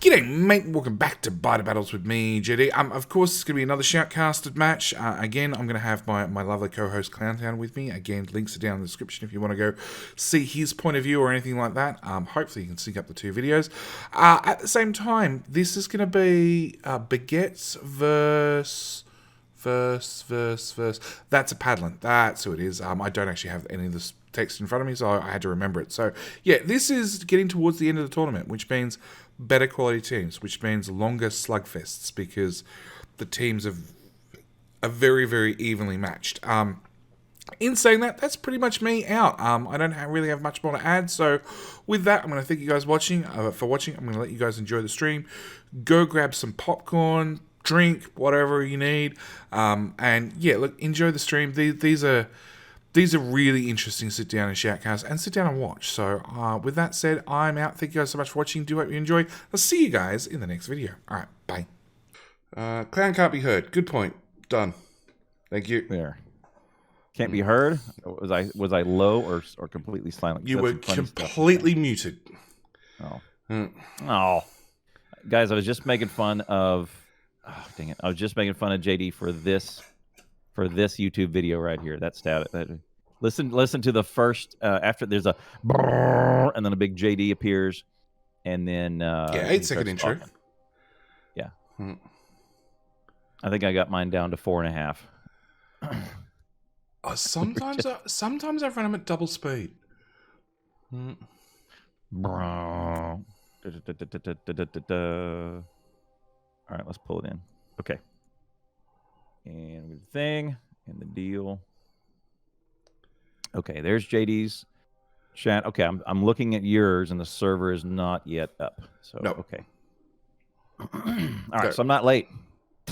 G'day, mate. Welcome back to Biter Battles with me, JD. Of course, it's going to be another shoutcasted match. Again, I'm going to have my lovely co-host Clowntown with me. Again, links are down in the description if you want to go see his point of view or anything like that. Hopefully, you can sync up the two videos. At the same time, this is going to be Baguette's verse. That's a paddlin. That's who it is. I don't actually have any of this text in front of me, so I had to remember it. So, yeah, this is getting towards the end of the tournament, which means better quality teams, which means longer slugfests, because the teams are very, very evenly matched. In saying that, that's pretty much me out. I don't really have much more to add, so with that, I'm going to thank you guys for watching. I'm going to let you guys enjoy the stream. Go grab some popcorn, drink, whatever you need, and yeah, look, enjoy the stream. These are really interesting. Sit down and shoutcast and sit down and watch. So with that said, I'm out. Thank you guys so much for watching. Do hope you enjoy. I'll see you guys in the next video. All right, bye. Clown can't be heard. Good point. Done. Thank you. There. Can't be heard. Was I low or completely silent? You were completely muted. Oh. Oh. Guys, I was just making fun of. Oh, dang it! I was just making fun of JD for this YouTube video right here. That stat. Listen to the first after there's a brrr, and then a big JD appears, and then yeah, 8-second intro. Talking. Yeah. I think I got mine down to 4.5. Sometimes I run them at double speed. All right, let's pull it in. Okay. And the thing and the deal. Okay, there's JD's chat. Okay, I'm looking at yours, and the server is not yet up. So no. Okay. All right, so I'm not late.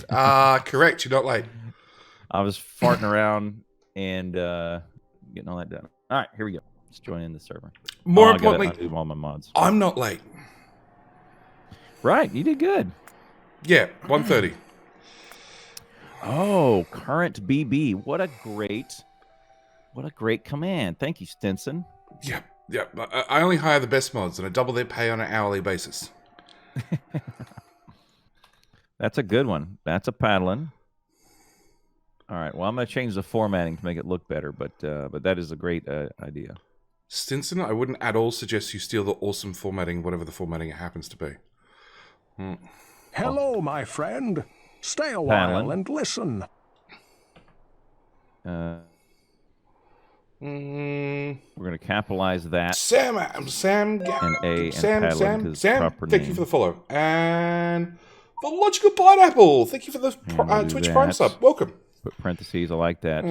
Correct. You're not late. I was farting around and getting all that done. All right, here we go. Let's join in the server. More importantly, I gotta undo all my mods. I'm not late. Right, you did good. Yeah, 1:30. Oh, current BB. What a great command. Thank you, Stinson. Yeah. I only hire the best mods, and I double their pay on an hourly basis. That's a good one. That's a paddlin. All right. Well, I'm going to change the formatting to make it look better, but that is a great idea. Stinson, I wouldn't at all suggest you steal the awesome formatting, whatever the formatting it happens to be. Hello, my friend. Stay a while and listen. We're going to capitalize that. Sam, and A and Sam, proper thank name. you for the follow. And the Logical Pineapple, thank you for the Twitch Prime sub. Welcome. Put parentheses, I like that.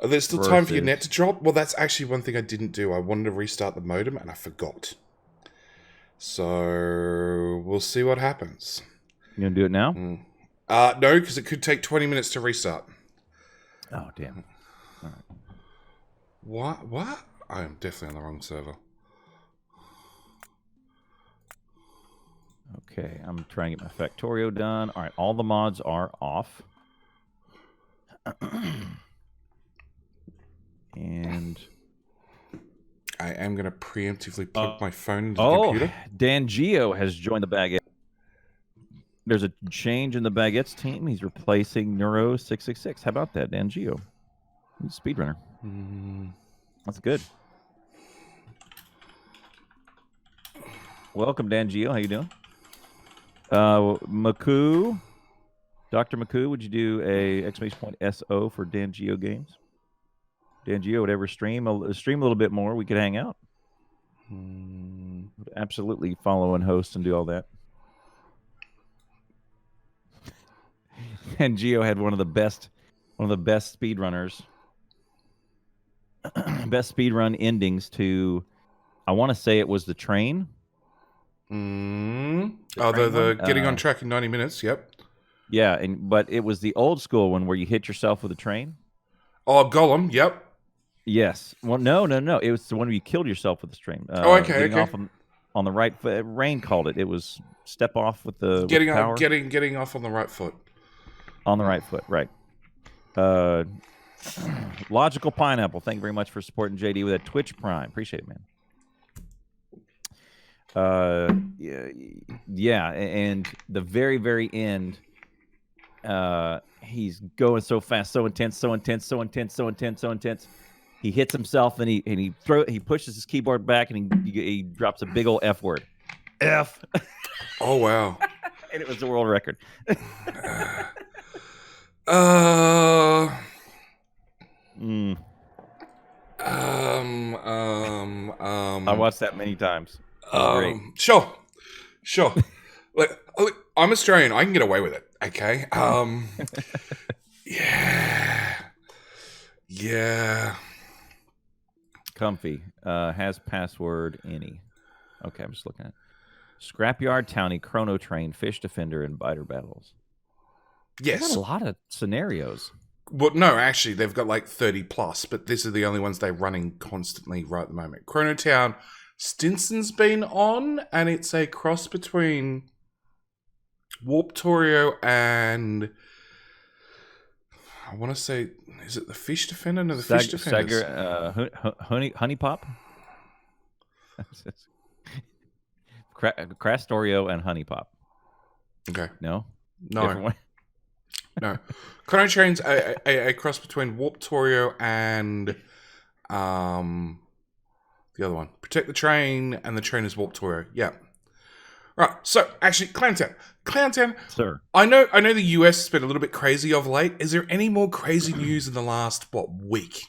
Are there still time for your net to drop? Well, that's actually one thing I didn't do. I wanted to restart the modem, and I forgot. So we'll see what happens. You gonna do it now? No, because it could take 20 minutes to restart. Oh, damn. All right. What? I am definitely on the wrong server. Okay, I'm trying to get my Factorio done. All right, all the mods are off. And I am going to preemptively plug my phone into the computer. Dan Geo has joined the Baguette. There's a change in the Baguette's team. He's replacing Neuro 666. How about that, Dan Geo? He's a speedrunner. That's good. Welcome, Dan Geo. How you doing? Maku, Dr. Maku, would you do a !SO for Dan Geo Games? Dan Geo would ever stream a little bit more, we could hang out. Would absolutely follow and host and do all that. And Geo had one of the best speedrunners, best speedrun endings to, I want to say it was the train. The getting on track in 90 minutes. Yep. Yeah, but it was the old school one where you hit yourself with a train. Oh, Gollum. Yep. Yes. Well, no. It was the one where you killed yourself with the train. Okay. Off on the right foot. Rain called it. It was step off with the getting power. off on the right foot. On the right foot, right. Logical Pineapple. Thank you very much for supporting JD with a Twitch Prime. Appreciate it, man. Yeah, and the very, very end, he's going so fast, so intense, so intense, so intense, so intense, so intense. He hits himself and he pushes his keyboard back and he drops a big old F word. F. Oh wow. And it was the world record. I watched that many times. Great. Sure. Like, I'm Australian. I can get away with it. Okay. Yeah. Comfy. Has password any. Okay, I'm just looking at it. Scrapyard, Townie, Chrono Train, Fish Defender, and Biter Battles. Yes. There's a lot of scenarios. Well, no, actually, they've got like 30 plus, but these are the only ones they're running constantly right at the moment. Chrono Town, Stinson's been on, and it's a cross between Warptorio and I want to say, is it the Fish Defender? No, the Fish Defenders. Honey Pop? Crastorio and Honey Pop. Okay. No? No. Chrono Train's a cross between Warptorio and the other one. Protect the Train, and the Train is Warptorio. Yeah. Right. So, actually, Clowntown. Sir. I know the US has been a little bit crazy of late. Is there any more crazy news in the last, week?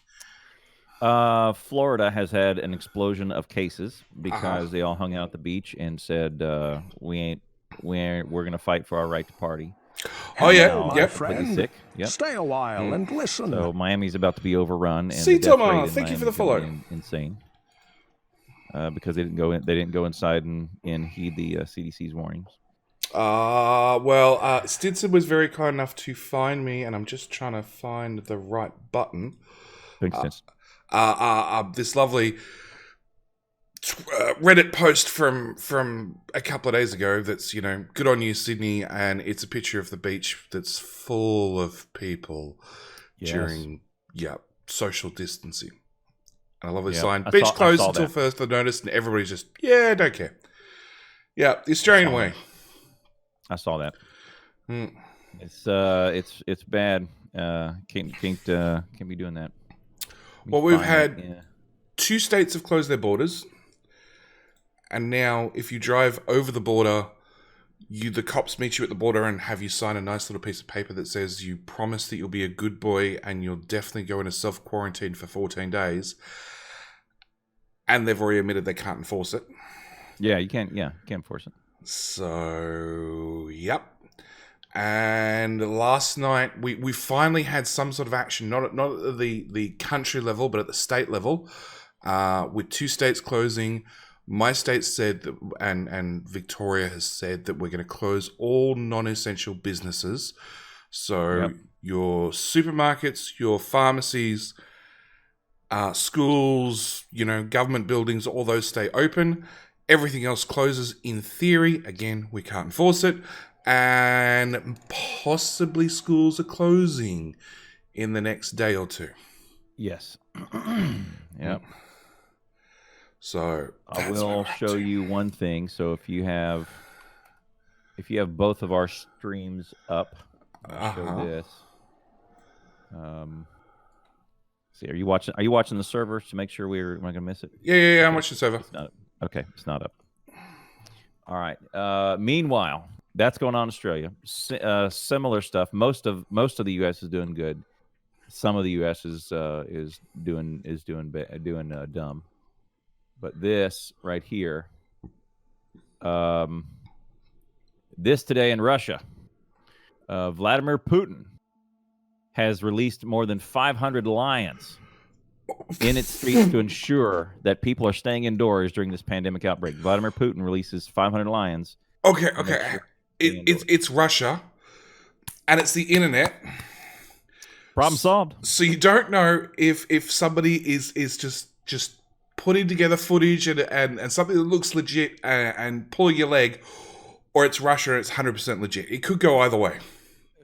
Florida has had an explosion of cases because they all hung out at the beach and said, we're going to fight for our right to party. Oh, yeah. My friend. Sick. Yep. Stay a while and listen. So Miami's about to be overrun. And See, Thomas, thank you for the follow. Insane. Because they didn't go inside and heed the CDC's warnings. Stinson was very kind enough to find me, and I'm just trying to find the right button. Thanks, This lovely Reddit post from a couple of days ago that's, good on you, Sydney, and it's a picture of the beach that's full of people during social distancing. And I love this sign. Beach closed until further notice, and everybody's just, don't care. Yeah, the Australian way. I saw that. It's bad. Can't be doing that. Well, we've had 2 states have closed their borders, and now if you drive over the border, the cops meet you at the border and have you sign a nice little piece of paper that says you promise that you'll be a good boy and you'll definitely go into self-quarantine for 14 days. And they've already admitted they can't enforce it. Yeah, you can't enforce it. So, yep. And last night, we finally had some sort of action, not at the country level, but at the state level, with 2 states closing. My state said that, and Victoria has said that we're going to close all non-essential businesses. So your supermarkets, your pharmacies, schools, government buildings, all those stay open. Everything else closes in theory. Again, we can't enforce it. And possibly schools are closing in the next day or 2. Yes. Yep. So I will show you one thing. So if you have both of our streams up, I'll show this. See, are you watching the server to make sure we're not going to miss it? Yeah. I'm watching the server. It's not up. All right. Meanwhile, that's going on in Australia. Similar stuff. Most of the U.S. is doing good. Some of the U.S. is doing dumb. But this right here, this today in Russia, Vladimir Putin has released more than 500 lions in its streets to ensure that people are staying indoors during this pandemic outbreak. Vladimir Putin releases 500 lions. Okay. It's Russia, and it's the internet. Problem solved. So you don't know if somebody is just putting together footage and something that looks legit and pulling your leg, or it's Russia and it's 100% legit. It could go either way.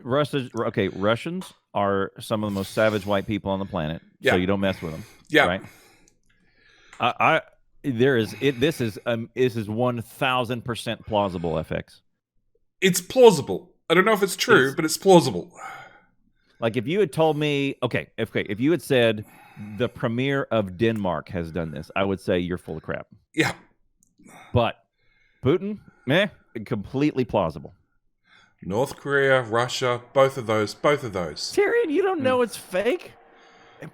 Russians are some of the most savage white people on the planet, so you don't mess with them. Yeah. Right? This is 1000% plausible, FX. It's plausible. I don't know if it's true, but it's plausible. Like if you had told me, if you had said the premier of Denmark has done this, I would say you're full of crap. Yeah. But Putin, completely plausible. North Korea, Russia, both of those. Tyrion, you don't know it's fake?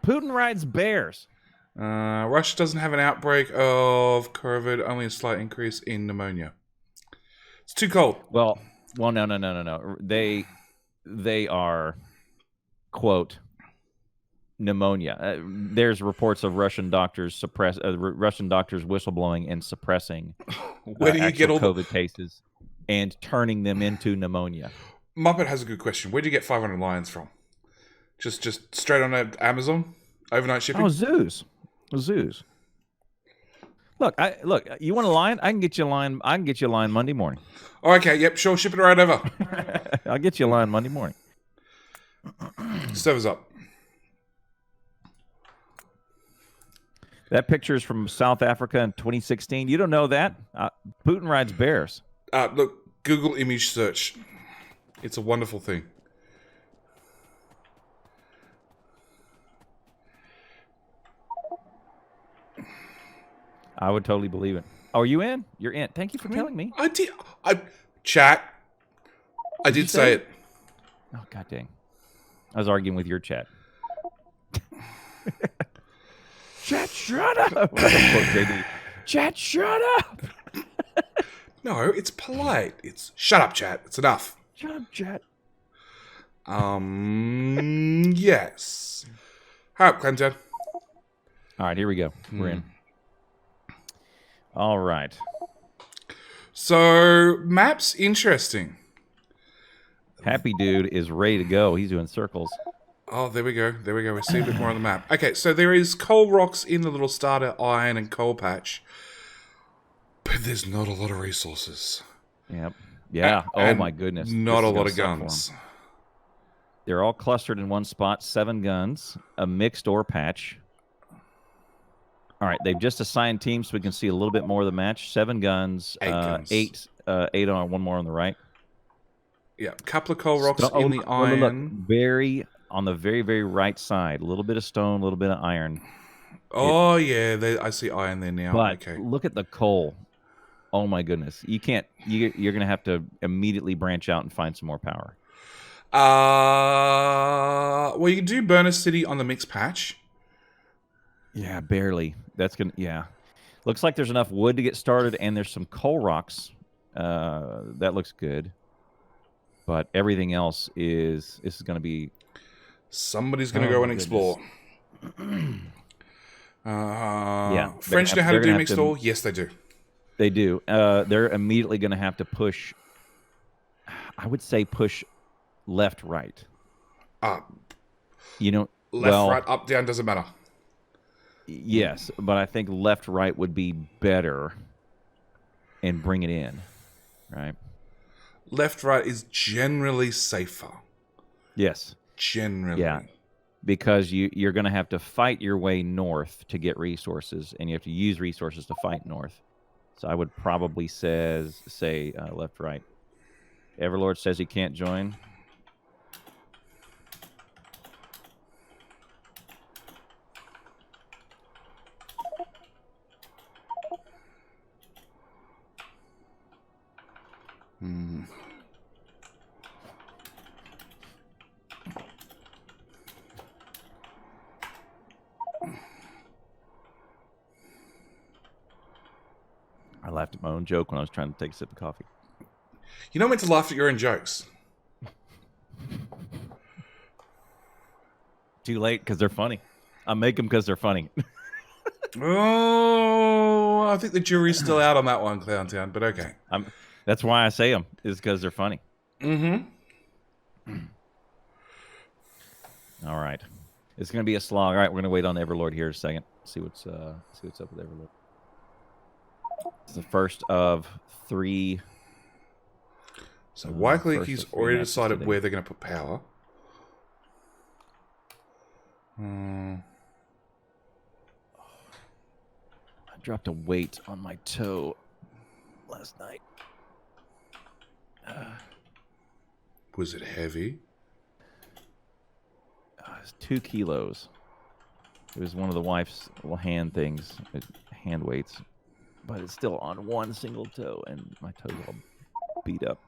Putin rides bears. Russia doesn't have an outbreak of COVID, only a slight increase in pneumonia. It's too cold. Well, no. They are, quote, pneumonia. There's reports of Russian doctors whistleblowing and suppressing Where do you get all COVID cases and turning them into pneumonia. Muppet has a good question. Where do you get 500 lions from? Just straight on Amazon? Overnight shipping? Oh, zoos. Look, you want a lion? I can get you a lion. Monday morning. Oh, okay, yep, sure, ship it right over. I'll get you a lion Monday morning. Server's up. That picture is from South Africa in 2016. You don't know that? Putin rides bears. Look, Google image search. It's a wonderful thing. I would totally believe it. Oh, are you in? You're in. Thank you for telling me. I did. Chat. I did say it. Oh, god dang. I was arguing with your chat. Chat, shut up. Chat, shut up. No, it's polite. It's shut up, chat. It's enough. Shut up, chat. Yes. All right, Clanton. All right, here we go. We're in. All right. So, map's interesting. Happy Dude is ready to go. He's doing circles. Oh, there we go. We see a bit more on the map. Okay, so there is coal rocks in the little starter iron and coal patch. But there's not a lot of resources. Yep. Yeah. And my goodness. Not a lot of guns. They're all clustered in one spot. 7 guns. A mixed ore patch. All right. They've just assigned teams so we can see a little bit more of the match. 7 guns. 8 guns. 8 on one more on the right. Yeah. Couple of coal rocks in the iron. Look, on the very, very right side. A little bit of stone, a little bit of iron. Oh, yeah. I see iron there now. But okay. Look at the coal. Oh, my goodness. You can't... You're going to have to immediately branch out and find some more power. Well, you can do Burner City on the mixed patch. Yeah, barely. That's going to... Yeah. Looks like there's enough wood to get started, and there's some coal rocks. That looks good. But everything else is... This is going to be... Somebody's going to go and explore. Yeah. French know how to do mixed ore? Yes, they do. They do. They're immediately going to have to push... I would say push left, right. Left, right, up, down, doesn't matter. Yes, but I think left, right would be better and bring it in, right? Left, right is generally safer. Yes. Generally. Yeah, because you're going to have to fight your way north to get resources, and you have to use resources to fight north. So I would probably say left, right. Everlord says he can't join. I laughed at my own joke when I was trying to take a sip of coffee. You're not meant to laugh at your own jokes. Too late, because they're funny. I make them because they're funny. Oh, I think the jury's still out on that one, Clowntown, but okay. That's why I say them, is because they're funny. Mm-hmm. All right. It's going to be a slog. All right, we're going to wait on Everlord here a second. See what's up with Everlord. It's the first of 3. So Wycliffe, he's already decided where they're going to put power. dropped a weight on my toe last night. Was it heavy? It was 2 kilos. It was one of the wife's little hand things, hand weights. But it's still on one single toe, and my toe's all beat up.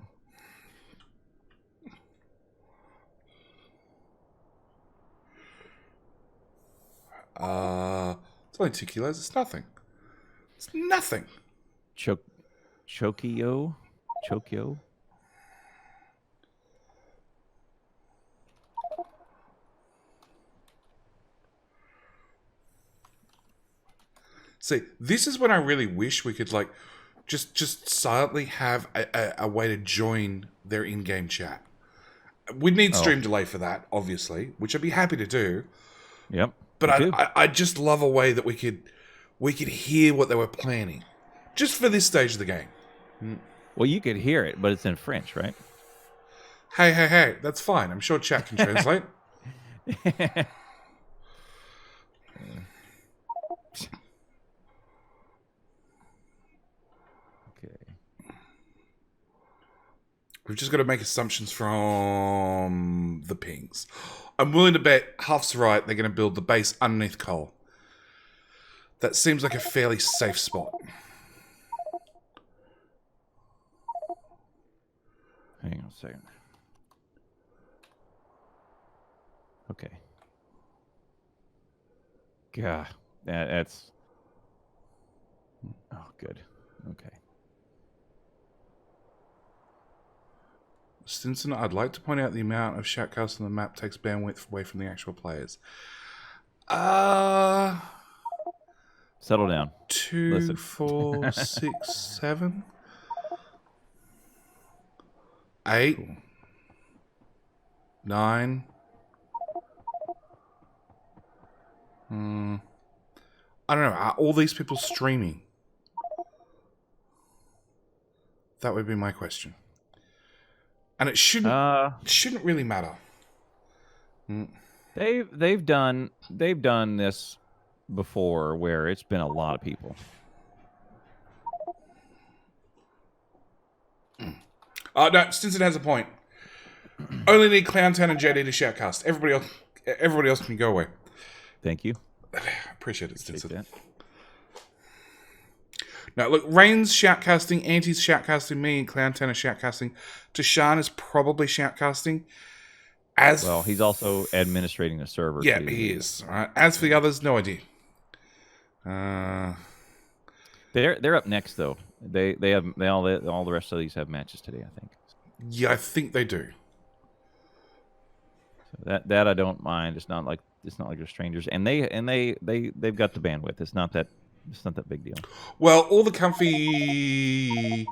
It's only 2 kilos. It's nothing. It's nothing. Chokio? See, this is when I really wish we could, like, just silently have a way to join their in-game chat. We'd need stream delay for that, obviously, which I'd be happy to do. Yep. But I just love a way that we could hear what they were planning, just for this stage of the game. Well, you could hear it, but it's in French, right? Hey, that's fine. I'm sure chat can translate. We've just got to make assumptions from the pings. I'm willing to bet Huff's right. They're going to build the base underneath coal. That seems like a fairly safe spot. Hang on a second. Okay. God, that's... Oh, good. Okay. Stinson, I'd like to point out the amount of shoutcasts on the map takes bandwidth away from the actual players. Settle down. 2, Listen. 4, 6, 7, 8, 9. I don't know. Are all these people streaming? That would be my question. And it shouldn't really matter. They've done this before where it's been a lot of people. No, Stinson has a point. Only need Clowntown and JD to shoutcast. Everybody else can go away. Thank you. Appreciate it, Stinson. Now, look, Rain's shoutcasting, Auntie's shoutcasting, me and Clowntown are shoutcasting. Tashan is probably shoutcasting. Well, he's also administrating the server. Yeah, too. he is. All right. As for the others, no idea. They're up next though. All the rest of these have matches today, I think. Yeah, I think they do. So that I don't mind. It's not like they're strangers, and they've got the bandwidth. It's not that big deal. Well, all the comfy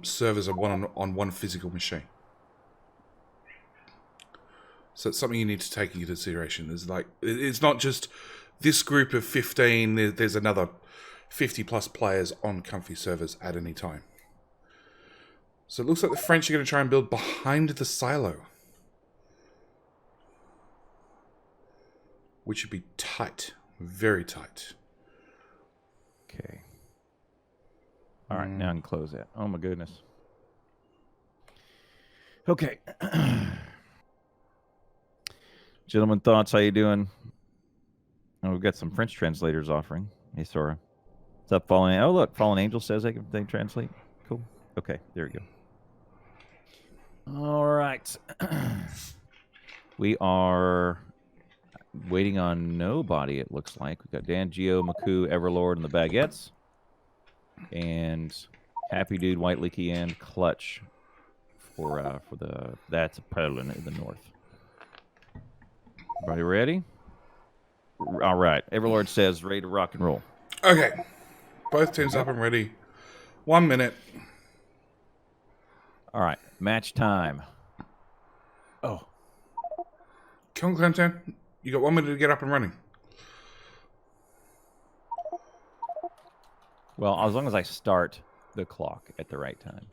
servers are on one physical machine. So it's something you need to take into consideration. It's not just this group of 15. There's another 50 plus players on comfy servers at any time. So it looks like the French are going to try and build behind the silo, which would be tight, very tight. Okay. All right, now I can close that. Oh my goodness. Okay. Gentlemen, thoughts? How you doing? Oh, we've got some French translators offering. Hey, Sora. What's up, Fallen? Oh, look, Fallen Angel says they can translate. Cool. Okay, there we go. All right. We are waiting on nobody, it looks like. We've got Dan, Geo, Maku, Everlord, and the Baguettes. And Happy Dude, White Leaky, and Clutch for that's a paddlin in the north. Everybody ready? All right. Everlord says ready to rock and roll. Okay. Both teams up and ready. 1 minute. All right. Match time. Oh. Come on, Clemtown. You got 1 minute to get up and running. Well, as long as I start the clock at the right time,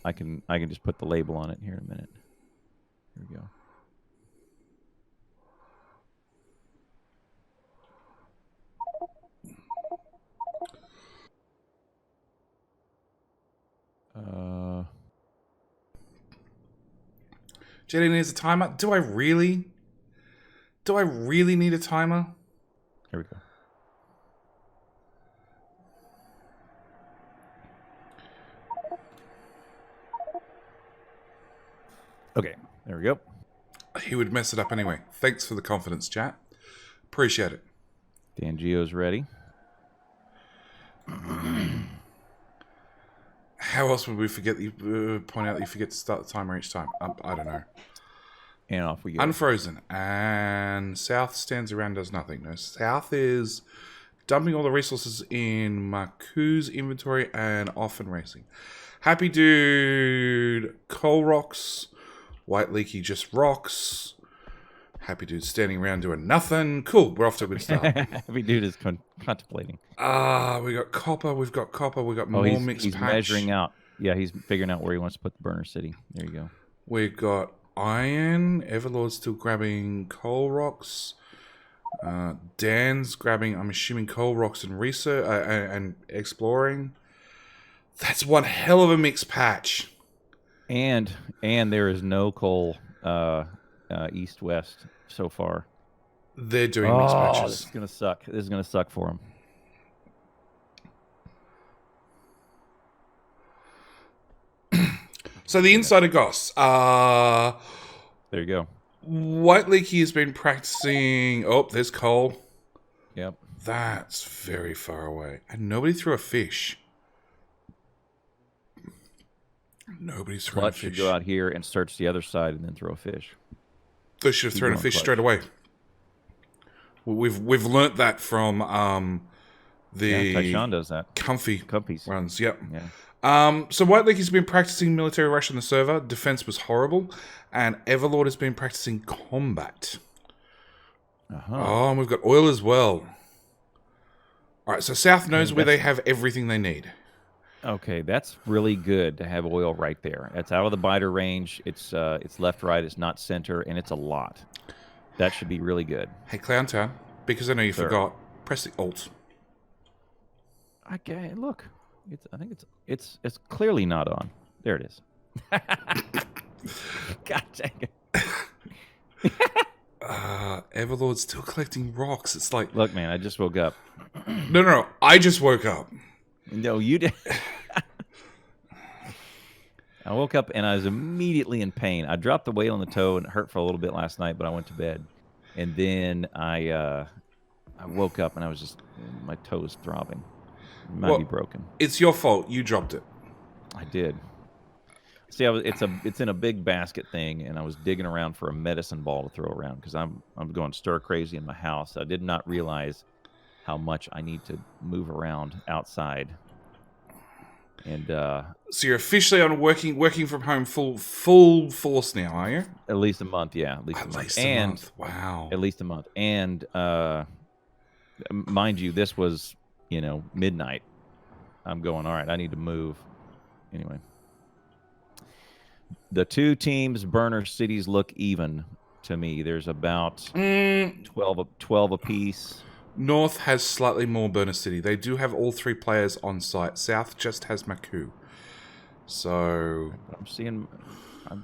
I can just put the label on it here in a minute. Here we go. JD needs a timer. Do I really? Do I really need a timer? Here we go. Okay, there we go. He would mess it up anyway. Thanks for the confidence, chat. Appreciate it. Dan Geo's ready. How else would we forget that you point out that you forget to start the timer each time? I don't know. And off we go. Unfrozen. And South stands around, does nothing. No, South is dumping all the resources in Maku's inventory and off and racing. Happy Dude, coal rocks. White Leaky just rocks. Happy Dude standing around doing nothing. Cool, we're off to a good start. Happy Dude is contemplating. We got copper, we've got more mixed he's patch. Measuring out. Yeah, he's figuring out where he wants to put the burner city. There you go. We've got iron. Everlord's still grabbing coal rocks. Dan's grabbing, I'm assuming, coal rocks and research and exploring. That's one hell of a mixed patch. And there is no coal east-west so far. They're doing mixed patches. This is gonna suck. This is gonna suck for them. So the insider goss. There you go. White Leaky has been practicing. Oh, there's coal. Yep. That's very far away. And nobody threw a fish. Nobody's thrown a Clutch fish. should go out here and search the other side and then throw a fish. They should have thrown a fish straight away. We've learnt that from the Tyshawn does that. Comfies runs. Yep. Yeah. So White Leaky has been practicing military rush on the server. Defense was horrible, and Everlord has been practicing combat. Oh, and we've got oil as well. All right, so South knows where they have everything they need. Okay, that's really good to have oil right there. It's out of the biter range. It's left, right. It's not center, and it's a lot. That should be really good. Hey, Clowntown, because I know you forgot, press the Alt. Okay, look. I think it's clearly not on. There it is. God dang it. Everlord's still collecting rocks. It's like, look, man, I just woke up. No. I just woke up. No, you did. I woke up and I was immediately in pain. I dropped the weight on the toe and it hurt for a little bit last night, but I went to bed. And then I woke up and I was just, my toe was throbbing. It might be broken. It's your fault. You dropped it. I did. See, it's in a big basket thing, and I was digging around for a medicine ball to throw around because I'm going stir crazy in my house. I did not realize how much I need to move around outside. And so you're officially on working from home full force now, are you? At least a month, yeah. At least a month. Wow. At least a month. And mind you, this was, midnight. I'm going, all right, I need to move. Anyway. The two teams' burner cities look even to me. There's about 12 apiece. North has slightly more burner city. They do have all three players on site. South just has Maku. So I'm seeing,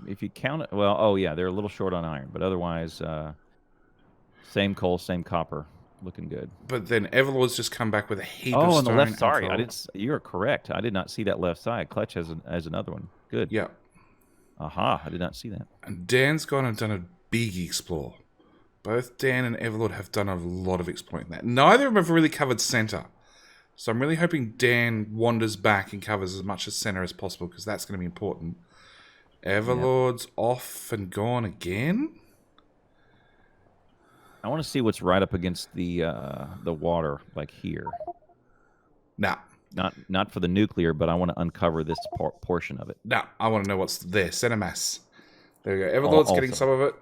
if you count it, well, oh yeah, they're a little short on iron, but otherwise, same coal, same copper, looking good. But then Everlord's just come back with a heap of stone. Oh, on the left. Sorry, you're correct. I did not see that left side. Clutch has another one. Good. Yeah. Aha! I did not see that. And Dan's gone and done a big explore. Both Dan and Everlord have done a lot of exploring that. Neither of them have really covered center. So I'm really hoping Dan wanders back and covers as much of center as possible because that's going to be important. Everlord's off and gone again. I want to see what's right up against the water, like here. Nah. Not for the nuclear, but I want to uncover this portion of it. Nah, I want to know what's there. Center mass. There we go. Everlord's getting some of it.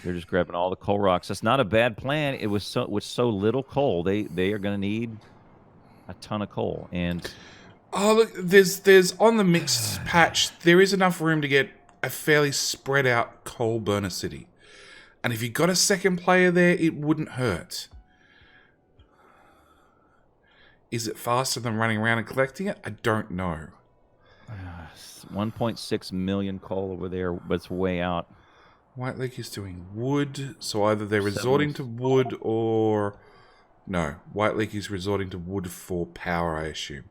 They're just grabbing all the coal rocks. That's not a bad plan. It was so little coal. They are going to need a ton of coal. And look, there's on the mixed patch. There is enough room to get a fairly spread out coal burner city. And if you got a second player there, it wouldn't hurt. Is it faster than running around and collecting it? I don't know. It's 1.6 million coal over there, but it's way out. White Lake is doing wood, so either they're resorting to wood or... No, White Lake is resorting to wood for power, I assume.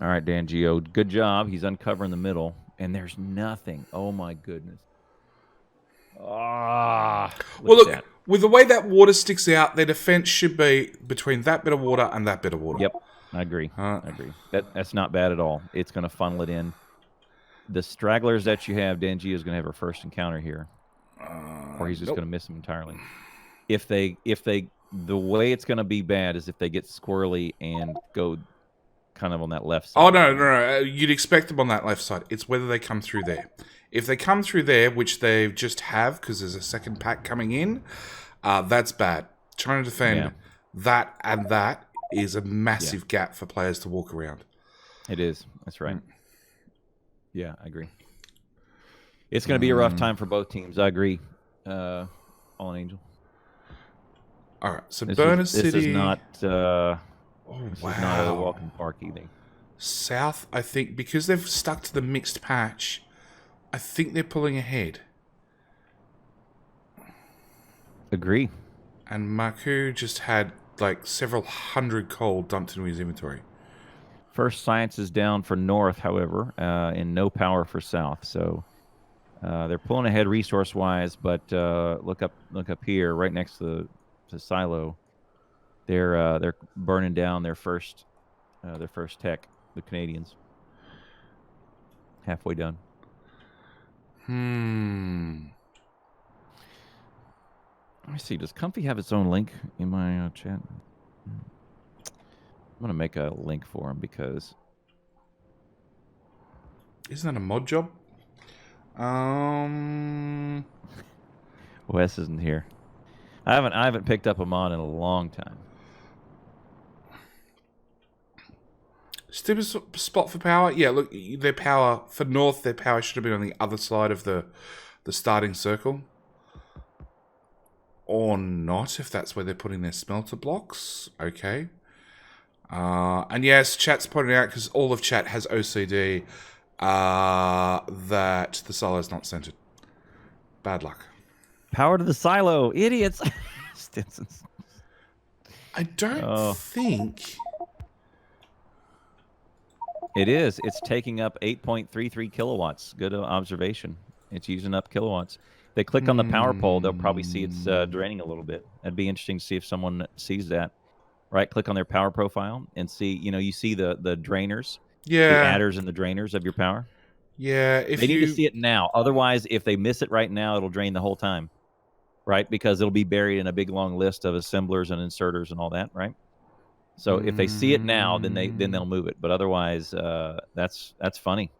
All right, Dan Geo, good job. He's uncovering the middle, and there's nothing. Oh, my goodness. Ah. Well, look, with the way that water sticks out, their defense should be between that bit of water and that bit of water. Yep, I agree. I agree. That's not bad at all. It's going to funnel it in. The stragglers that you have, Dan Geo is going to have her first encounter here, or he's just going to miss them entirely. If they, the way it's going to be bad is if they get squirrely and go kind of on that left side. Oh, no. You'd expect them on that left side. It's whether they come through there. If they come through there, which they just have because there's a second pack coming in, that's bad. Trying to defend that and that is a massive gap for players to walk around. It is. That's right. Yeah, I agree. It's going to be a rough time for both teams. I agree. All an Angel. All right, so Burner City... This is not... This is not a walking park either. South, I think, because they've stuck to the mixed patch, I think they're pulling ahead. Agree. And Maku just had like several hundred coal dumped into his inventory. First science is down for North, however, and no power for South. So they're pulling ahead resource-wise, but look up here, right next to the silo. They're burning down their first tech, the Canadians. Halfway done. Let me see. Does Comfy have its own link in my chat? I'm going to make a link for him because... Isn't that a mod job? Wes isn't here. I haven't picked up a mod in a long time. Stupid spot for power? Yeah, look, their power... For North, their power should have been on the other side of the starting circle. Or not, if that's where they're putting their smelter blocks. Okay. And yes, chat's pointing out, because all of chat has OCD, that the silo is not centered. Bad luck. Power to the silo, idiots! Stinson's. I don't think... It is. It's taking up 8.33 kilowatts. Good observation. It's using up kilowatts. They click on the power pole, they'll probably see it's draining a little bit. That'd be interesting to see if someone sees that. Right, click on their power profile and see, you see the drainers. Yeah. The adders and the drainers of your power. Yeah. They need to see it now. Otherwise, if they miss it right now, it'll drain the whole time. Right? Because it'll be buried in a big long list of assemblers and inserters and all that, right? So if they see it now, then they'll move it. But otherwise, that's funny.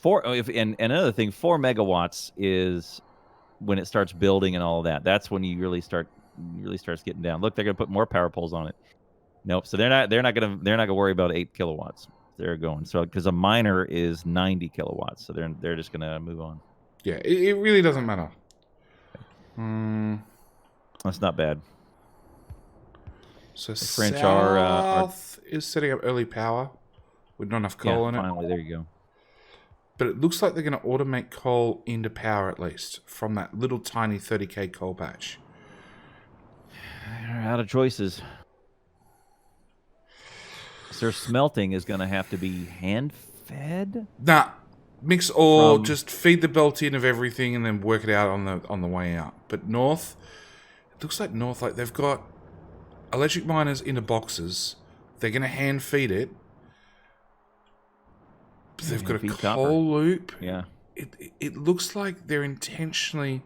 And another thing, 4 megawatts is when it starts building and all of that. That's when you really starts getting down. Look, they're gonna put more power poles on it. Nope. So they're not gonna worry about 8 kilowatts. They're going because a miner is 90 kilowatts. So they're just gonna move on. Yeah, it really doesn't matter. That's not bad. So the French South is setting up early power with not enough coal in it. Finally, there you go. But it looks like they're going to automate coal into power at least from that little tiny 30k coal patch. They're out of choices. So their smelting is going to have to be hand-fed? Nah, mix all, just feed the belt in of everything and then work it out on the way out. But North, it looks like North, like they've got electric miners into boxes. They're going to hand feed it. They've got a coal loop. Yeah. It looks like they're intentionally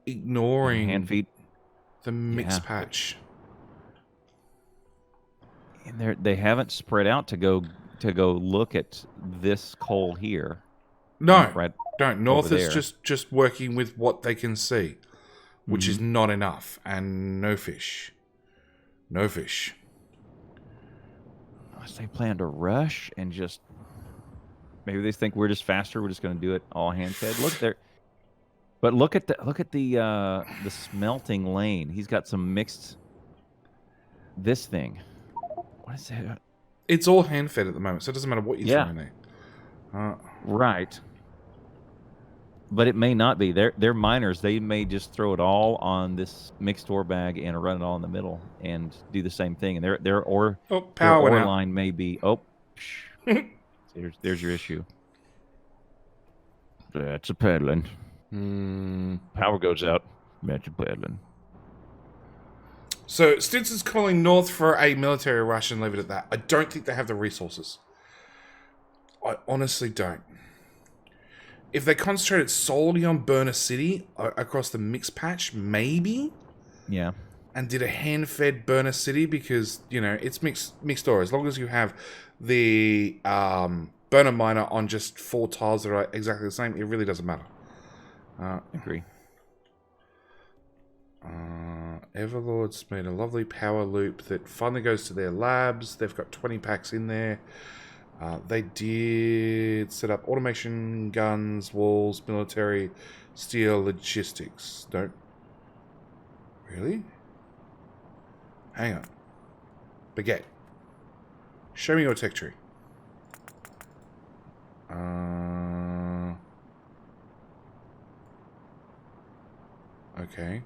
ignoring the mix patch. And they haven't spread out to go look at this coal here. No, right. Don't. North is just working with what they can see, which is not enough, and no fish. No fish. Unless they plan to rush and just. Maybe they think we're just faster. We're just going to do it all hand fed. Look there, but look at the smelting lane. He's got some mixed. This thing. What is that? It's all hand fed at the moment, so it doesn't matter what you throw in there. Right. But it may not be. They're miners. They may just throw it all on this mixed ore bag and run it all in the middle and do the same thing. And their ore line may be there's your issue. That's a paddling. Power goes out. That's a paddling. So Stinson's calling north for a military rush and leave it at that. I don't think they have the resources. I honestly don't. If they concentrated solely on Burner City across the mixed patch, maybe. Yeah. And did a hand-fed Burner City because, you know, it's mixed ore. As long as you have the Burner Miner on just 4 tiles that are exactly the same, it really doesn't matter. Agree. Everlord's made a lovely power loop that finally goes to their labs. They've got 20 packs in there. They did set up automation, guns, walls, military, steel, logistics. Don't... Really? Hang on. Baguette. Show me your tech tree. Okay.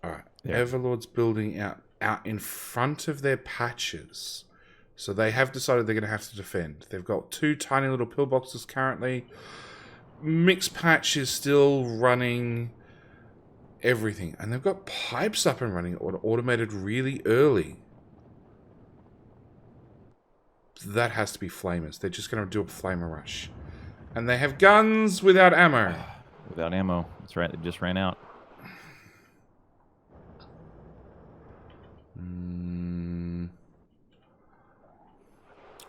Alright. Everlord's building out in front of their patches. So they have decided they're going to have to defend. They've got 2 tiny little pillboxes currently. Mixed patch is still running everything. And they've got pipes up and running automated really early. That has to be flamers. They're just going to do a flamer rush. And they have guns without ammo. Without ammo. That's right. It just ran out.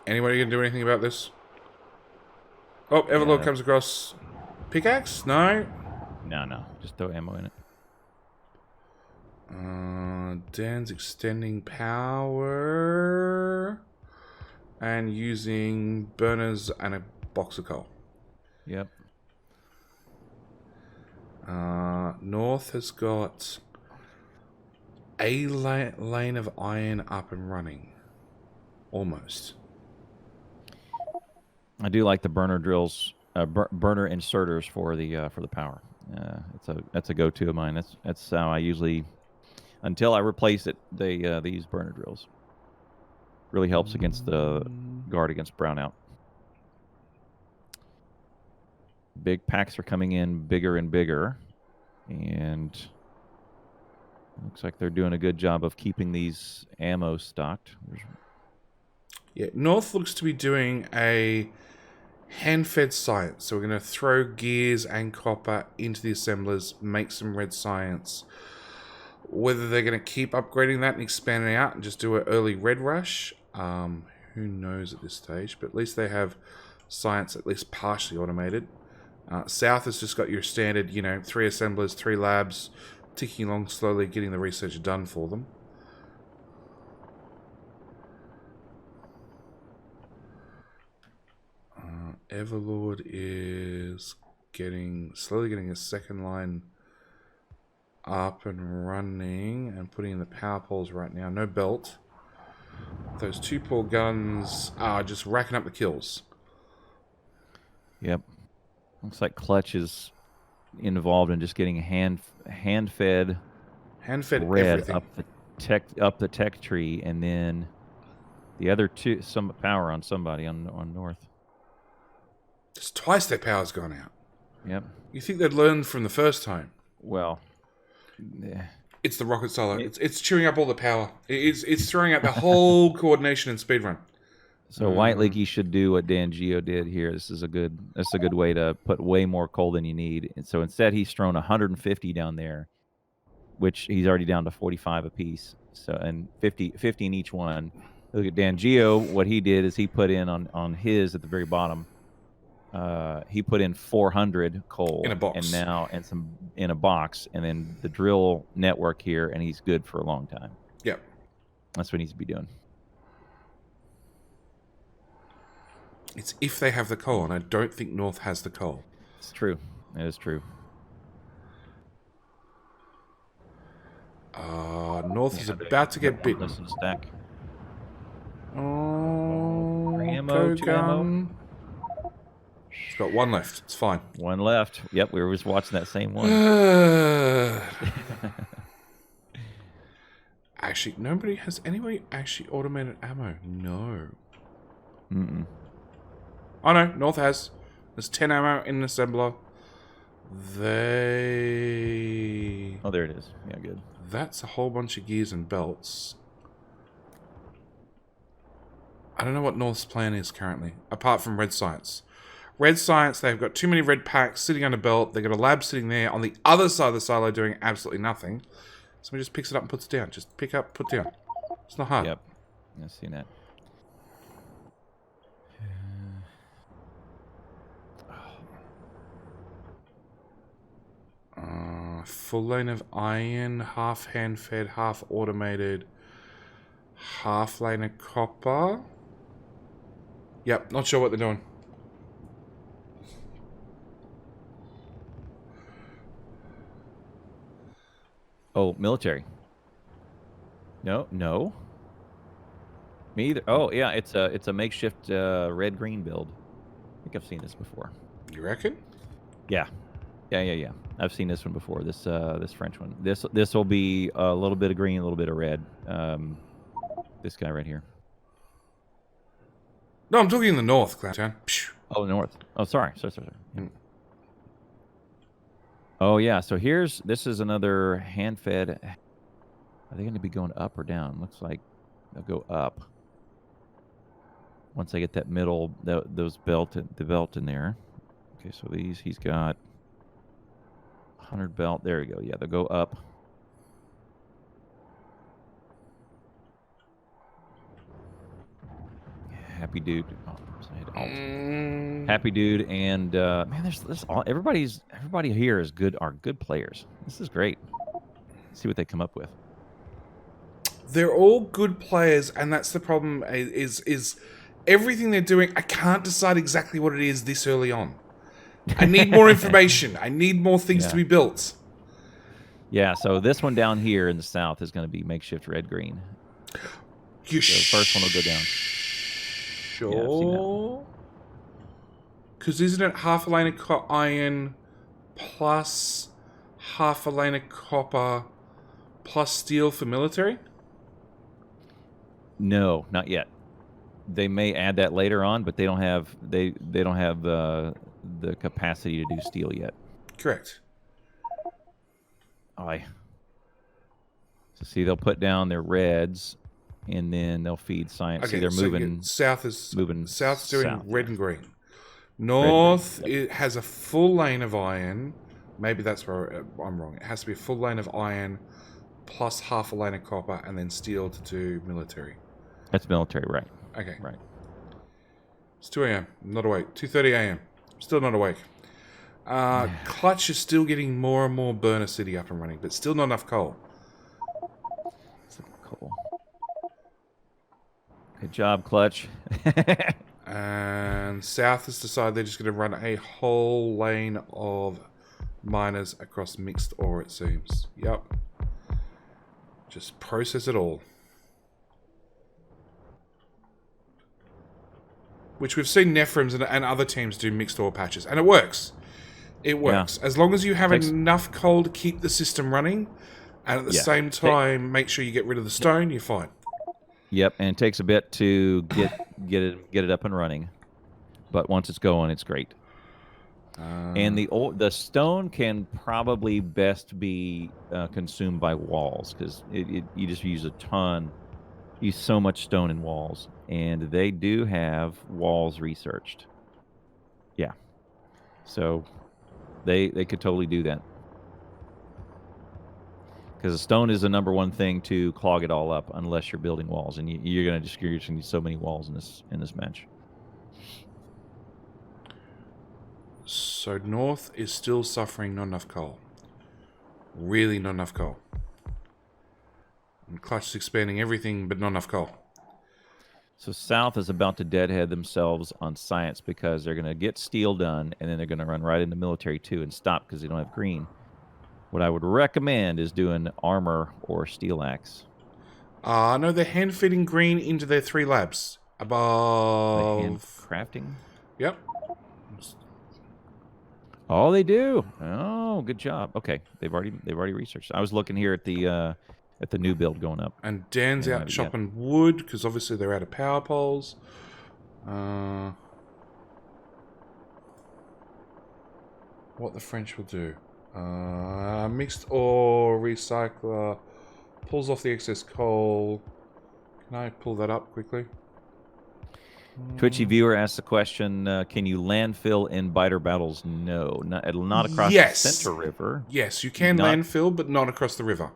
Anybody going to do anything about this? Oh, Everlord comes across. Pickaxe? No. No. Just throw ammo in it. Dan's extending power. And using burners and a box of coal. Yep. North has got a lane of iron up and running. Almost. I do like the burner drills, burner inserters for the power. That's a go-to of mine. That's how I usually, until I replace it, they use burner drills. Really helps against the guard against brownout. Big packs are coming in bigger and bigger, and looks like they're doing a good job of keeping these ammo stocked. Yeah, North looks to be doing a hand-fed science. So we're going to throw gears and copper into the assemblers, make some red science. Whether they're going to keep upgrading that and expanding out and just do an early red rush, who knows at this stage. But at least they have science at least partially automated. South has just got your standard, 3 assemblers, 3 labs, ticking along slowly, getting the research done for them. Everlord is slowly getting a second line up and running and putting in the power poles right now. No belt. Those 2 poor guns are just racking up the kills. Yep. Looks like Clutch is involved in just getting hand-fed red everything up the tech tree, and then the other 2 some power on somebody on North. Just twice their power's gone out. Yep. You think they'd learn from the first time? Well, yeah. It's the rocket solo. It's chewing up all the power. It's throwing out the whole coordination and speedrun. So White Leaky should do what Dan Geo did here. This is a good way to put way more coal than you need. And so instead he's thrown 150 down there, which he's already down to 45 apiece. So and 50 in each one. Look at Dan Geo. What he did is he put in on his at the very bottom. He put in 400 coal in a box, and some in a box, and then the drill network here, and he's good for a long time. Yep, that's what he needs to be doing. It's if they have the coal, and I don't think North has the coal. It's true. It is true. North is about to get bitten. Listen, stack. Oh, Three ammo, go two gun. It's got one left. It's fine. One left. Yep, we were just watching that same one. Actually, has anybody actually automated ammo? No. Mm-mm. Oh no, North has. There's 10 ammo in an assembler. Oh, there it is. Yeah, good. That's a whole bunch of gears and belts. I don't know what North's plan is currently, apart from Red Science. Red Science, they've got too many red packs sitting on a belt. They've got a lab sitting there on the other side of the silo doing absolutely nothing. Somebody just picks it up and puts it down. Just pick up, put down. It's not hard. Yep. I've seen that. Full lane of iron, half hand-fed, half automated, half lane of copper. Yep, not sure what they're doing. Oh, military. No. Me either. Oh, yeah, it's a makeshift red-green build. I think I've seen this before. You reckon? Yeah. I've seen this one before. This French one. This will be a little bit of green, a little bit of red. This guy right here. No, I'm talking in the north, Clowntown. Oh, north. Oh, sorry. Oh yeah. So this is another hand-fed. Are they going to be going up or down? Looks like they'll go up. Once I get that middle, the belt in there. Okay, so he's got 100 belt. There we go. Yeah, they'll go up. Happy dude. Happy dude, and man, there's everybody here is good. Are good players. This is great. Let's see what they come up with. They're all good players, and that's the problem. Is everything they're doing? I can't decide exactly what it is this early on. I need more information. I need more things to be built. Yeah, so this one down here in the south is going to be makeshift red-green. The first one will go down. Sure. Because isn't it half a lane of iron plus half a lane of copper plus steel for military? No, not yet. They may add that later on, but they don't have the capacity to do steel yet. Correct. So see, they'll put down their reds, and then they'll feed science. Okay, see, they're moving. South's doing red and green. North it has a full lane of iron. Maybe that's where I'm wrong. It has to be a full lane of iron plus half a lane of copper, and then steel to do military. That's military, right? Okay. Right. It's 2 a.m. I'm not awake. 2:30 a.m. Still not awake. Clutch is still getting more and more Burner City up and running, but still not enough coal. Cool. Good job, Clutch. And South has decided they're just going to run a whole lane of miners across mixed ore, it seems. Yep. Just process it all. Which we've seen Nephrons and other teams do mixed ore patches, and it works. It works. Yeah. As long as you have enough coal to keep the system running, and at the same time, make sure you get rid of the stone, you're fine. Yep, and it takes a bit to get it up and running, but once it's going, it's great. And the stone can probably best be consumed by walls, because you just use so much stone in walls, and they do have walls researched. Yeah, so they could totally do that. Because the stone is the number one thing to clog it all up, unless you're building walls, and you're going to need so many walls in this match. So North is still suffering not enough coal. Really not enough coal. And Clutch is expanding everything, but not enough coal. So South is about to deadhead themselves on science because they're going to get steel done, and then they're going to run right into military too and stop because they don't have green. What I would recommend is doing armor or steel axe. No, they're hand feeding green into their 3 labs above. Hand crafting. Yep. Oh, they do. Oh, good job. Okay, they've already researched. I was looking here at the new build going up. And Dan's They out might be, chopping wood because obviously they're out of power poles. What the French will do. Mixed ore recycler pulls off the excess coal. Can I pull that up quickly? Twitchy viewer asked the question, can you landfill in biter battles? No, not across Yes. the center river. Yes, you can landfill, but not across the river.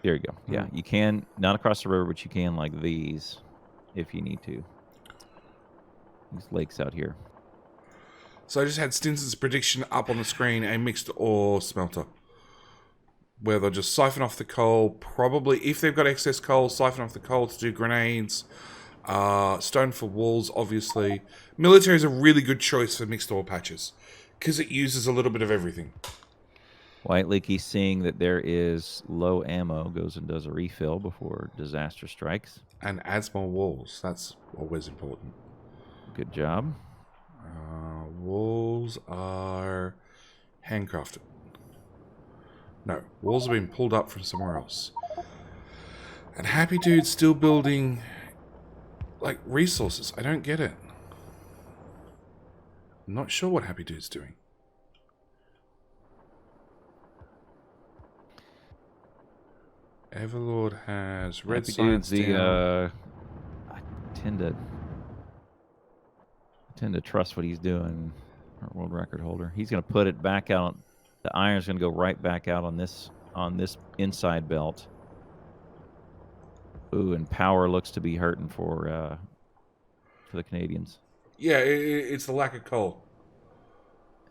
There you go. Yeah, you can, not across the river, but you can like these if you need to. These lakes out here. So I just had Stinson's prediction up on the screen, a mixed ore smelter. Where they'll just siphon off the coal, probably, if they've got excess coal, siphon off the coal to do grenades. Stone for walls, obviously. Military is a really good choice for mixed ore patches, because it uses a little bit of everything. White Leaky, seeing that there is low ammo, goes and does a refill before disaster strikes. And adds more walls. That's always important. Good job. Walls are handcrafted. No, walls have been pulled up from somewhere else. And Happy Dude's still building, like, resources. I don't get it. I'm not sure what Happy Dude's doing. Everlord has red Happy science Dude's down. I tend to trust what he's doing. Our world record holder. He's going to put it back out. The iron's going to go right back out on this inside belt. Ooh, and power looks to be hurting for the Canadians. Yeah, it's the lack of coal.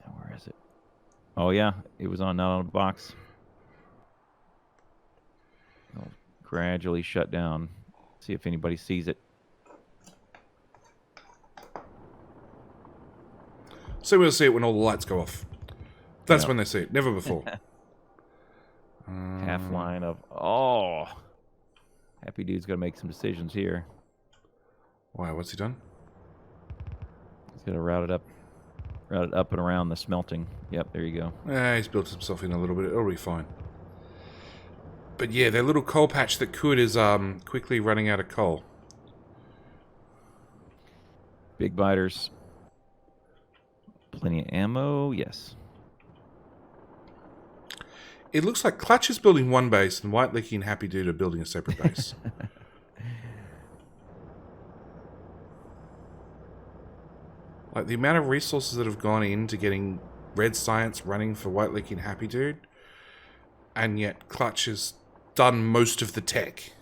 Where is it? Oh yeah, it was not on a box. It'll gradually shut down. See if anybody sees it. So we'll see it when all the lights go off. That's when they see it. Never before. Half line of Happy Dude's got to make some decisions here. Why? What's he done? He's got to route it up and around the smelting. Yep, there you go. He's built himself in a little bit. It'll be fine. But yeah, their little coal patch that could is quickly running out of coal. Big biters. Plenty of ammo, yes. It looks like Clutch is building one base and White Leaky and Happy Dude are building a separate base. Like the amount of resources that have gone into getting red science running for White Leaky and Happy Dude, and yet Clutch has done most of the tech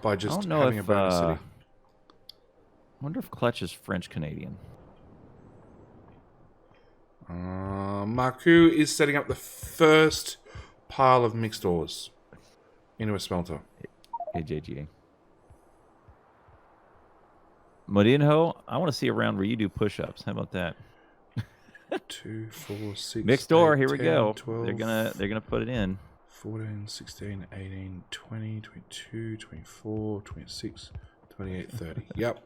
by just having a bonus city. I wonder if Clutch is French-Canadian. Marku is setting up the first pile of mixed ores into a smelter. AJGA. Modinho, I want to see a round where you do push-ups. How about that? 2, 4, 6, mixed ore, 8, here we 10, go. 12, They're gonna put it in. 14, 16, 18, 20, 22, 24, 26, 28, 30. Yep.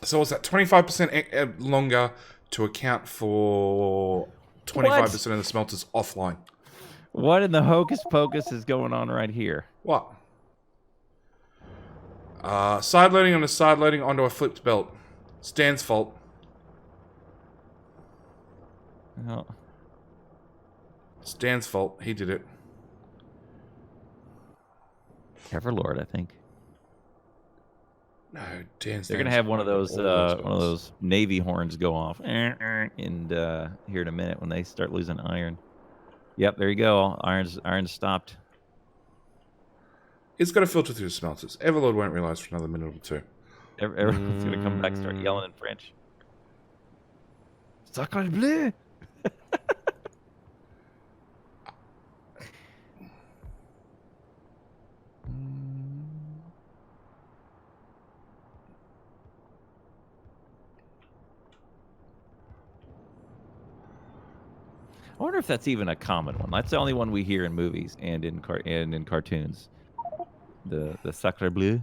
So what's that? 25% longer to account for 25% of the smelters offline. What in the hocus pocus is going on right here? What? Side loading on a side loading onto a flipped belt. Stan's fault. Oh. Stan's fault. He did it. Everlord, I think. No, Dan's. They're gonna have one of those Navy horns go off, and here in a minute when they start losing iron. Yep, there you go. Iron's stopped. It's got to filter through the smelters. Everlord won't realize for another minute or two. Everyone's gonna come back and start yelling in French. Sacre bleu! I wonder if that's even a common one. That's the only one we hear in movies and in cartoons. The sacre bleu.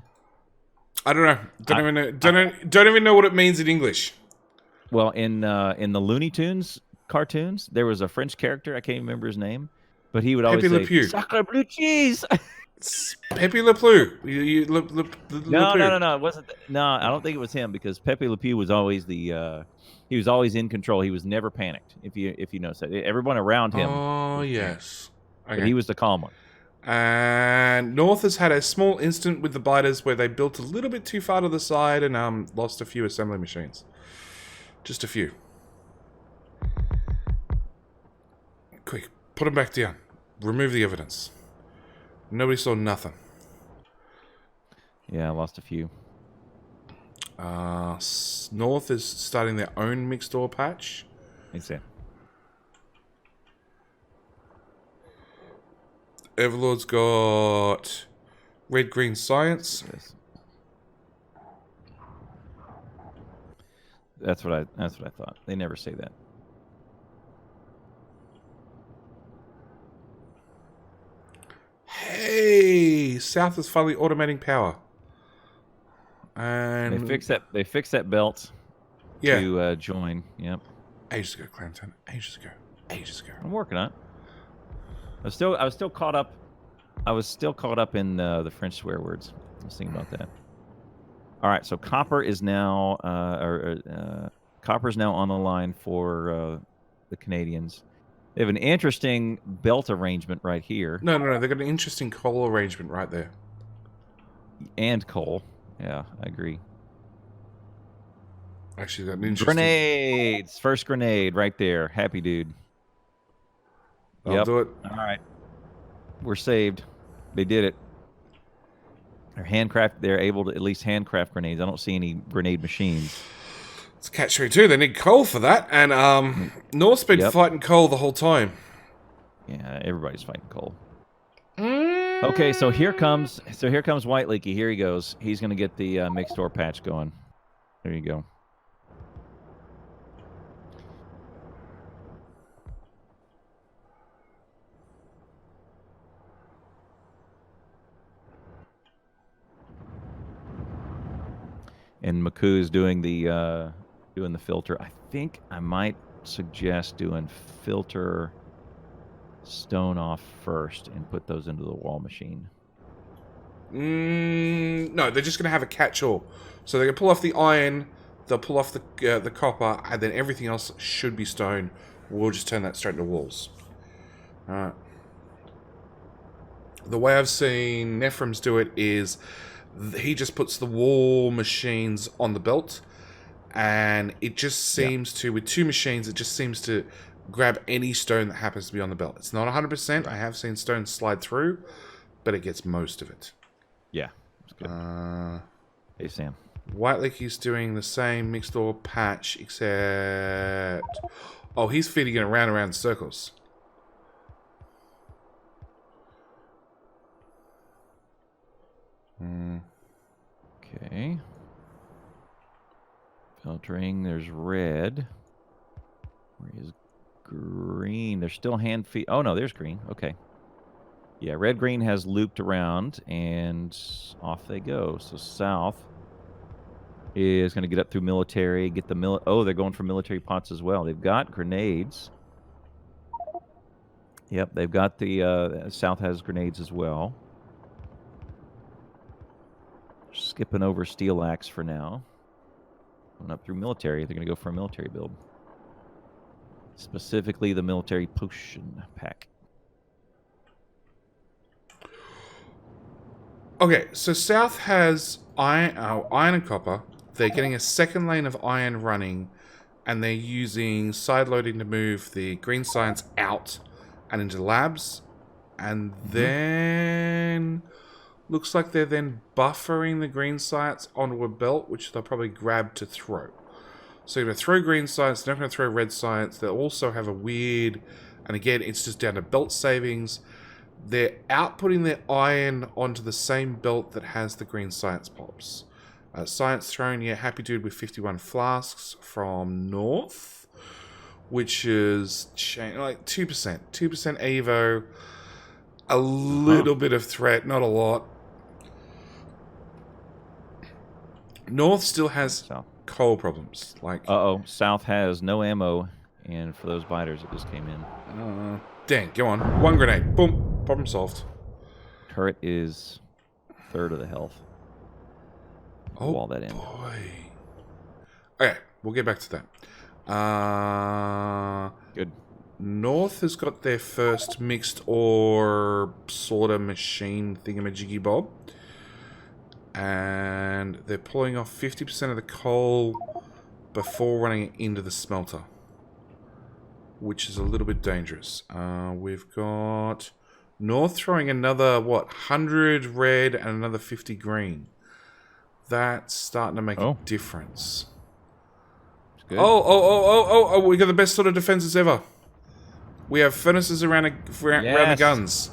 I don't know. Don't even know what it means in English. Well, in the Looney Tunes cartoons, there was a French character. I can't remember his name, but he would always Pepe Le say Pew. "Sacre bleu cheese." It's Pepe Le Pew. No. It wasn't. No, I don't think it was him because Pepe Le Pew was always he was always in control. He was never panicked. If you notice that, everyone around him. Oh yes. Okay. But he was the calm one. And North has had a small incident with the biters where they built a little bit too far to the side and lost a few assembly machines. Just a few. Quick, put them back down. Remove the evidence. Nobody saw nothing. Yeah, I lost a few. North is starting their own mixed ore patch. Thanks, Sam. Everlord's got red-green science. Yes. That's what I thought. They never say that. Hey, South is finally automating power. And They fixed that belt to join. Yep. Ages ago, Clanton. Ages ago. I'm working on it. I was still caught up. I was still caught up in the French swear words. I was thinking about that. All right, so copper is now copper's now on the line for the Canadians. They have an interesting belt arrangement right here. No. They've got an interesting coal arrangement right there. And coal. Yeah, I agree. Actually, that interesting. Grenades. First grenade right there. Happy dude. I'll do it. All right. We're saved. They did it. They're able to at least handcraft grenades. I don't see any grenade machines. It's catch-22. They need coal for that. And North's been fighting coal the whole time. Yeah, everybody's fighting coal. Okay, so here comes White Leaky. Here he goes. He's going to get the mixed ore patch going. There you go. And Maku is doing the filter. I think I might suggest doing filter stone off first and put those into the wall machine. No, they're just going to have a catch-all. So they can pull off the iron, they'll pull off the copper, and then everything else should be stone. We'll just turn that straight into walls. Alright. The way I've seen Nephrem's do it is he just puts the wall machines on the belt, and it just seems to, with two machines, it just seems to grab any stone that happens to be on the belt. It's not 100%. I have seen stones slide through, but it gets most of it. Yeah. That's good. Hey, Sam. White Leaky's doing the same mixed ore patch, except... Oh, he's feeding it around in circles. Okay. Filtering. There's red. Where is green? There's still hand feed. Oh, no, there's green. Okay. Yeah, red green has looped around, and off they go. So South is going to get up through military, get the oh, they're going for military pots as well. They've got grenades. Yep, they've got the South has grenades as well. Skipping over steel axe for now. Going up through military. They're going to go for a military build. Specifically the military potion pack. Okay, so South has iron and copper. They're getting a second lane of iron running, and they're using side loading to move the green science out and into labs. And then looks like they're then buffering the green science onto a belt, which they'll probably grab to throw. So you're going to throw green science, they're not going to throw red science. They'll also have a weird, and again, it's just down to belt savings. They're outputting their iron onto the same belt that has the green science pops. Science thrown, yeah, happy dude with 51 flasks from North. which is like 2%. 2% Evo. A little bit of threat, not a lot. North still has coal problems. Like, South has no ammo, and for those biters that just came in. Dang, go on. One grenade. Boom. Problem solved. Turret is third of the health. Wall that in. Boy. Okay, we'll get back to that. Good. North has got their first mixed ore sorter machine thingamajiggy bob. And they're pulling off 50% of the coal before running it into the smelter, which is a little bit dangerous. We've got North throwing another, 100 red and another 50 green. That's starting to make a difference. Good. Oh, we got the best sort of defenses ever. We have furnaces around the guns.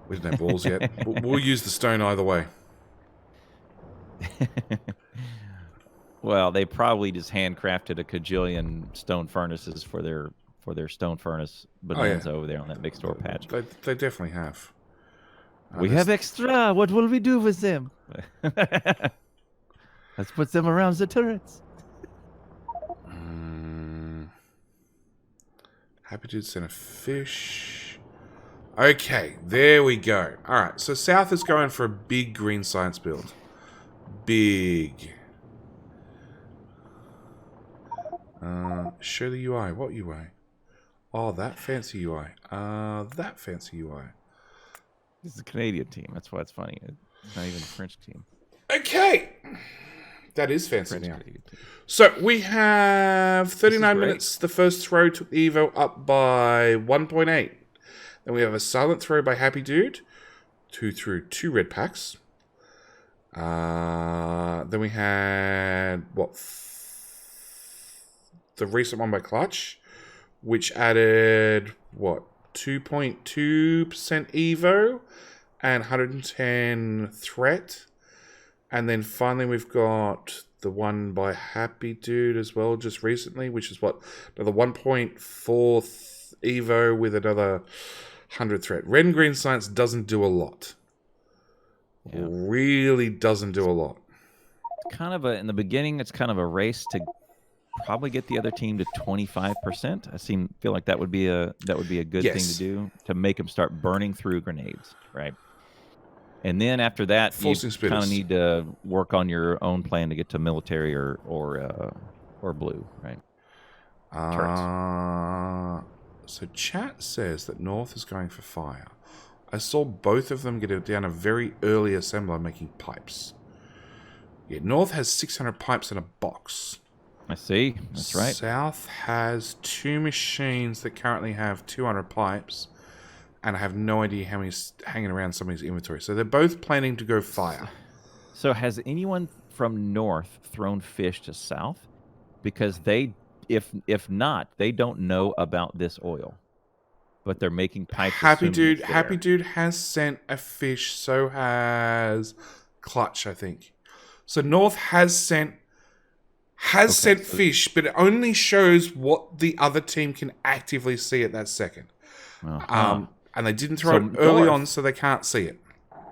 We didn't have balls yet. We'll use the stone either way. Well, they probably just handcrafted a cajillion stone furnaces for their stone furnace bonanza over there on that big store patch. They definitely have. We have extra. What will we do with them? Let's put them around the turrets. Happy Dude sent a fish. Okay, there we go. Alright, so South is going for a big green science build. Big. Show the UI. What UI? Oh, that fancy UI. That fancy UI. This is a Canadian team. That's why it's funny. It's not even a French team. Okay. That is fancy now. So we have 39 minutes. The first throw took the Evo up by 1.8. Then we have a silent throw by Happy Dude. 2 through 2 red packs. Then we had, the recent one by Clutch, which added, 2.2% Evo and 110 threat. And then finally we've got the one by Happy Dude as well, just recently, which is another 1.4 Evo with another 100 threat. Red and green science doesn't do a lot. Yeah. Really doesn't do a lot. It's kind of in the beginning, it's kind of a race to probably get the other team to 25%. I feel like that would be a good thing to do, to make them start burning through grenades, right? And then after that, you kind of need to work on your own plan to get to military or blue, right? So chat says that North is going for fire. I saw both of them get down a very early assembler making pipes. Yeah, North has 600 pipes in a box. I see. That's right. South has 2 machines that currently have 200 pipes. And I have no idea how many's hanging around somebody's inventory. So they're both planning to go fire. So has anyone from North thrown fish to South? Because if not, they don't know about this oil. But they're making pipes. Happy Dude has sent a fish. So has Clutch, I think. So North has sent fish, but it only shows what the other team can actively see at that second. And they didn't throw it early on, so they can't see it.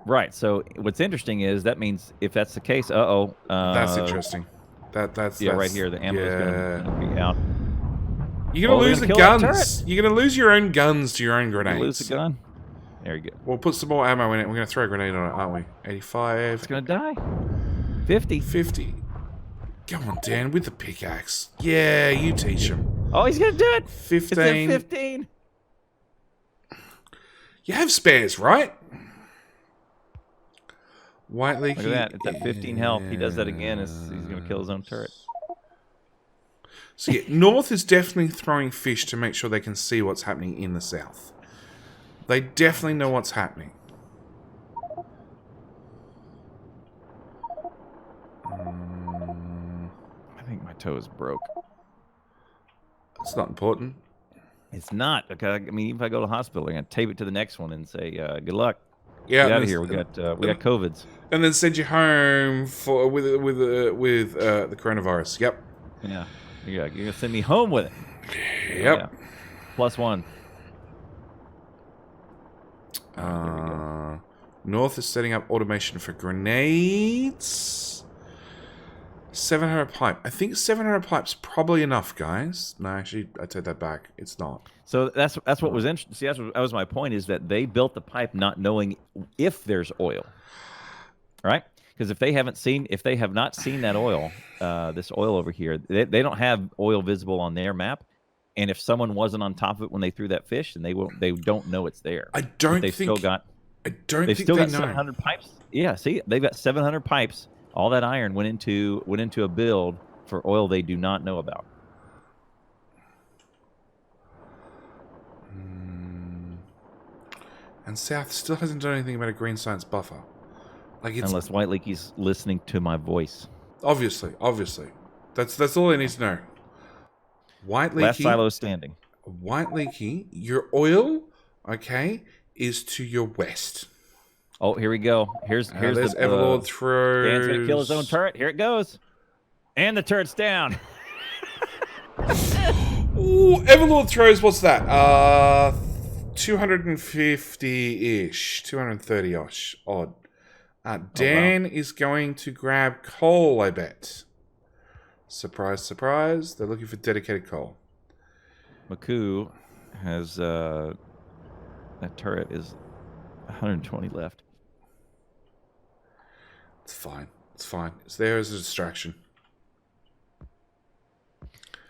Right. So what's interesting is that means if that's the case, that's interesting. That's right here. The ammo is going to be out. You're going to lose the guns. You're going to lose your own guns to your own grenades. Lose the gun. There you go. We'll put some more ammo in it. We're going to throw a grenade on it, aren't we? 85. It's going to die. 50. 50. Come on, Dan, with the pickaxe. Yeah, you teach him. Oh, he's going to do it. 15. It's at 15. You have spares, right? White Leaky. Look at that. It's at 15 health. He does that again. He's going to kill his own turret. So yeah, North is definitely throwing fish to make sure they can see what's happening in the South. They definitely know what's happening. I think my toe is broke. It's not important. It's not. Okay. I mean, if I go to the hospital, I'm going to tape it to the next one and say, good luck. Yeah, get out of here. We got COVIDs. And then send you home with the coronavirus. Yep. Yeah. You're gonna send me home with it. Yep. Yeah. +1. North is setting up automation for grenades. 700 pipe. I think 700 pipe's probably enough, guys. No, actually, I take that back. It's not. So that's what was interesting. See, that was my point, is that they built the pipe not knowing if there's oil, right? Because if they have not seen that oil, this oil over here, they don't have oil visible on their map. And if someone wasn't on top of it when they threw that fish, then they don't know it's there. I don't they've think. still got. I don't They've think still they got know. 700 pipes. Yeah, see, they've got 700 pipes. All that iron went into a build for oil they do not know about. And South still hasn't done anything about a green science buffer. Like it's Unless White Leaky's listening to my voice. obviously. That's all I need to know. White Leaky. Last silo standing. White Leaky, your oil, okay, is to your west. Oh, here we go. Here's There's the Everlord throws. Dan's gonna kill his own turret. Here it goes, and the turret's down. Ooh, Everlord throws. What's that? 250-ish, 230-ish odd. Dan is going to grab coal, I bet. Surprise, surprise. They're looking for dedicated coal. Maku has that turret is 120 left. It's fine. It's there as a distraction.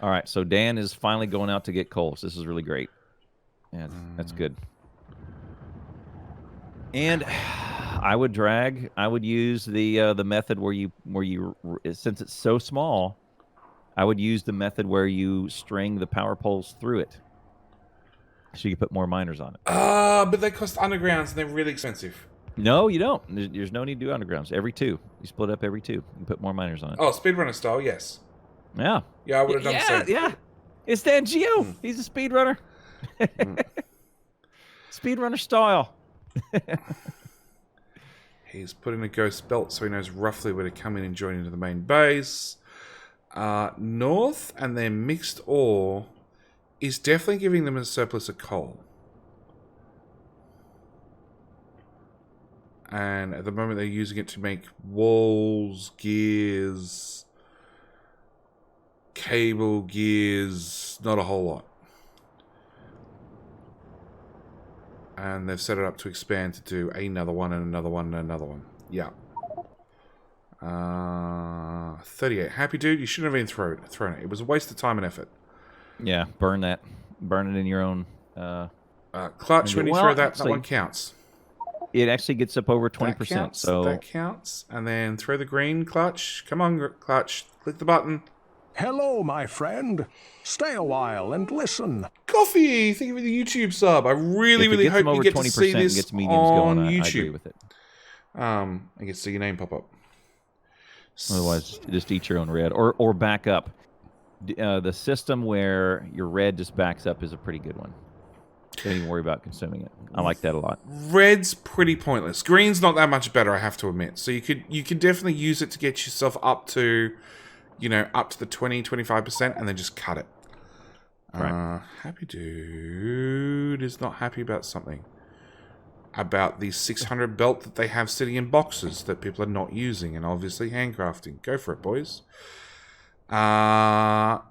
All right, so Dan is finally going out to get coal. So this is really great. Yeah, that's good. And I would use the method where you since it's so small, I would use the method where you string the power poles through it, so you can put more miners on it. But they cost undergrounds and they're really expensive. No, you don't. There's no need to do undergrounds. Every 2, you split up every 2 and put more miners on it. Oh, speedrunner style, yes. Yeah. Yeah, I would have done the same. Yeah. It's Dan Geo. He's a speedrunner. Speedrunner style. He's put in a ghost belt so he knows roughly where to come in and join into the main base. North and their mixed ore is definitely giving them a surplus of coal. And at the moment they're using it to make walls, gears, cable gears, not a whole lot. And they've set it up to expand to do another one and another one and another one. Yeah. 38. Happy dude, you shouldn't have been thrown it. It was a waste of time and effort. Yeah, burn that. Burn it in your own... Clutch, when you throw that one counts. It actually gets up over 20%. That counts, so that counts. And then throw the green, Clutch. Come on, Clutch. Click the button. Hello, my friend. Stay a while and listen. Coffee, thank you for the YouTube sub. I really hope you get to see this gets mediums on going, YouTube. I agree with it. I get to see your name pop up. Otherwise, just eat your own red or back up. The system where your red just backs up is a pretty good one. Don't even worry about consuming it. I like that a lot. Red's pretty pointless. Green's not that much better, I have to admit. So you could definitely use it to get yourself up to, up to the 20-25%, and then just cut it. Right. Happy dude is not happy about something. About the 600 belt that they have sitting in boxes that people are not using, and obviously handcrafting. Go for it, boys. Chat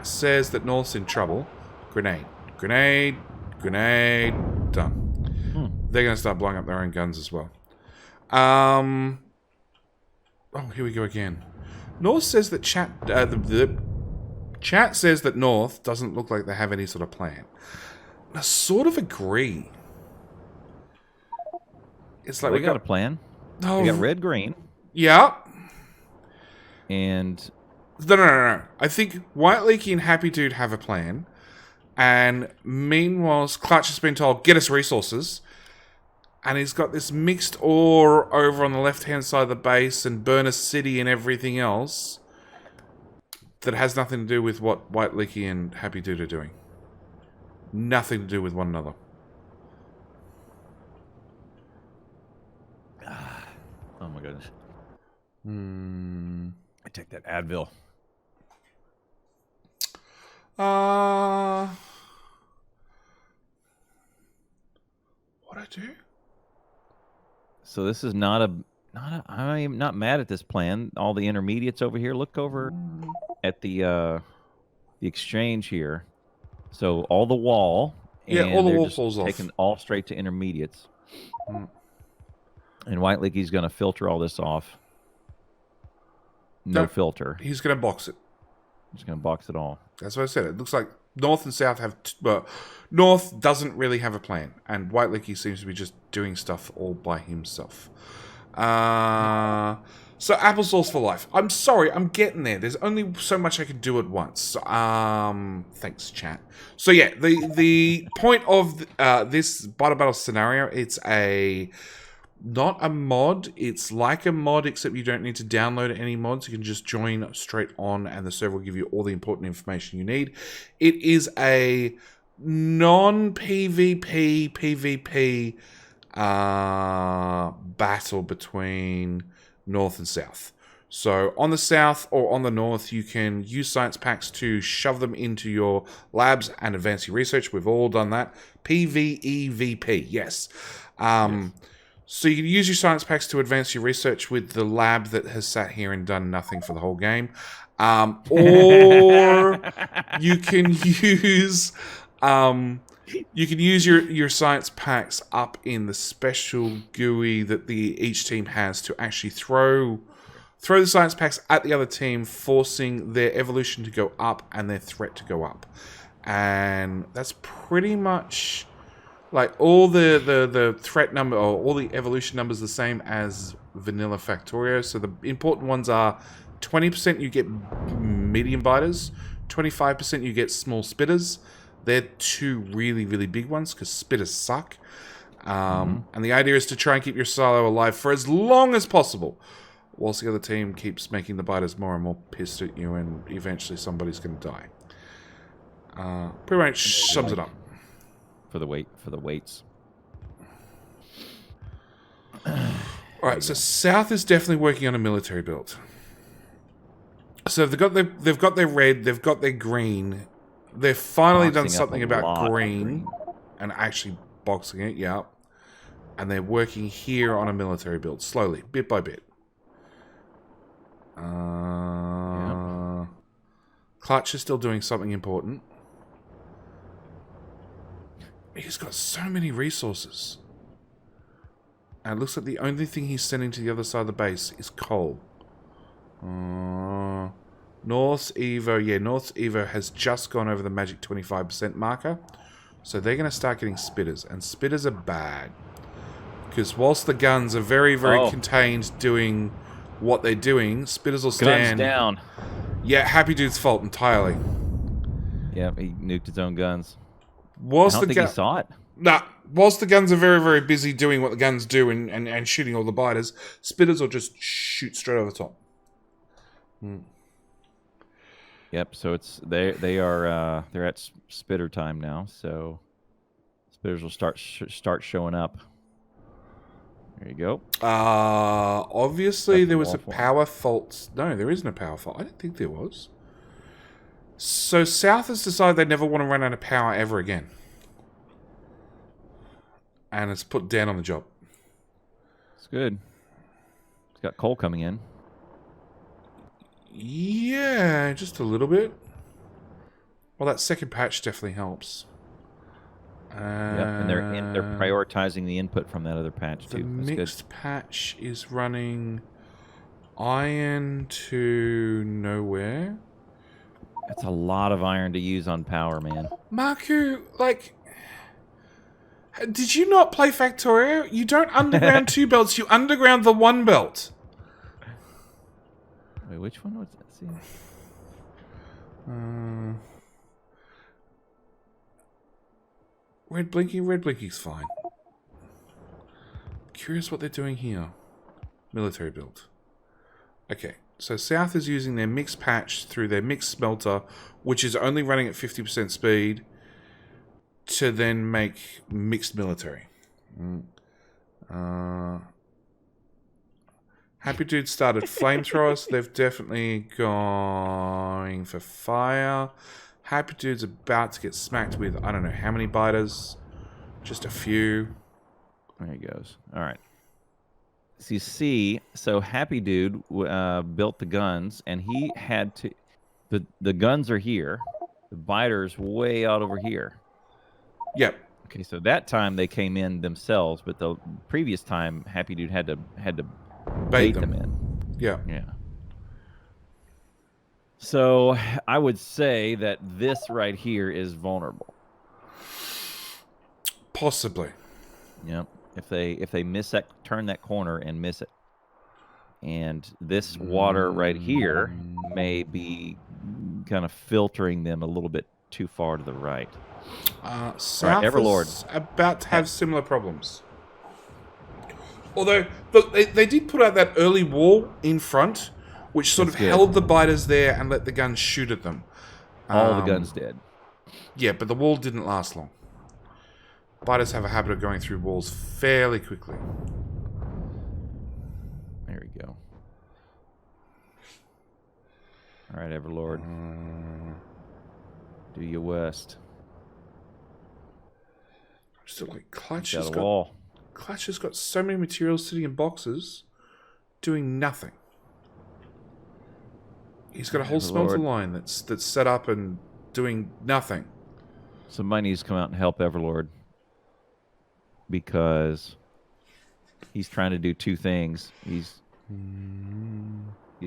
says that North's in trouble. Grenade. Done. They're going to start blowing up their own guns as well. Oh, here we go again. North says that the chat says that North doesn't look like they have any sort of plan. I sort of agree. It's like we got a plan. Oh, we got red, green. Yeah. And no. I think White Leaky and Happy Dude have a plan. And meanwhile, Clutch has been told, get us resources. And he's got this mixed ore over on the left-hand side of the base and Burner City and everything else that has nothing to do with what White Leaky and Happy Dude are doing. Nothing to do with one another. oh my goodness. I take that Advil. What I do? So this is I'm not mad at this plan. All the intermediates over here. Look over at the exchange here. So all the wall, Yeah, and all the they're wall just falls off. taking all straight to intermediates. And White Leaky's going to filter all this off. No filter. He's going to box it. He's going to box it all. That's what I said. It looks like North and South have... North doesn't really have a plan, and White Leaky seems to be just doing stuff all by himself. So applesauce for life. I'm sorry, I'm getting there. There's only so much I can do at once. Thanks, chat. So yeah, the point of this battle scenario, it's not a mod. It's like a mod, except you don't need to download any mods. You can just join straight on, and the server will give you all the important information you need. It is a non-PvP PvP battle between North and South. So on the South or on the North, you can use science packs to shove them into your labs and advance your research. We've all done that. PvEVP, yes. Yes. So you can use your science packs to advance your research with the lab that has sat here and done nothing for the whole game. Or you can use your science packs up in the special GUI that each team has to actually throw the science packs at the other team, forcing their evolution to go up and their threat to go up. And that's pretty much... like, all the threat number, or all the evolution numbers the same as vanilla Factorio. So the important ones are 20% you get medium biters, 25% you get small spitters. They're two really, really big ones, because spitters suck. And the idea is to try and keep your silo alive for as long as possible, whilst the other team keeps making the biters more and more pissed at you, and eventually somebody's going to die. Pretty much sums it up. For the weights. Alright, so South is definitely working on a military build. So they've got their red, they've got their green. They've finally done something about green and actually boxing it, yeah. And they're working here on a military build, slowly, bit by bit. Clutch is still doing something important. He's got so many resources. And it looks like the only thing he's sending to the other side of the base is coal. North's Evo. Yeah, North's Evo has just gone over the magic 25% marker. So they're going to start getting spitters. And spitters are bad. Because whilst the guns are very, very contained doing what they're doing, spitters will stand... Guns down. Yeah, Happy Dude's fault entirely. Yeah, he nuked his own guns. I Whilst don't think he saw it. Nah, whilst the guns are very, very busy doing what the guns do and shooting all the biters, spitters will just shoot straight over the top. Yep. So they're at spitter time now. So spitters will start showing up. There you go. Obviously there was a power fault. No, there isn't a power fault. I didn't think there was. So South has decided they never want to run out of power ever again. And it's put Dan on the job. It's good. It's got coal coming in. Yeah, just a little bit. Well, that second patch definitely helps. Yep, and they're prioritizing the input from that other patch too. The mixed patch is running iron to nowhere. That's a lot of iron to use on power, man. Marku, like, did you not play Factorio? You don't underground 2 belts, you underground the 1 belt. Wait, which one was that? See? Red Blinky's fine. Curious what they're doing here. Military build. Okay. So South is using their mixed patch through their mixed smelter, which is only running at 50% speed, to then make mixed military. Happy Dude started flamethrowers. They've definitely going for fire. Happy Dude's about to get smacked with, I don't know how many biters. Just a few. There he goes. All right. So you see, so Happy Dude built the guns, and he had to... The guns are here. The biters way out over here. Yep. Okay, so that time they came in themselves, but the previous time Happy Dude had to bait them in. Yeah. Yeah. So I would say that this right here is vulnerable. Possibly. Yep. If they miss that, turn that corner and miss it, and this water right here may be kind of filtering them a little bit too far to the right. South Everlord is about to have similar problems. Although, look, they did put out that early wall in front, which sort of held the biters there and let the guns shoot at them. All the guns did. Yeah, but the wall didn't last long. Biters have a habit of going through walls fairly quickly. There we go. All right, Everlord. Do your worst. Still, like, Clutch has got so many materials sitting in boxes doing nothing. He's got a whole smelter line that's set up and doing nothing. Somebody needs to come out and help Everlord, because he's trying to do two things. He's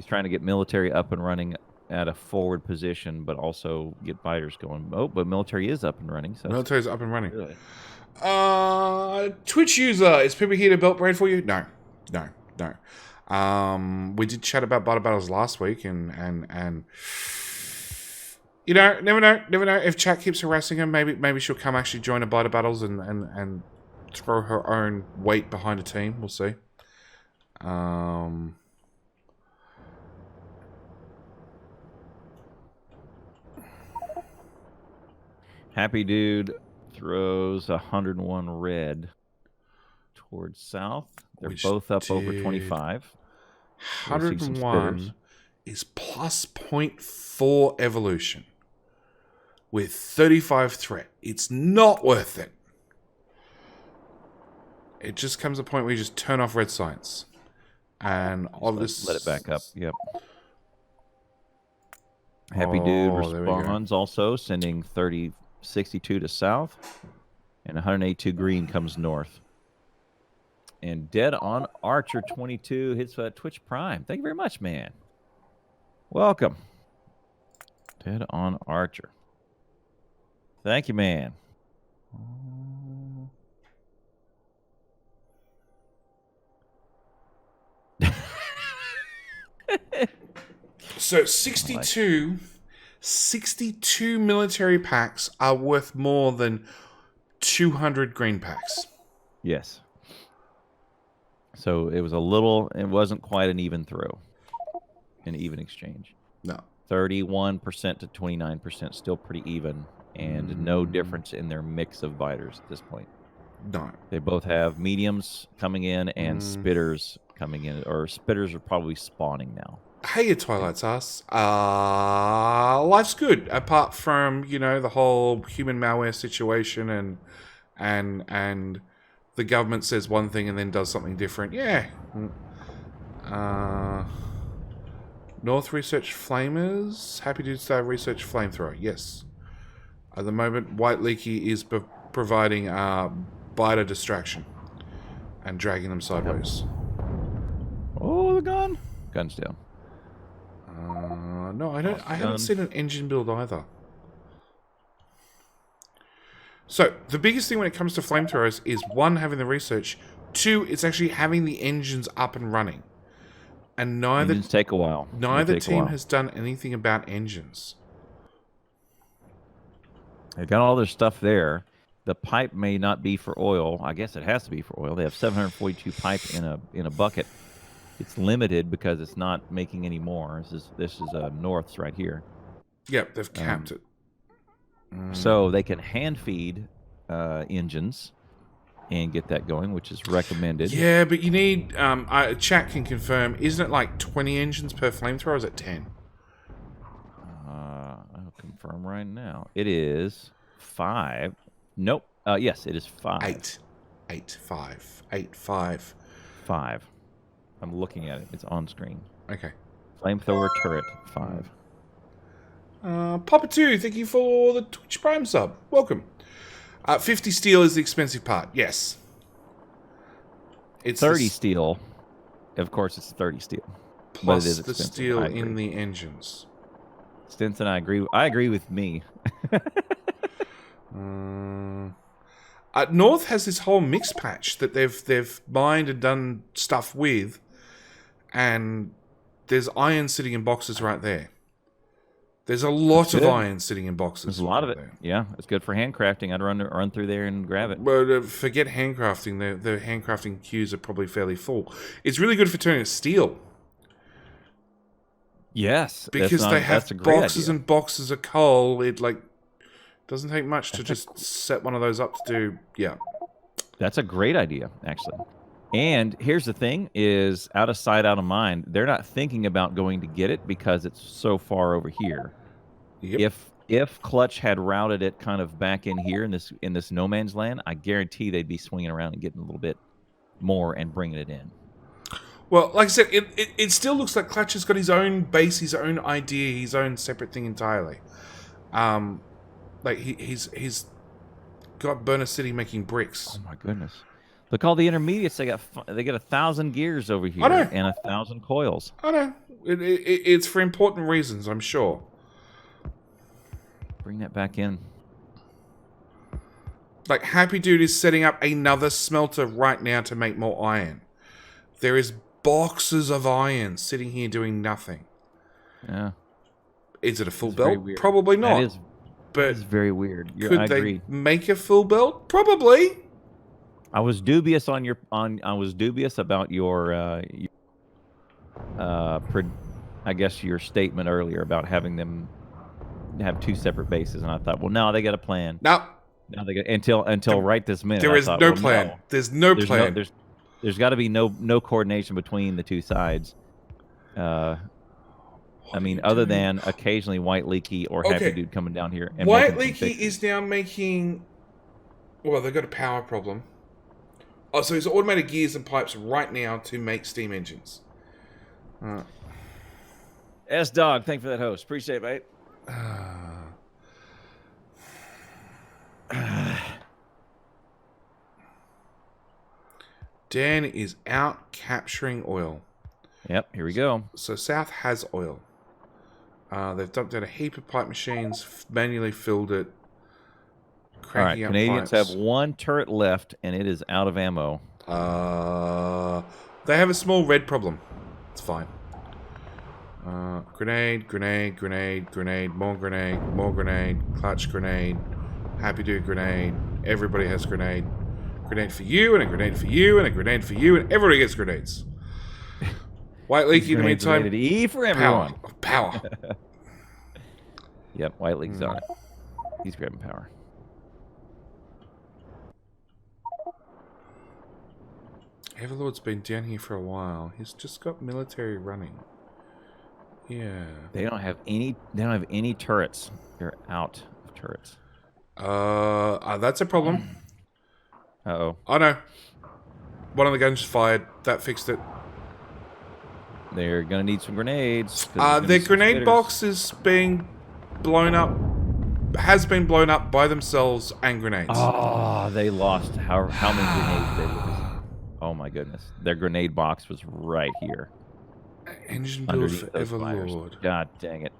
trying to get military up and running at a forward position, but also get biters going. Oh, but military is up and running. So military's up and running. Really? Twitch user, is people here to belt braid for you? No. We did chat about biter battles last week, and you know, never know. If chat keeps harassing her, maybe she'll come actually join a biter battles and throw her own weight behind a team. We'll see. Happy Dude throws 101 red towards south. They're both up over 25. 101 is plus 0.4 evolution with 35 threat. It's not worth it. It just comes a point where you just turn off red science. And let it back up. Yep. Happy Dude responds also, sending 62 to south, and 182 green comes north. And Dead on Archer 22 hits Twitch Prime. Thank you very much, man. Welcome. Dead on Archer. Thank you, man. So 62 military packs are worth more than 200 green packs. Yes. So it wasn't quite an even throw, an even exchange. No. 31% to 29%, still pretty even, and no difference in their mix of biters at this point. No. They both have mediums coming in and spitters coming in, or spitters are probably spawning now. Hey, your Twilight's ass. Life's good, apart from, the whole human malware situation and the government says one thing and then does something different. Yeah. North Research Flamers. Happy to start Research Flamethrower. Yes. At the moment, White Leaky is providing biter distraction and dragging them sideways. Oh, the gun. Gun's down. No, I haven't seen an engine build either. So, the biggest thing when it comes to flamethrowers is, one, having the research. Two, it's actually having the engines up and running. And engines take a while. Neither team has done anything about engines. They've got all their stuff there. The pipe may not be for oil. I guess it has to be for oil. They have 742 pipe in a bucket. It's limited because it's not making any more. This is North's right here. Yep, they've capped it. So they can hand feed engines and get that going, which is recommended. Yeah, but you need... chat can confirm, isn't it like 20 engines per flamethrower, or is it 10? Oh, I'll confirm right now. It is 5. Nope. Yes, it is 5. 8. 8, 5. 8, 5. 5. I'm looking at it. It's on screen. Okay. Flamethrower turret 5. Papa 2, thank you for the Twitch Prime sub. Welcome. 50 steel is the expensive part. Yes. It's 30 steel. Of course, it's 30 steel. Plus but it is the expensive. steel in the engines. Stinson, I agree. I agree with me. North has this whole mix patch that they've mined and done stuff with, and there's iron sitting in boxes right there. There's a lot of iron sitting in boxes. There's a lot of it. There. Yeah, it's good for handcrafting. I'd run through there and grab it. But forget handcrafting. The handcrafting queues are probably fairly full. It's really good for turning steel. Yes, because they have boxes and boxes of coal. It doesn't take much to just set one of those up to do. Yeah, that's a great idea, actually. And here's the thing: is out of sight, out of mind. They're not thinking about going to get it because it's so far over here. Yep. If Clutch had routed it kind of back in here in this no man's land, I guarantee they'd be swinging around and getting a little bit more and bringing it in. Well, like I said, it still looks like Clutch has got his own base, his own idea, his own separate thing entirely. Like he's got Burner City making bricks. Oh my goodness! Look, all the intermediates they get 1,000 gears over here and 1,000 coils. I know it's for important reasons, I'm sure. Bring that back in. Like Happy Dude is setting up another smelter right now to make more iron. There is boxes of iron sitting here doing nothing. Yeah. Is it a full belt? Probably not. But it's very weird. Could they make a full belt? Probably. I was dubious about your I guess your statement earlier about having them have 2 separate bases, and I thought, well, no, they got a plan. No. Now they got until right this minute. There is no plan. No. There's no plan. There's got to be no coordination between the 2 sides. I mean, other than occasionally White Leaky or Happy Dude coming down here. And White Leaky is now making. Well, they've got a power problem. Oh, so he's automated gears and pipes right now to make steam engines. S-Dog, thank you for that host. Appreciate it, mate. Dan is out capturing oil. Yep, here we go. So South has oil. They've dumped out a heap of pipe machines, manually filled it. All right, Canadians have 1 turret left, and it is out of ammo. They have a small red problem. It's fine. Grenade, grenade, grenade, grenade, more grenade, Clutch grenade, Happy Dude grenade. Everybody has grenade. Grenade for you, and a grenade for you, and a grenade for you, and everybody gets grenades. White Leaky in the meantime. E for everyone. Power. Yep, White Leaky's on it. He's grabbing power. Everlord's been down here for a while. He's just got military running. Yeah. They don't have any. They don't have any turrets. They're out of turrets. That's a problem. Uh-oh. Oh no. One of the guns fired. That fixed it. They're gonna need some grenades. Their grenade box is being blown up. Has been blown up by themselves and grenades. Oh, they lost how many grenades they lose. Oh my goodness. Their grenade box was right here. Engine build for Everlord. God dang it.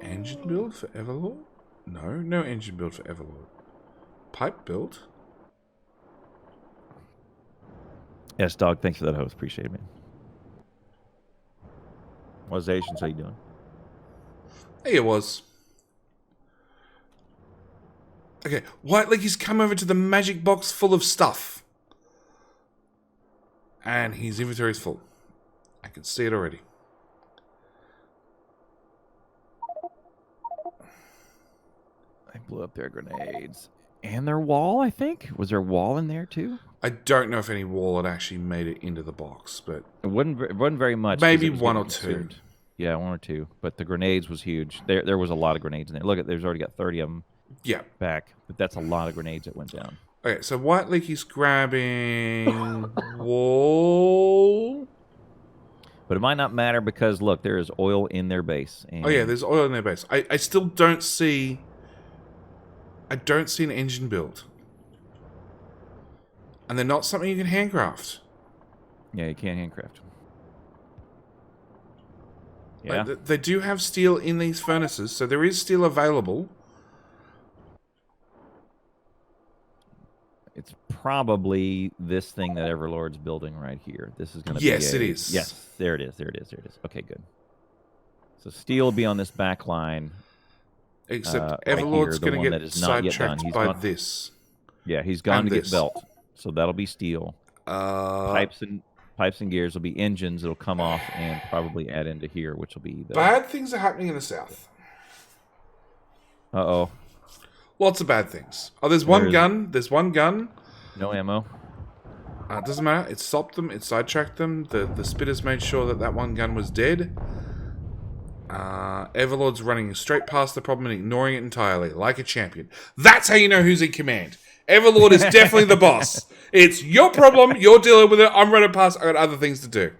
Engine build for Everlord? No engine build for Everlord. Pipe build? S-Dog, thanks for that host. Appreciate it, man. What's Asians? How you doing? Hey, it was. Okay, White Leaky's come over to the magic box full of stuff. And his inventory is full. I can see it already. They blew up their grenades. And their wall, I think? Was there a wall in there, too? I don't know if any wall had actually made it into the box, but... It wasn't very much. Maybe 1 or 2. Yeah, 1 or 2. But the grenades was huge. There was a lot of grenades in there. Look, there's already got 30 of them Yeah. back. But that's a lot of grenades that went down. Okay, so White Leaky's grabbing wall. But it might not matter because, look, there is oil in their base. And Oh, yeah, there's oil in their base. I still don't see... I don't see an engine build. And they're not something you can handcraft. yeah, you can't handcraft. Yeah. Like, they do have steel in these furnaces, so there is steel available. It's probably this thing that Everlord's building right here. This is going to be Yes, it is. Yes, there it is. There it is. There it is. Okay, good. So steel will be on this back line. Except right Everlord's here, the going one to that get is not yet sidetracked done. by this. Yeah, he's gone And to this. get belt. So that'll be steel. Pipes and gears will be engines that'll come off and probably add into here, which will be the... Bad things are happening in the south. Uh-oh. Lots of bad things. Oh, there's one gun. There's one gun. No ammo. It doesn't matter. It stopped them. It sidetracked them. The spitters made sure that that one gun was dead. Everlord's running straight past the problem and ignoring it entirely, like a champion. That's how you know who's in command. Everlord is definitely the boss. It's your problem. You're dealing with it. I'm running past. I got other things to do.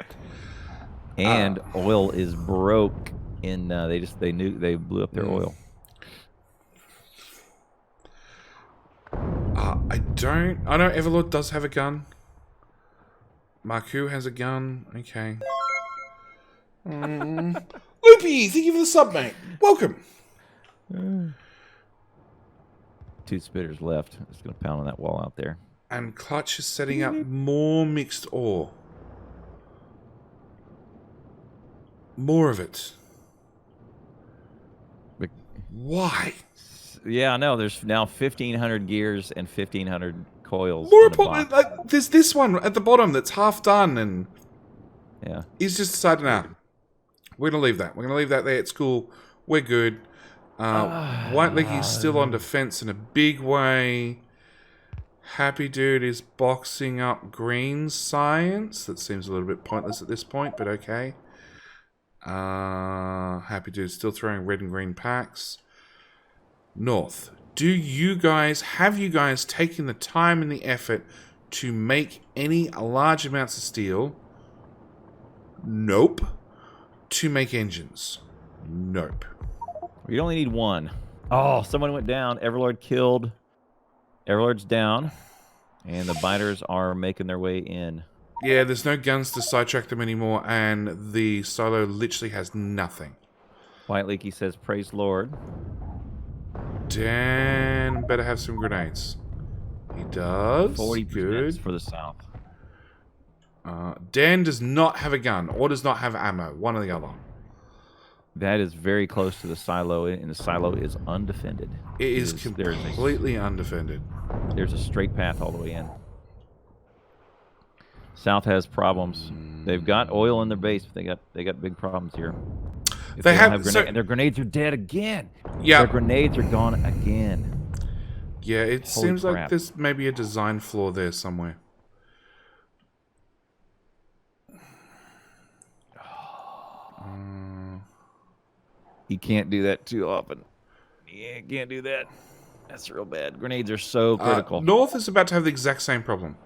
And oil is broke in... they blew up their oil. I know Everlord does have a gun. Marku has a gun. Okay. Loopy, thank you for the sub, mate. Welcome. 2 spitters left. Just going to pound on that wall out there. And Clutch is setting up more mixed ore. More of it. Why? Yeah, I know. There's now 1,500 gears and 1,500 coils. More importantly, like, there's this one at the bottom that's half done, and yeah, he's just decided, nah, we're gonna leave that. We're gonna leave that there. It's cool. We're good. White Leaky's still on defense in a big way. Happy Dude is boxing up green science. That seems a little bit pointless at this point, but okay. Happy Dude still throwing red and green packs. North, have you guys taken the time and the effort to make any large amounts of steel? Nope. To make engines? Nope. We only need 1. Oh, someone went down. Everlord killed. Everlord's down. And the biters are making their way in. Yeah, there's no guns to sidetrack them anymore, and the silo literally has nothing. White Leaky says, praise Lord. Dan better have some grenades. He does. 40 good for the south. Dan does not have a gun or does not have ammo. One or the other. That is very close to the silo, and the silo is undefended. It is completely undefended. There's a straight path all the way in. South has problems. They've got oil in their base, but they got big problems here. They have grenades, and their grenades are dead again. Yeah, their grenades are gone again. Yeah, it seems like there's maybe a design flaw there somewhere. You can't do that too often. Yeah, can't do that. That's real bad. Grenades are so critical. North is about to have the exact same problem.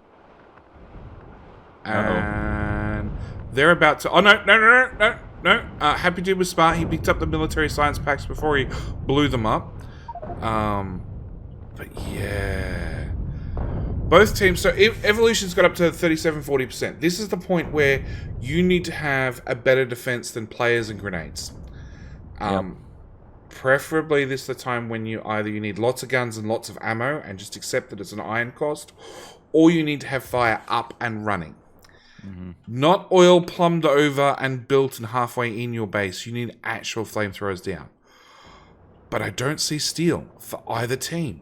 And they're about to... Oh, no. Happy Dude was smart. He picked up the military science packs before he blew them up. But yeah... Both teams... So Evolution's got up to 37-40%. This is the point where you need to have a better defense than players and grenades. Preferably this is the time when you need lots of guns and lots of ammo and just accept that it's an iron cost, or you need to have fire up and running. Not oil plumbed over and built and halfway in your base. You need actual flamethrowers down. But I don't see steel for either team.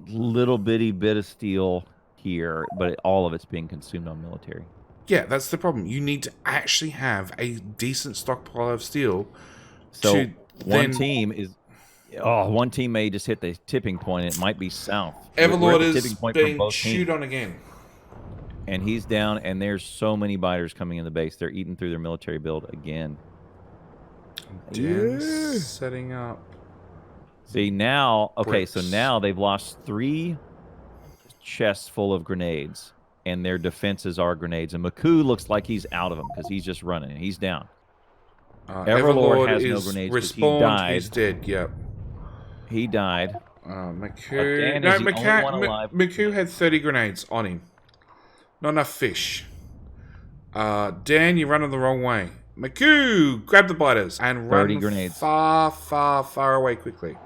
Little bitty bit of steel here, but all of it's being consumed on military. Yeah, that's the problem. You need to actually have a decent stockpile of steel. So one team may just hit the tipping point. It might be south. Everlord is being chewed on again. And he's down, and there's so many biters coming in the base. They're eating through their military build again. Dan's setting up. See, now, okay, so bricks. now they've lost 3 chests full of grenades, and their defenses are grenades. And Maku looks like he's out of them because he's just running. He's down. Everlord has no grenades because he died. He's dead, yep. He died. Maku... No, Maku had 30 grenades on him. Not enough fish. Dan, you're running the wrong way. Maku, grab the biters and run grenades. far, far, far away quickly.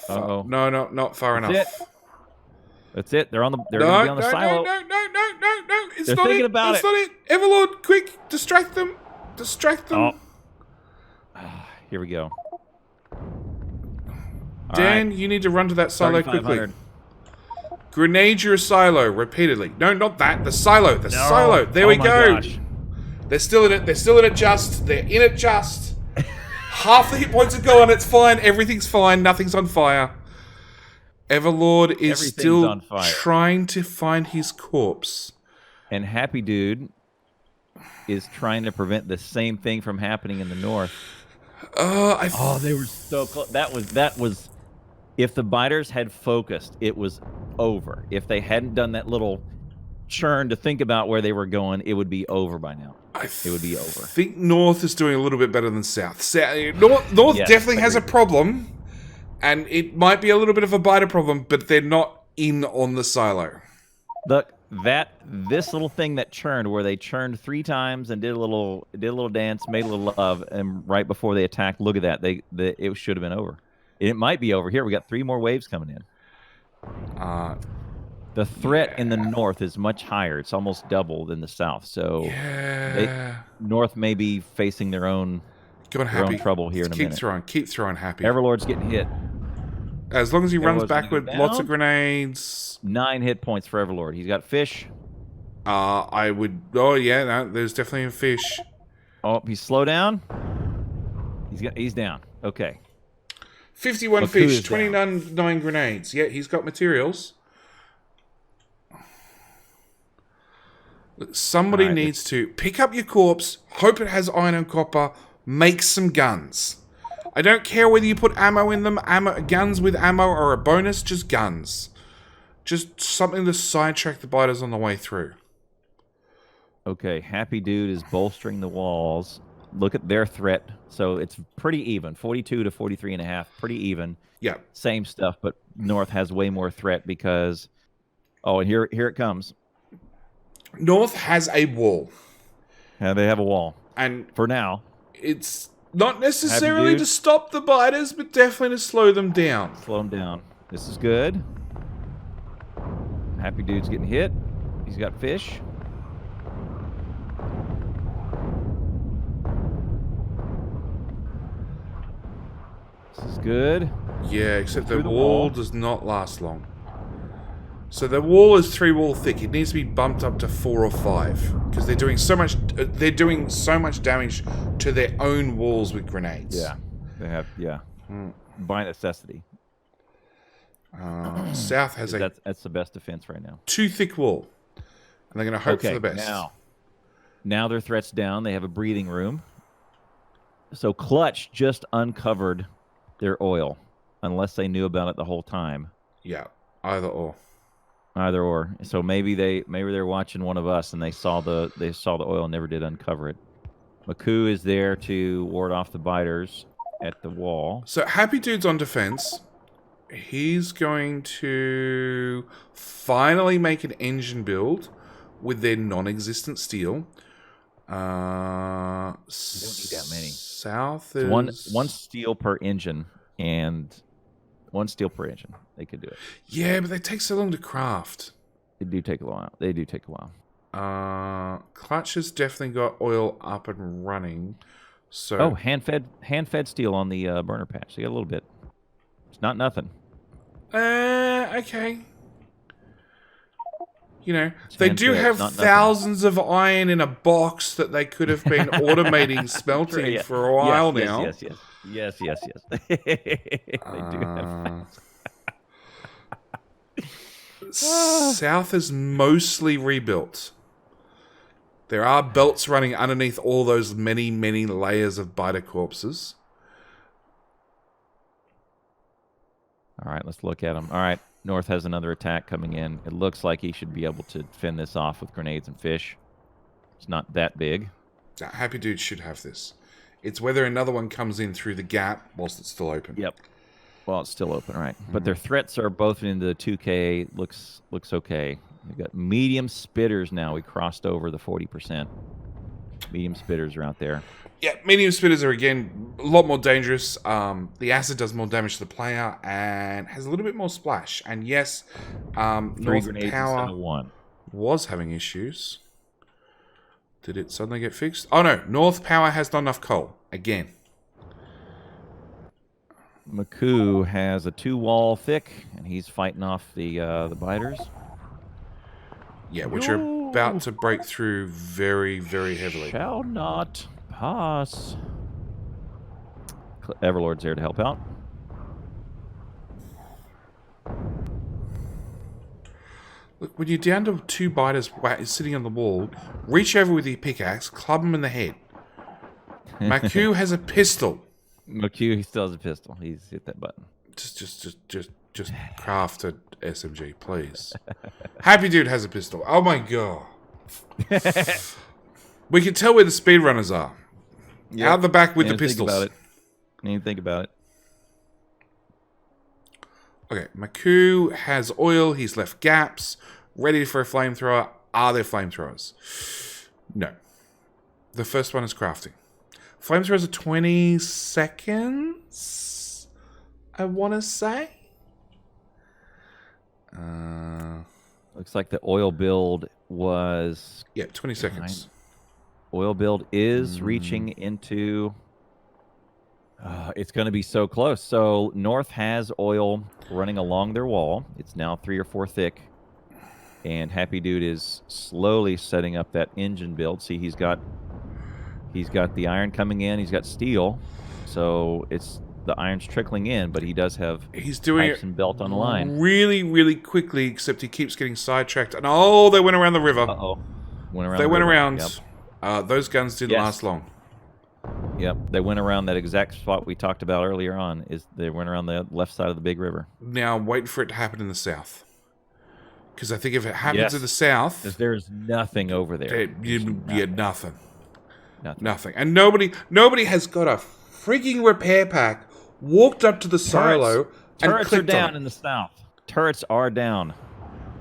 Uh-oh. No, not far enough. That's it. They're going to be on the silo. No. It's They're not thinking it. about It's not it. Everlord, quick, distract them. Oh. Here we go. Dan, you need to run to that silo quickly. Grenade your silo repeatedly. No, not that. The silo. The silo. There we go. Gosh. They're still in it. They're still in it just. They're in it just. Half the hit points are gone. It's fine. Everything's fine. Nothing's on fire. Everlord is still trying to find his corpse. And Happy Dude is trying to prevent the same thing from happening in the north. They were so close. That was. If the biters had focused, it was over. If they hadn't done that little churn to think about where they were going, it would be over by now. It would be over. I think North is doing a little bit better than South. North yes, definitely has a problem, and it might be a little bit of a biter problem, but they're not in on the silo. Look, this little thing that churned, where they churned 3 times and did a little dance, made a little love, and right before they attacked, look at that. It should have been over. It might be over here. We got 3 more waves coming in. The threat in the north is much higher. It's almost double than the south. So north may be facing their own trouble here in a minute. Keep throwing Happy. Everlord's getting hit. As long as he runs backward, lots of grenades. 9 hit points for Everlord. He's got fish. I would... Oh, yeah, no, there's definitely a fish. Oh, he's slow down. He's down. Okay. 51 fish, 29 grenades. Yeah, he's got materials. Somebody needs to pick up your corpse, hope it has iron and copper, make some guns. I don't care whether you put ammo in them, guns with ammo or a bonus, just guns. Just something to sidetrack the biters on the way through. Okay, Happy Dude is bolstering the walls. Look at their threat. So it's pretty even. 42 to 43.5. Pretty even. Yeah. Same stuff, but North has way more threat because... Oh, and here it comes. North has a wall. Yeah, they have a wall. And for now. It's not necessarily to stop the biters, but definitely to slow them down. Slow them down. This is good. Happy Dude's getting hit. He's got fish. This is good. Yeah, except the wall does not last long. So the wall is 3 wall thick. It needs to be bumped up to 4 or 5 because they're doing so much. They're doing so much damage to their own walls with grenades. Yeah, they have. Yeah, by necessity. South has that's the best defense right now. 2 thick wall, and they're going to hope for the best. Now their threat's down. They have a breathing room. So Clutch just uncovered their oil, unless they knew about it the whole time. Yeah, either or. Either or. So maybe they're watching one of us and they saw the oil and never did uncover it. Maku is there to ward off the biters at the wall. So Happy Dude's on defense. He's going to finally make an engine build with their non-existent steel. You don't need that many. South is one steel per engine, and 1 steel per engine. They could do it. Yeah, but they take so long to craft. They do take a while. Clutch has definitely got oil up and running. So hand fed steel on the burner patch. So you got a little bit. It's not nothing. Okay. You know, they do have thousands of iron in a box that they could have been automating smelting for a while now. Yes. They do have South is mostly rebuilt. There are belts running underneath all those many, many layers of biter corpses. All right, let's look at them. All right, North has another attack coming in. It looks like he should be able to fend this off with grenades and fish. It's not that big. Happy Dude should have this. It's whether another one comes in through the gap whilst it's still open. Yep. Well, it's still open, right? But their threats are both into the 2K. Looks okay. We've got medium spitters now. We crossed over the 40%. Medium spitters are out there. Yeah, medium spitters are, again, a lot more dangerous. The acid does more damage to the player and has a little bit more splash. And yes, 3 North grenades Power instead of 1. was having issues. Did it suddenly get fixed? Oh no, North Power has not enough coal. Again. Maku has a 2-wall thick, and he's fighting off the biters. Yeah, which are about to break through very, very heavily. Shall not pass. Everlord's there to help out. Look, when you're down to 2 biters sitting on the wall, reach over with your pickaxe, club them in the head. Maku has a pistol. Maku, he still has a pistol. He's hit that button. Just craft a SMG, please. Happy Dude has a pistol. Oh my god. We can tell where the speedrunners are. Yep. Out the back with the pistols. Need to think about it. Okay, Maku has oil. He's left gaps. Ready for a flamethrower. Are there flamethrowers? No. The first one is crafting. Flamethrowers are 20 seconds, I want to say. Looks like the oil build was... Yeah, 20 seconds. Oil build is reaching into... it's going to be so close. So North has oil running along their wall. It's now 3 or 4 thick. And Happy Dude is slowly setting up that engine build. See, he's got the iron coming in. He's got steel. So it's the iron's trickling in, but he does have pipes and belt on the line. Really, really quickly, except he keeps getting sidetracked. And oh, they went around the river. Uh-oh. They went around. Yep. Those guns didn't last long. Yep, they went around that exact spot we talked about earlier on. They went around the left side of the big river. Now, wait for it to happen in the south. Because I think if it happens in the south... There's nothing over there. Nothing. And nobody has got a freaking repair pack, walked up to the silo, and Turrets clicked are down on it. in the south. Turrets are down.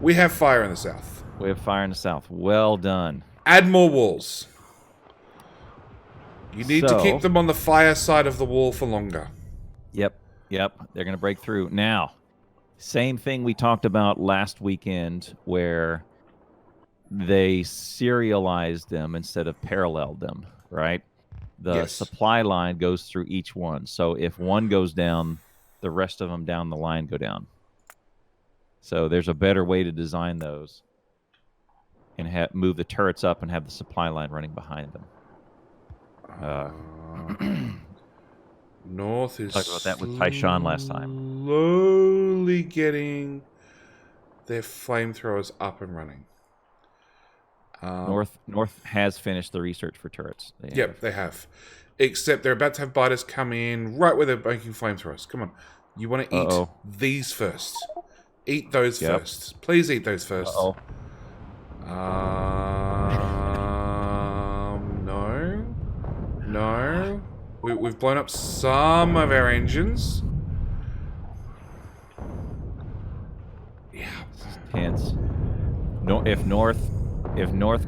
We have fire in the south. We have fire in the south. Well done. Add more walls. You need to keep them on the fire side of the wall for longer. Yep. They're going to break through. Now, same thing we talked about last weekend where they serialized them instead of paralleled them, right? The supply line goes through each one. So if one goes down, the rest of them down the line go down. So there's a better way to design those and move the turrets up and have the supply line running behind them. North is talked about that with Tyshawn last time. Slowly getting their flamethrowers up and running. North has finished the research for turrets. They have. Except they're about to have biters come in right where they're making flamethrowers. Come on. You want to eat these first. Eat those first. Please eat those first. No. We've blown up some of our engines. Yeah. Tense. No, if North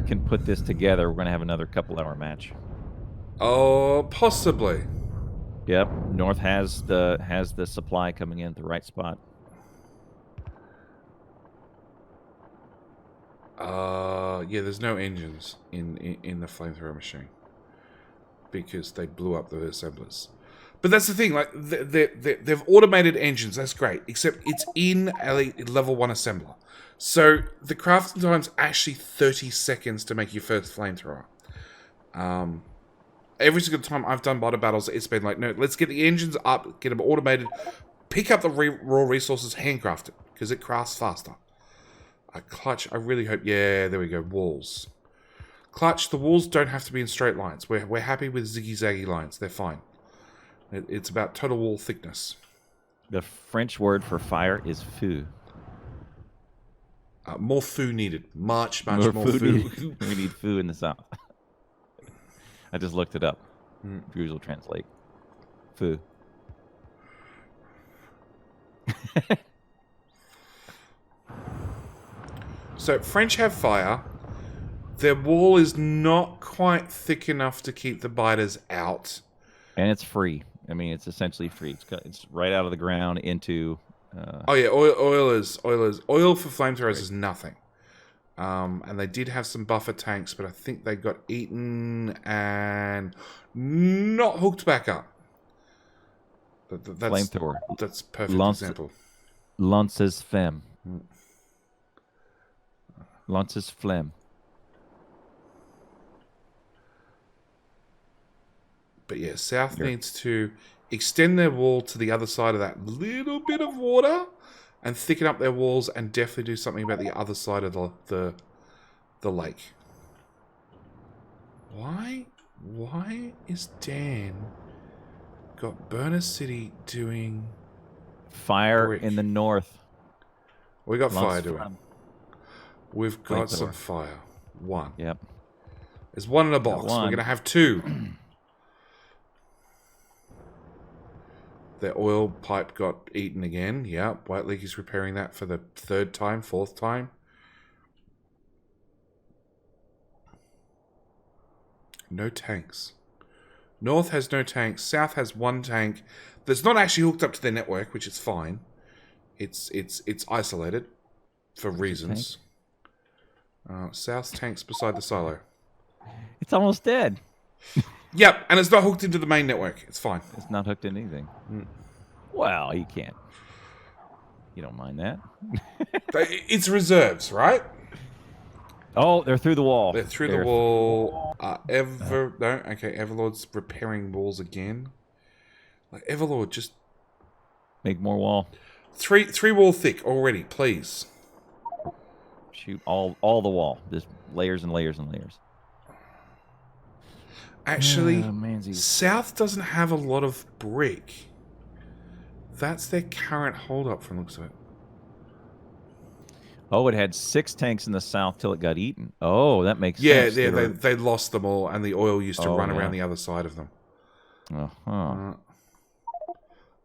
can put this together, we're gonna have another couple-hour match. Oh, possibly. Yep. North has the supply coming in at the right spot. There's no engines in the flamethrower machine because they blew up the assemblers. But that's the thing, like they've automated engines. That's great, except it's in a level 1 assembler, so the crafting time's actually 30 seconds to make your first flamethrower. Every single time I've done bot battles, it's been like, no, let's get the engines up, get them automated, pick up the raw resources, handcraft it because it crafts faster. Clutch, I really hope... Yeah, there we go. Walls. Clutch, the walls don't have to be in straight lines. We're happy with ziggy-zaggy lines. They're fine. It's about total wall thickness. The French word for fire is feu. More foo needed. Much more foo. We need foo in the south. I just looked it up. Viewers will translate. Foo. So, French have fire. Their wall is not quite thick enough to keep the biters out. And it's free. I mean, it's essentially free. It's right out of the ground into... oh, yeah. Oil for flamethrowers is nothing. And they did have some buffer tanks, but I think they got eaten and not hooked back up. That's, flamethrower. That's a perfect example. Lances femme. Lances flemme. But yeah, South needs to extend their wall to the other side of that little bit of water and thicken up their walls and definitely do something about the other side of the lake. Why is Dan got Burner City doing fire brick? In the north? We got fire doing. We've got some fire. One. Yep. There's one in a box. We're going to have two. Their oil pipe got eaten again. Yeah, White League is repairing that for the third time, fourth time. No tanks. North has no tanks. South has one tank that's not actually hooked up to their network, which is fine. It's isolated for reasons. South's tank's beside the silo. It's almost dead. Yep, and it's not hooked into the main network. It's fine. It's not hooked into anything. Well, you can't. You don't mind that. It's reserves, right? Oh, they're through the wall. They're through the wall. Everlord's repairing walls again. Like Everlord, just make more wall. Three wall thick already, please. Shoot all the wall. Just layers and layers and layers. Actually, South doesn't have a lot of brick. That's their current hold-up from the looks of it. Oh, it had 6 tanks in the south till it got eaten. Oh, that makes sense. Yeah, they lost them all, and the oil used to run around the other side of them.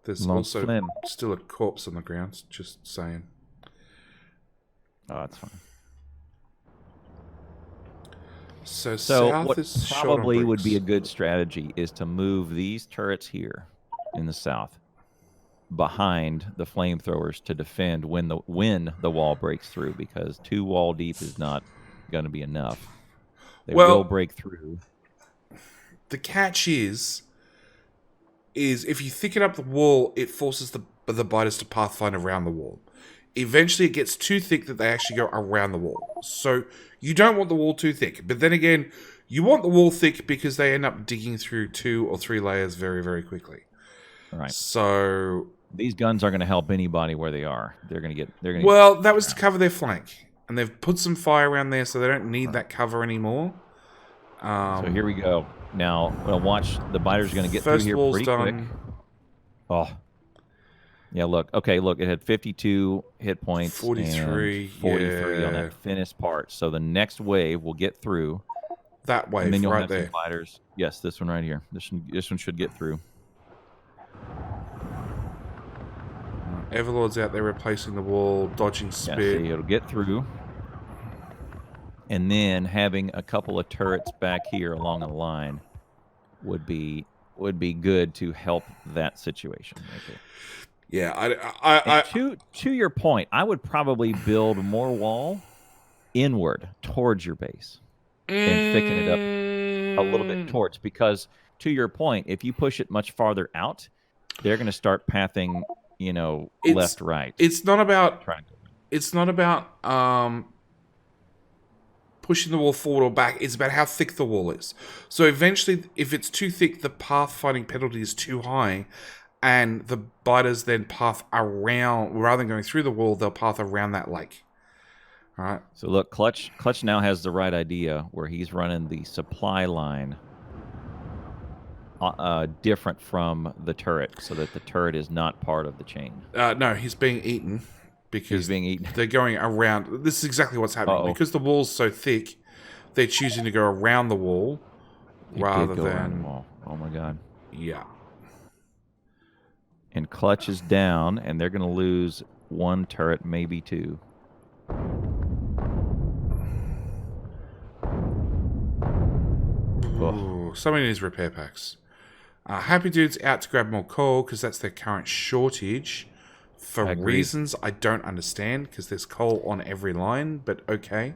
There's also still a corpse on the ground, just saying. Oh, that's fine. So South what is probably would be a good strategy is to move these turrets here in the south behind the flamethrowers to defend when the wall breaks through, because 2 wall deep is not going to be enough. They will break through. The catch is if you thicken up the wall, it forces the biters to pathfind around the wall. Eventually, it gets too thick that they actually go around the wall. So you don't want the wall too thick. But then again, you want the wall thick because they end up digging through 2 or 3 layers very, very quickly. Right. So these guns are going to help anybody where they are. They're going to get. Well, that was to cover their flank, and they've put some fire around there, so they don't need that cover anymore. So here we go. Now, well, watch the biters are going to get through here pretty quick. Oh. Yeah, look. Okay, look. It had 52 hit points. 43. And 43 on that thinnest part. So the next wave will get through. That wave, and then you'll right have there. Some fighters. Yes, this one right here. This one should get through. Everlord's out there replacing the wall, dodging spit. Yeah, see, it'll get through. And then having a couple of turrets back here along the line would be good to help that situation. Okay. Yeah, to your point, I would probably build more wall inward towards your base and thicken it up a little bit towards, because to your point, if you push it much farther out, they're going to start pathing, left, right. It's not about pushing the wall forward or back. It's about how thick the wall is. So eventually, if it's too thick, the pathfinding penalty is too high, and the biters then path around, rather than going through the wall, they'll path around that lake. All right. So look, Clutch now has the right idea where he's running the supply line different from the turret, so that the turret is not part of the chain. No, he's being eaten because He's being eaten. they're going around. This is exactly what's happening. Because the wall's so thick, they're choosing to go around the wall rather than around the wall. Oh my god. Yeah. And Clutch is down, and they're going to lose one turret, maybe two. Ooh, somebody needs repair packs. Happy Dude's out to grab more coal because that's their current shortage. For reasons I don't understand, because there's coal on every line, but okay.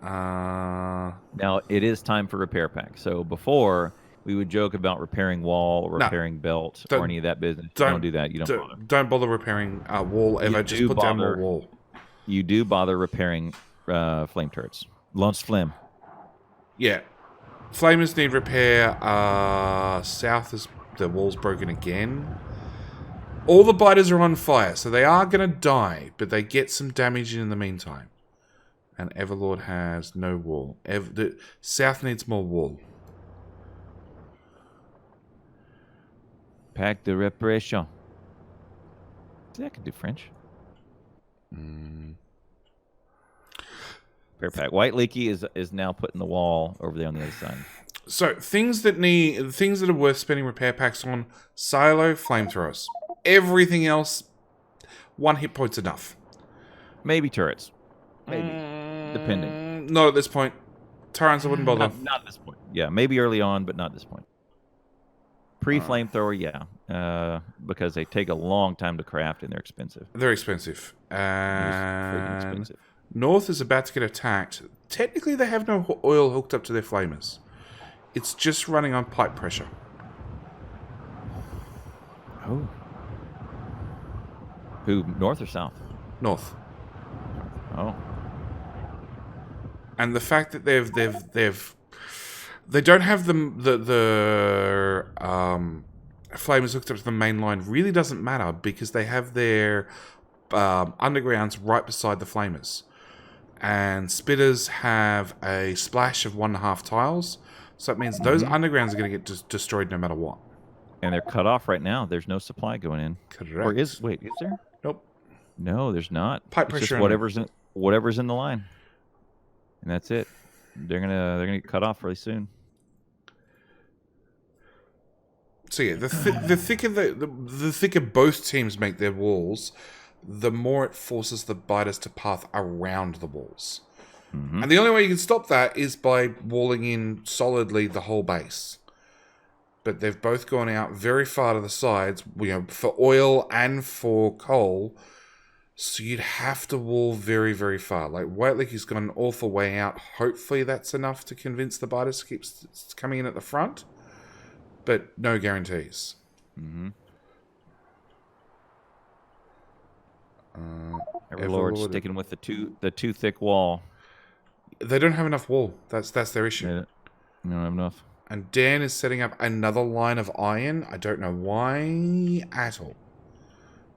Now, it is time for repair packs. So before, we would joke about repairing wall, or repairing belt, or any of that business. Don't do that. You don't bother. Don't bother repairing wall ever. Just put down more wall. You do bother repairing flame turrets. Launch flame. Yeah. Flamers need repair. South is the wall's broken again. All the biters are on fire, so they are going to die, but they get some damage in the meantime. And Everlord has no wall. The South needs more wall. Pack de reparation. See, I could do French. Repair pack. White Leaky is now putting the wall over there on the other side. So things that are worth spending repair packs on: silo, flamethrowers. Everything else, 1 hit point's enough. Maybe turrets. Maybe. Depending. Not at this point. Turrets I wouldn't bother. Not at this point. Yeah, maybe early on, but not at this point. Pre-flamethrower, yeah. Because they take a long time to craft and they're expensive. They're expensive. Freaking expensive. North is about to get attacked. Technically, they have no oil hooked up to their flamers. It's just running on pipe pressure. Oh. Who, north or south? North. Oh. And the fact that they don't have the flamers hooked up to the main line really doesn't matter, because they have their undergrounds right beside the flamers. And spitters have a splash of 1.5 tiles, so that means those undergrounds are going to get destroyed no matter what. And they're cut off right now. There's no supply going in. Correct. Or is there? Nope. No, there's not. Pipe it's pressure. Just whatever's in the line, and that's it. They're gonna get cut off really soon. So yeah, the thicker both teams make their walls, the more it forces the biters to path around the walls. And the only way you can stop that is by walling in solidly the whole base. But they've both gone out very far to the sides, for oil and for coal. So you'd have to wall very, very far. Like, White Leaky's got an awful way out. Hopefully that's enough to convince the biters to keep coming in at the front. But no guarantees. Everlord sticking with the too thick wall. They don't have enough wall. That's their issue. They don't have enough. And Dan is setting up another line of iron. I don't know why at all.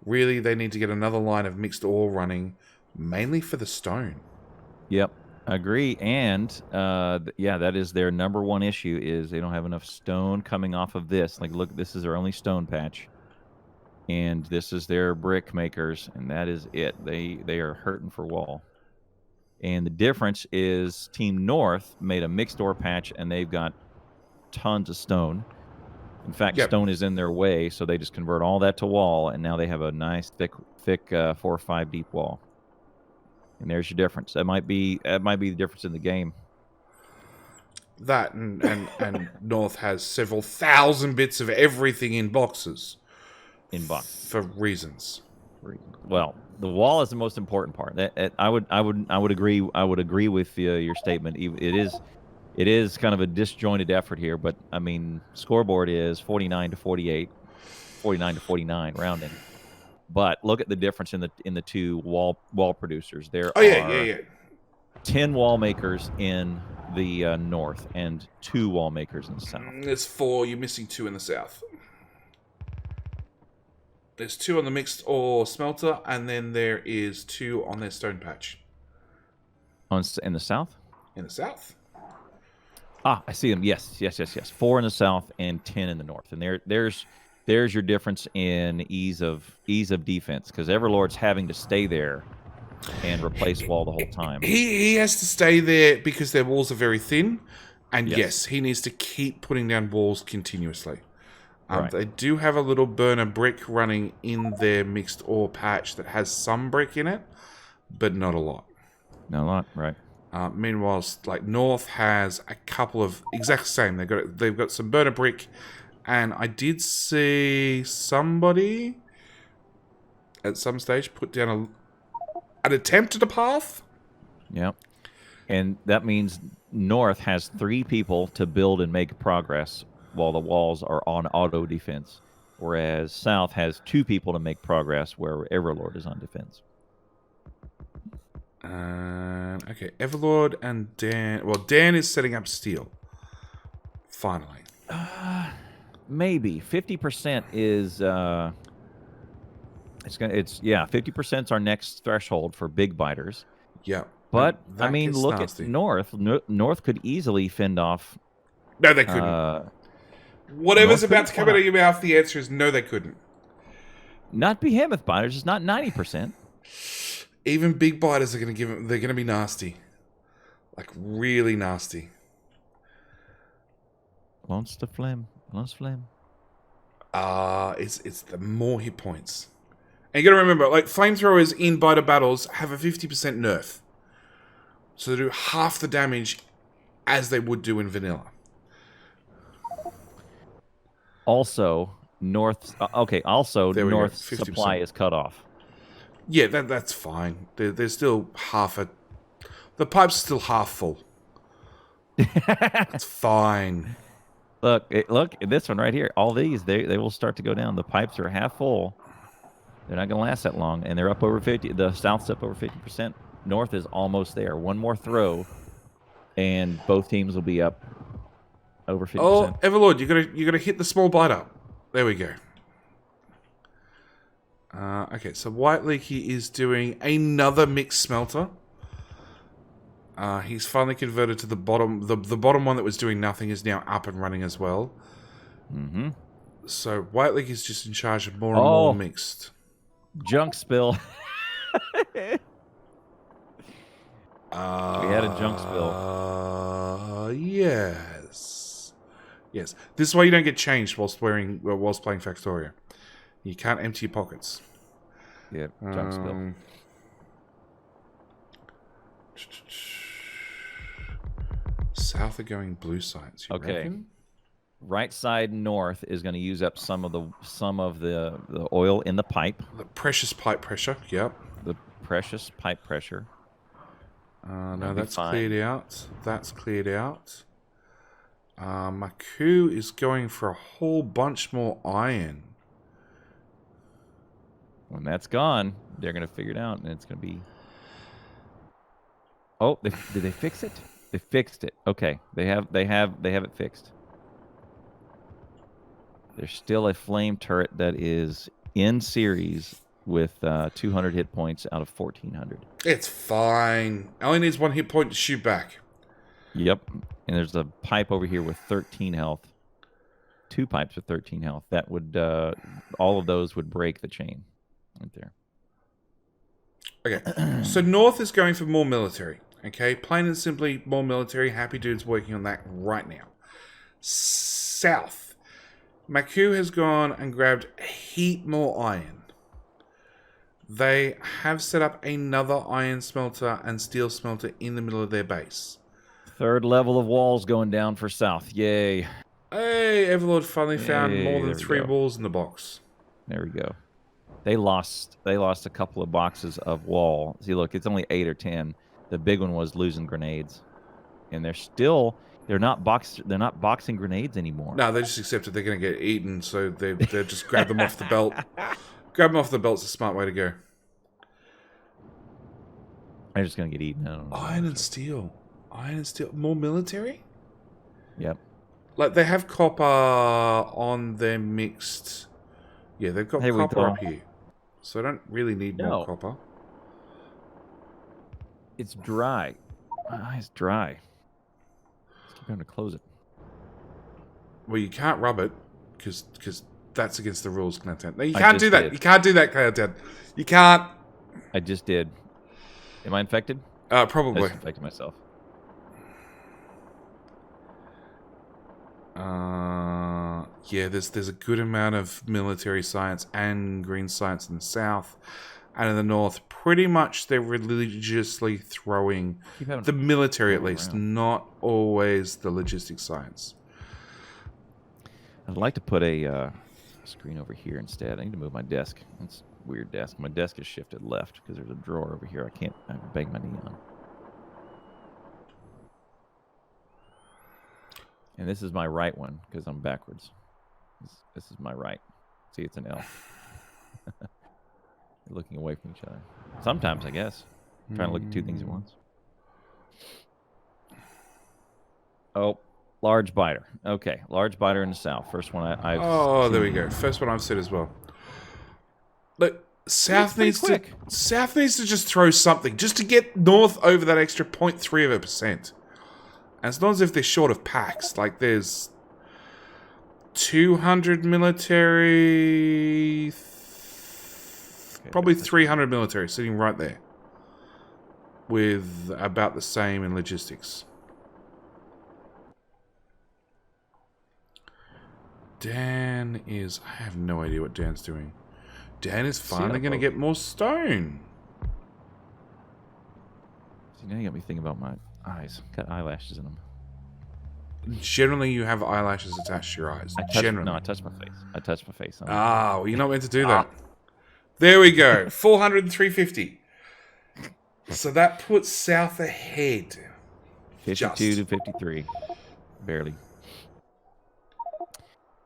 Really, they need to get another line of mixed ore running, mainly for the stone. Yep, I agree. And that is their number one issue, is they don't have enough stone coming off of this. Like, look, this is their only stone patch. And this is their brick makers, and that is it. They are hurting for wall. And the difference is Team North made a mixed ore patch, and they've got tons of stone. In fact, stone is in their way, so they just convert all that to wall, and now they have a nice thick 4 or 5 deep wall. And there's your difference. That might be the difference in the game. That and North has several thousand bits of everything in boxes. For reasons. Well, the wall is the most important part. I would agree. I would agree with your statement. It is kind of a disjointed effort here, but I mean, scoreboard is 49 to 48, 49 to 49 rounding. But look at the difference in the two wall producers. There are 10 wall makers in the north and 2 wall makers in the south. There's 4. You're missing 2 in the south. There's 2 on the mixed ore smelter, and then there is 2 on their stone patch. In the south? In the south. Ah, I see them. Yes. 4 in the south and 10 in the north. And there's your difference in ease of defense, because Everlord's having to stay there and replace wall the whole time. He has to stay there because their walls are very thin, and Yes. yes, he needs to keep putting down walls continuously. Right. They do have a little burner brick running in their mixed ore patch that has some brick in it, but not a lot. Not a lot, right? Meanwhile, like North has a couple of exact same. They've got some burner brick, and I did see somebody at some stage put down an attempt at a path. Yep. And that means North has 3 people to build and make progress while the walls are on auto defense, whereas South has 2 people to make progress where Everlord is on defense. Okay, Everlord and Dan. Well, Dan is setting up steel. Finally. Maybe 50% is. It's 50% is our next threshold for big biters. Yeah. But that I mean, gets look nasty. at North. North could easily fend off. No, they couldn't. Whatever's about to come out of your mouth, the answer is no, they couldn't. Not behemoth biters. It's not 90%. Even big biters are going to give them. They're going to be nasty, like really nasty. Launch the flame. Launch flame. It's the more hit points. And you got to remember, like flamethrowers in biter battles have a 50% nerf, so they do half the damage as they would do in vanilla. Also, North. Also, North's supply is cut off. Yeah, that's fine. There's still the pipe's still half full. That's fine. Look at this one right here. All these, they will start to go down. The pipes are half full. They're not going to last that long, and they're up over 50. The South's up over 50%. North is almost there. One more throw, and both teams will be up over 50%. Oh, Everlord, you gotta hit the small biter. There we go. Okay, so White Leaky is doing another mixed smelter. He's finally converted to the bottom. The bottom one that was doing nothing is now up and running as well. Mm-hmm. So White Leaky is just in charge of more and more mixed. Junk spill. We had a junk spill. Yes. This is why you don't get changed whilst playing Factorio. You can't empty your pockets. Yeah, junk spill. South are going blue sites. You reckon? Right side north is going to use up some of the oil in the pipe. The precious pipe pressure. Yep. The precious pipe pressure. No, that's cleared out. That's cleared out. Maku is going for a whole bunch more iron. When that's gone, they're going to figure it out, and it's going to be... Oh, did they fix it? They fixed it. Okay, they have it fixed. There's still a flame turret that is in series with 200 hit points out of 1,400. It's fine. Only needs 1 hit point to shoot back. Yep. And there's a pipe over here with 13 health. 2 pipes with 13 health. That would all of those would break the chain right there. Okay. So North is going for more military. Okay. Plain and simply more military. Happy Dude's working on that right now. South. Maku has gone and grabbed a heap more iron. They have set up another iron smelter and steel smelter in the middle of their base. 3rd level of walls going down for South. Yay. Hey, Everlord finally found more than 3 walls in the box. There we go. They lost a couple of boxes of wall. See, look, it's only 8 or 10. The big one was losing grenades. And they're not boxing grenades anymore. No, they just accepted they're going to get eaten, so they just grab them off the belt. Grab them off the belt's a smart way to go. They're just going to get eaten. I don't know. Iron and steel. More military? Yep. Like, they have copper on their mixed... Yeah, they've got copper up here. So I don't really need more copper. It's dry. My eye's dry. Just keep having to close it. Well, you can't rub it because that's against the rules, Clanton. No, you can't do that. You can't do that, Clanton. You can't. I just did. Am I infected? Probably. I just infected myself. Yeah, there's a good amount of military science and green science in the south, and in the north, pretty much they're religiously throwing the military, at least, not always the logistics science. I'd like to put a screen over here instead. I need to move my desk. It's a weird desk. My desk is shifted left because there's a drawer over here. I can't bang my knee on. And this is my right one because I'm backwards. This is my right. See, it's an L. Looking away from each other. Sometimes, I guess. I'm trying to look at two things at once. Oh, large biter. Okay, large biter in the south. First one I've Oh, there we go. First one I've said as well. Look, South needs to just throw something just to get North over that extra 0.3%. And it's not as if they're short of packs. Like, there's 200 military, probably 300 military sitting right there, with about the same in logistics. Dan is... I have no idea what Dan's doing. Dan is finally going to get more stone. See, now you got me thinking about my eyes. Got eyelashes in them. Generally, you have eyelashes attached to your eyes. Generally. No, I touched my face. I touched my face. Well, you're not meant to do that. There we go. 400 and 350. So that puts South ahead. 52 to 53. Barely.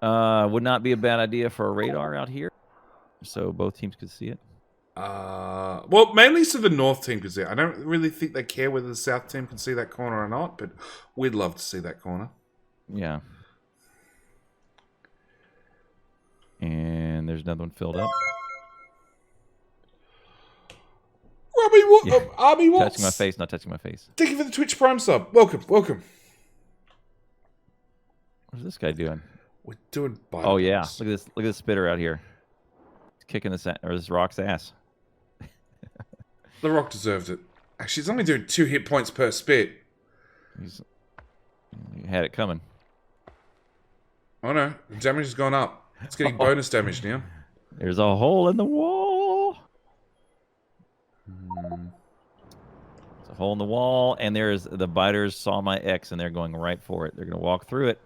Would not be a bad idea for a radar out here, so both teams could see it. Well, mainly so the North team could see it. I don't really think they care whether the South team can see that corner or not, but we'd love to see that corner. Yeah. And there's another one filled up. Robbie, what? Yeah. Army, what? Touching my face, not touching my face. Thank you for the Twitch Prime sub. Welcome, welcome. What's this guy doing? We're doing bites. Oh yeah, look at this! Look at this spitter out here. He's kicking this rock's ass. The rock deserved it. Actually, it's only doing 2 hit points per spit. He had it coming. Oh no, the damage has gone up. It's getting bonus damage now. There's a hole in the wall. There's a hole in the wall, and there's the biters saw my X, and they're going right for it. They're going to walk through it.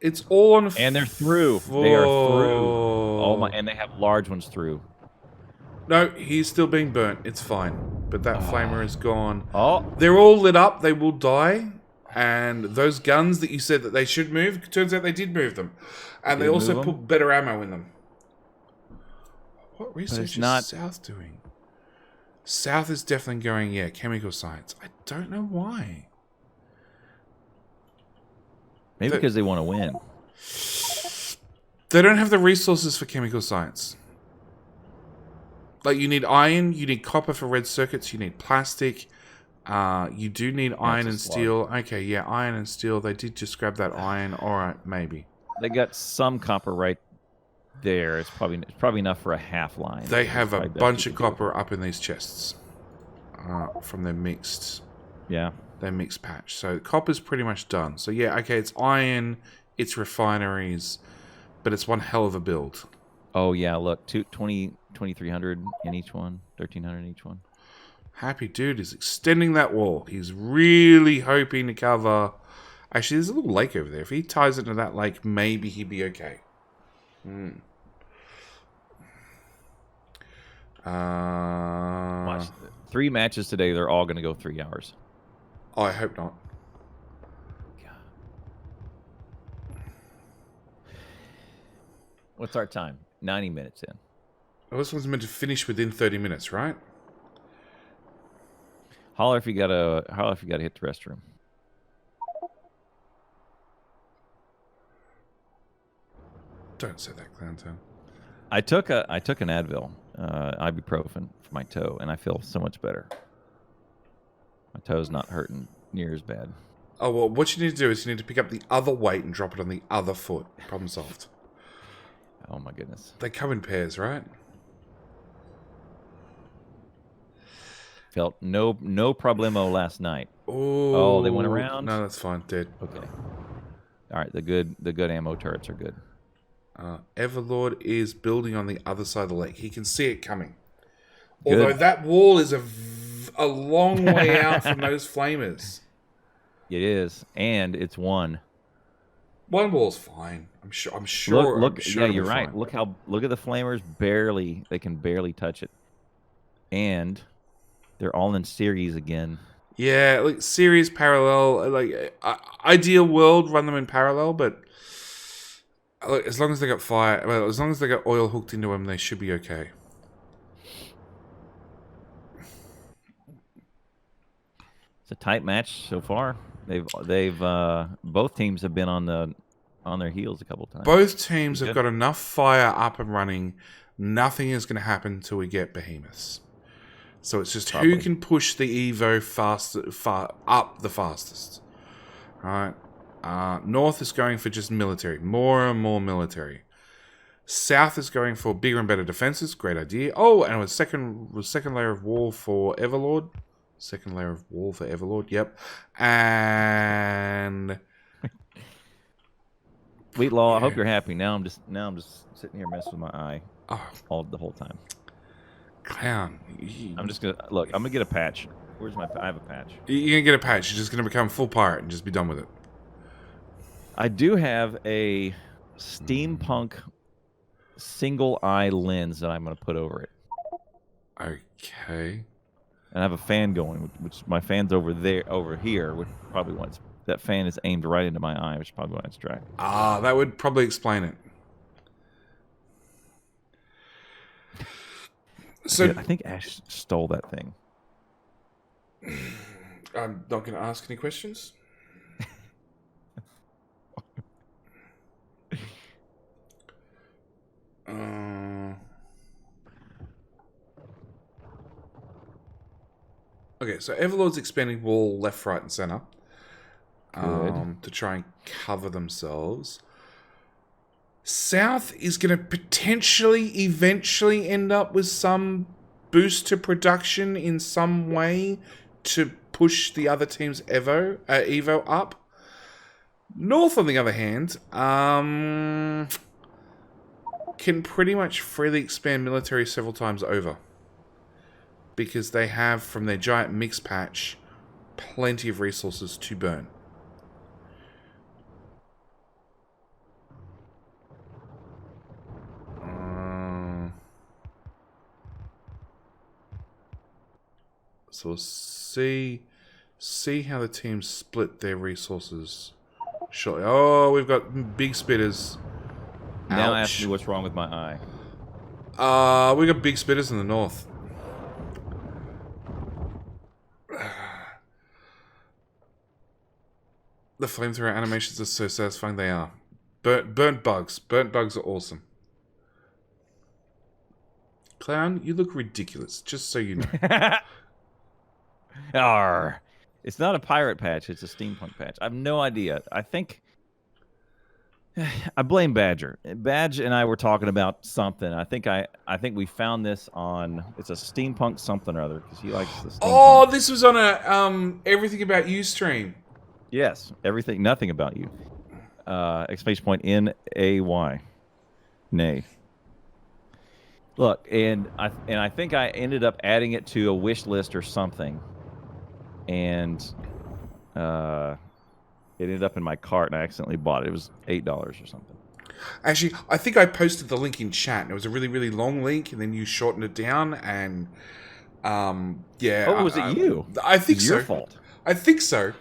It's all on. And they're through. They are through. Oh my! And they have large ones through. No, he's still being burnt. It's fine. But that flamer is gone. Oh, they're all lit up. They will die. And those guns that you said that they should move, turns out they did move them. And they also put better ammo in them. What research is South doing? South is definitely going, yeah, chemical science. I don't know why. Maybe because they want to win. They don't have the resources for chemical science. Like, you need iron, you need copper for red circuits, you need plastic. You do need iron and steel. Okay, yeah, iron and steel. They did just grab that iron. All right, maybe. They got some copper right there. It's probably enough for a half line. They have a bunch of copper up in these chests from their mixed. Yeah. Their mixed patch. So copper's pretty much done. So yeah, okay, it's iron, it's refineries, but it's one hell of a build. Oh yeah, look, 2,300 in each one, 1,300 in each one. Happy Dude is extending that wall. He's really hoping to cover... Actually, there's a little lake over there. If he ties it into that lake, maybe he'd be okay. Watch. 3 matches today. They're all going to go 3 hours. Oh, I hope not. What's our time? 90 minutes in. Oh, this one's meant to finish within 30 minutes, right? Holler if you gotta hit the restroom. Don't say that, Clowntown. I took an Advil, ibuprofen for my toe, and I feel so much better. My toe's not hurting near as bad. Oh, well, what you need to do is you need to pick up the other weight and drop it on the other foot. Problem solved. Oh, my goodness. They come in pairs, right? Felt no problemo last night. Oh, they went around? No, that's fine. Dead. Okay. All right, the good ammo turrets are good. Everlord is building on the other side of the lake. He can see it coming. Good. Although that wall is a long way out from those flamers. It is, and it's one. One wall's fine. I'm sure. Look. I'm sure Yeah, it'll you're be right. fine. Look at the flamers. They can barely touch it, and they're all in series again. Yeah, like series parallel. Like ideal world, run them in parallel. But as long as they got fire, well, as long as they got oil hooked into them, they should be okay. It's a tight match so far. They've both teams have been on their heels a couple times. Both teams have got enough fire up and running. Nothing is going to happen until we get behemoths. So it's just who can push the Evo up the fastest. All right. North is going for just military, more and more military. South is going for bigger and better defenses. Great idea. Oh, and it was second layer of wall for Everlord. Second layer of wall for Everlord. Yep. And Wheatlaw, yeah. I hope you're happy. Now I'm just sitting here messing with my eye the whole time. Clown. I'm just gonna look. I'm gonna get a patch. Where's my? I have a patch. You're gonna get a patch. You're just gonna become full pirate and just be done with it. I do have a steampunk single eye lens that I'm gonna put over it. Okay. And I have a fan going, which my fan's over here, which probably wants that fan is aimed right into my eye, which is probably why it's dry. That would probably explain it. So I think Ash stole that thing. I'm not going to ask any questions. Okay, so Everlord's expanding wall left, right, and center to try and cover themselves. South is going to potentially, eventually end up with some boost to production in some way to push the other team's Evo up. North, on the other hand, can pretty much freely expand military several times over. Because they have, from their giant mix patch, plenty of resources to burn. So we'll see how the teams split their resources shortly. Oh, we've got big spitters. Now Ouch. ask me what's wrong with my eye. We got big spitters in the north. The flamethrower animations are so satisfying. They are. Burnt bugs. Burnt bugs are awesome. Clown, you look ridiculous, just so you know. Arr. It's not a pirate patch, it's a steampunk patch. I have no idea. I think I blame Badger. Badge and I were talking about something. I think we found this on it's a steampunk something or other because he likes the steampunk. Oh, this was on a Everything About You stream. Yes, everything, nothing about you. Exclamation point NAY. Nay. Look, and I think I ended up adding it to a wish list or something, and it ended up in my cart, and I accidentally bought it. It was $8 or something. Actually, I think I posted the link in chat, and it was a really, really long link, and then you shortened it down, and yeah. Oh, was it you? I think so. Your fault. I think so.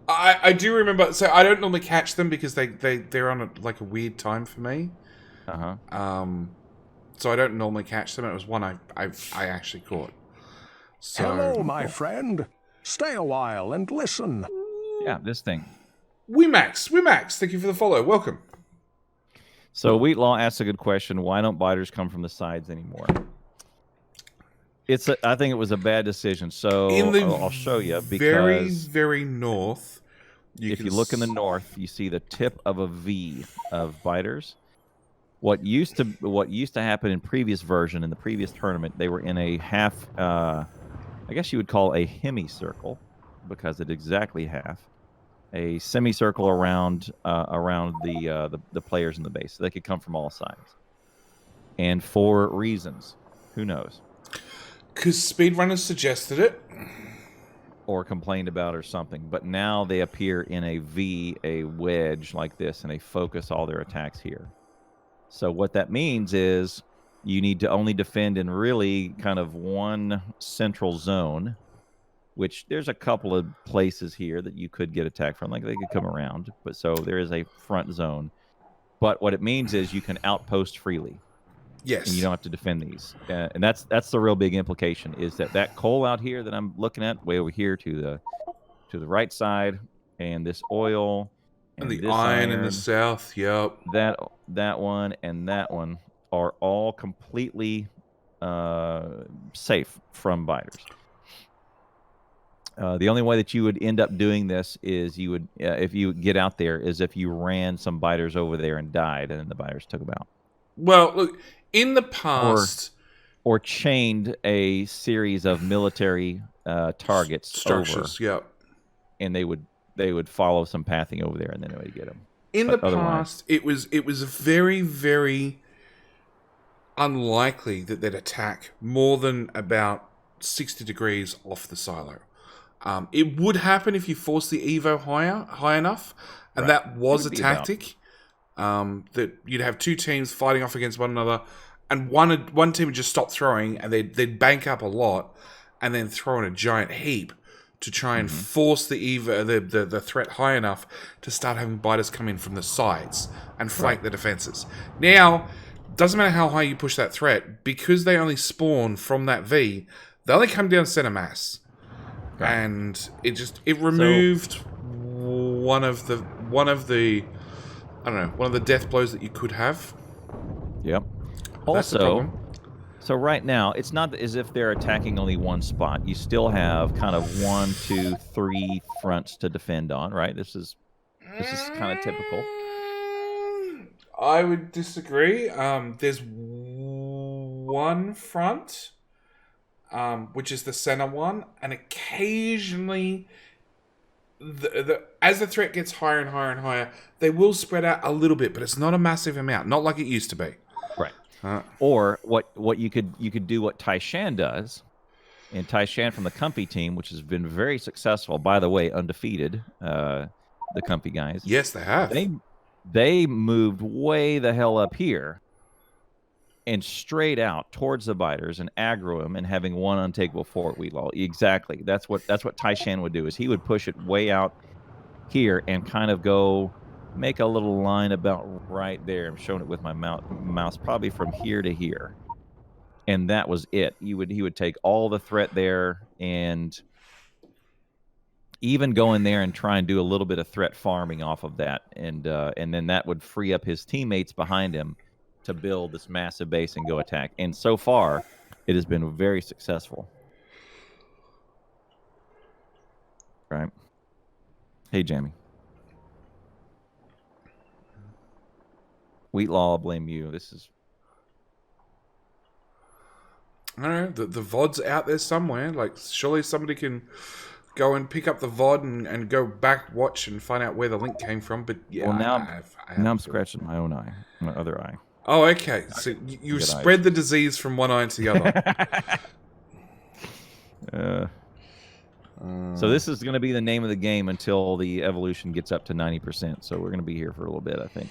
I do remember. So I don't normally catch them because they're on a weird time for me. So I don't normally catch them. It was one I actually caught. So, hello, my friend. Stay a while and listen. Yeah, this thing. Wimax, thank you for the follow. Welcome. So Wheatlaw asks a good question. Why don't biters come from the sides anymore? I think it was a bad decision. So In the I'll show you very, because very north, if you look in the north, you see the tip of a V of biters. What used to happen in previous version in the previous tournament, they were in a half. I guess you would call a hemicircle because it's exactly half. A semicircle around the players in the base. So they could come from all sides, and for reasons, who knows, because speedrunners suggested it. or complained about or something. But now they appear in a V, a wedge like this, and they focus all their attacks here. So what that means is you need to only defend in really kind of one central zone, which there's a couple of places here that you could get attacked from. Like they could come around, but so there is a front zone. But what it means is you can outpost freely. Yes. And you don't have to defend these. And that's the real big implication is that coal out here that I'm looking at way over here to the right side, and this oil and the iron in the south. Yep. That one and that one are all completely safe from biters. The only way that you would end up doing this is you would, if you get out there, is if you ran some biters over there and died, and then the biters took them out. Well, look, in the past, or chained a series of military targets structures. Over, yep. And they would follow some pathing over there, and then they would get them. In the past, it was very, very unlikely that they'd attack more than about 60 degrees off the silo. It would happen if you forced the Evo high enough, and that was a tactic. That you'd have two teams fighting off against one another, and one team would just stop throwing, and they'd bank up a lot, and then throw in a giant heap to try and force the Evo the threat high enough to start having biters come in from the sides and flank the defenses. Now, doesn't matter how high you push that threat, because they only spawn from that V, they only come down center mass. Right. And it removed one of the I don't know, one of the death blows that you could have. Yep. Also, so right now it's not as if they're attacking only one spot. You still have kind of 1, 2, 3 fronts to defend on, right? This is kind of typical. I would disagree. There's one front, which is the center one, and occasionally, as the threat gets higher and higher and higher, they will spread out a little bit, but it's not a massive amount, not like it used to be. Right. Or what you could do what Taishan does, and Taishan from the Comfy team, which has been very successful, by the way, undefeated. The Comfy guys. Yes, they have. They moved way the hell up here and straight out towards the biters and aggro him and having one untakeable fort Wheatlaw. Exactly. That's what Taishan would do, is he would push it way out here and kind of go make a little line about right there. I'm showing it with my mouse, probably from here to here. And that was it. He would take all the threat there and even go in there and try and do a little bit of threat farming off of that. And then that would free up his teammates behind him to build this massive base and go attack. And so far, it has been very successful. Right. Hey, Jamie. Wheatlaw, I'll blame you. This is... I don't know. The VOD's out there somewhere. Like, surely somebody can go and pick up the VOD and go back, watch, and find out where the link came from. But yeah, well, now, I have now I'm scratching my own eye, my other eye. Oh, okay. So you spread the disease from one eye to the other. So this is going to be the name of the game until the evolution gets up to 90%. So we're going to be here for a little bit, I think.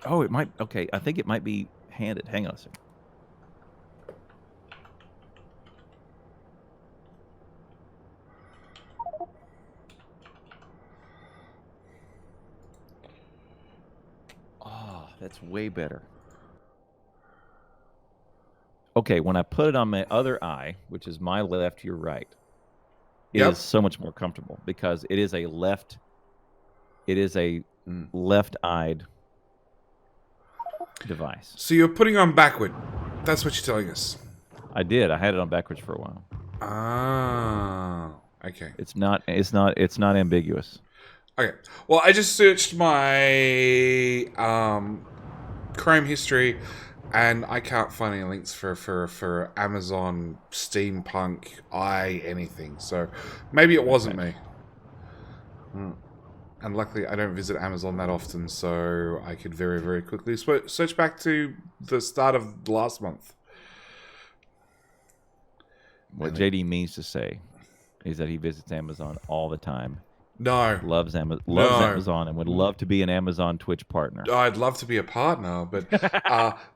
Oh, it might. Okay, I think it might be handed. Hang on a second. Oh, that's way better. Okay, when I put it on my other eye, which is my left, your right, it is so much more comfortable because it is a left. It is a left-eyed device. So you're putting on backward. That's what you're telling us. I did. I had it on backwards for a while. Ah, okay. It's not ambiguous. Okay. Well, I just searched my Chrome history, and I can't find any links for Amazon, Steampunk, anything. So maybe it wasn't me. And luckily, I don't visit Amazon that often, so I could very, very quickly search back to the start of last month. What JD means to say is that he visits Amazon all the time. No. Loves Amazon and would love to be an Amazon Twitch partner. I'd love to be a partner, but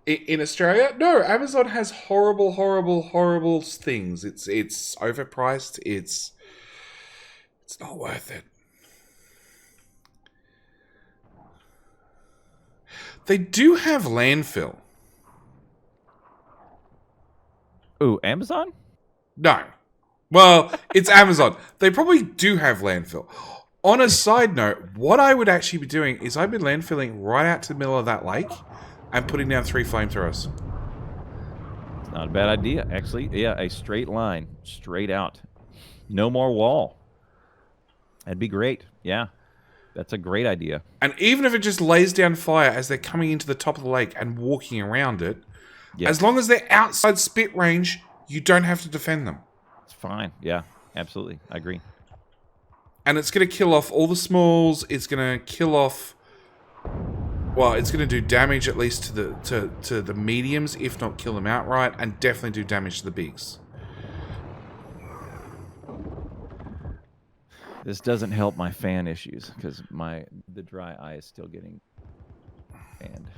in Australia, no. Amazon has horrible, horrible, horrible things. It's overpriced. It's not worth it. They do have landfill. Ooh, Amazon? No. Well, it's Amazon. They probably do have landfill. On a side note, what I would actually be doing is I've been landfilling right out to the middle of that lake and putting down 3 flamethrowers. It's not a bad idea, actually. Yeah, a straight line, straight out. No more wall. That'd be great. Yeah, that's a great idea. And even if it just lays down fire as they're coming into the top of the lake and walking around it, as long as they're outside spit range, you don't have to defend them. It's fine. Yeah, absolutely. I agree. And it's going to kill off all the smalls. It's going to kill off... Well, it's going to do damage at least to the mediums, if not kill them outright, and definitely do damage to the bigs. This doesn't help my fan issues because the dry eye is still getting fanned.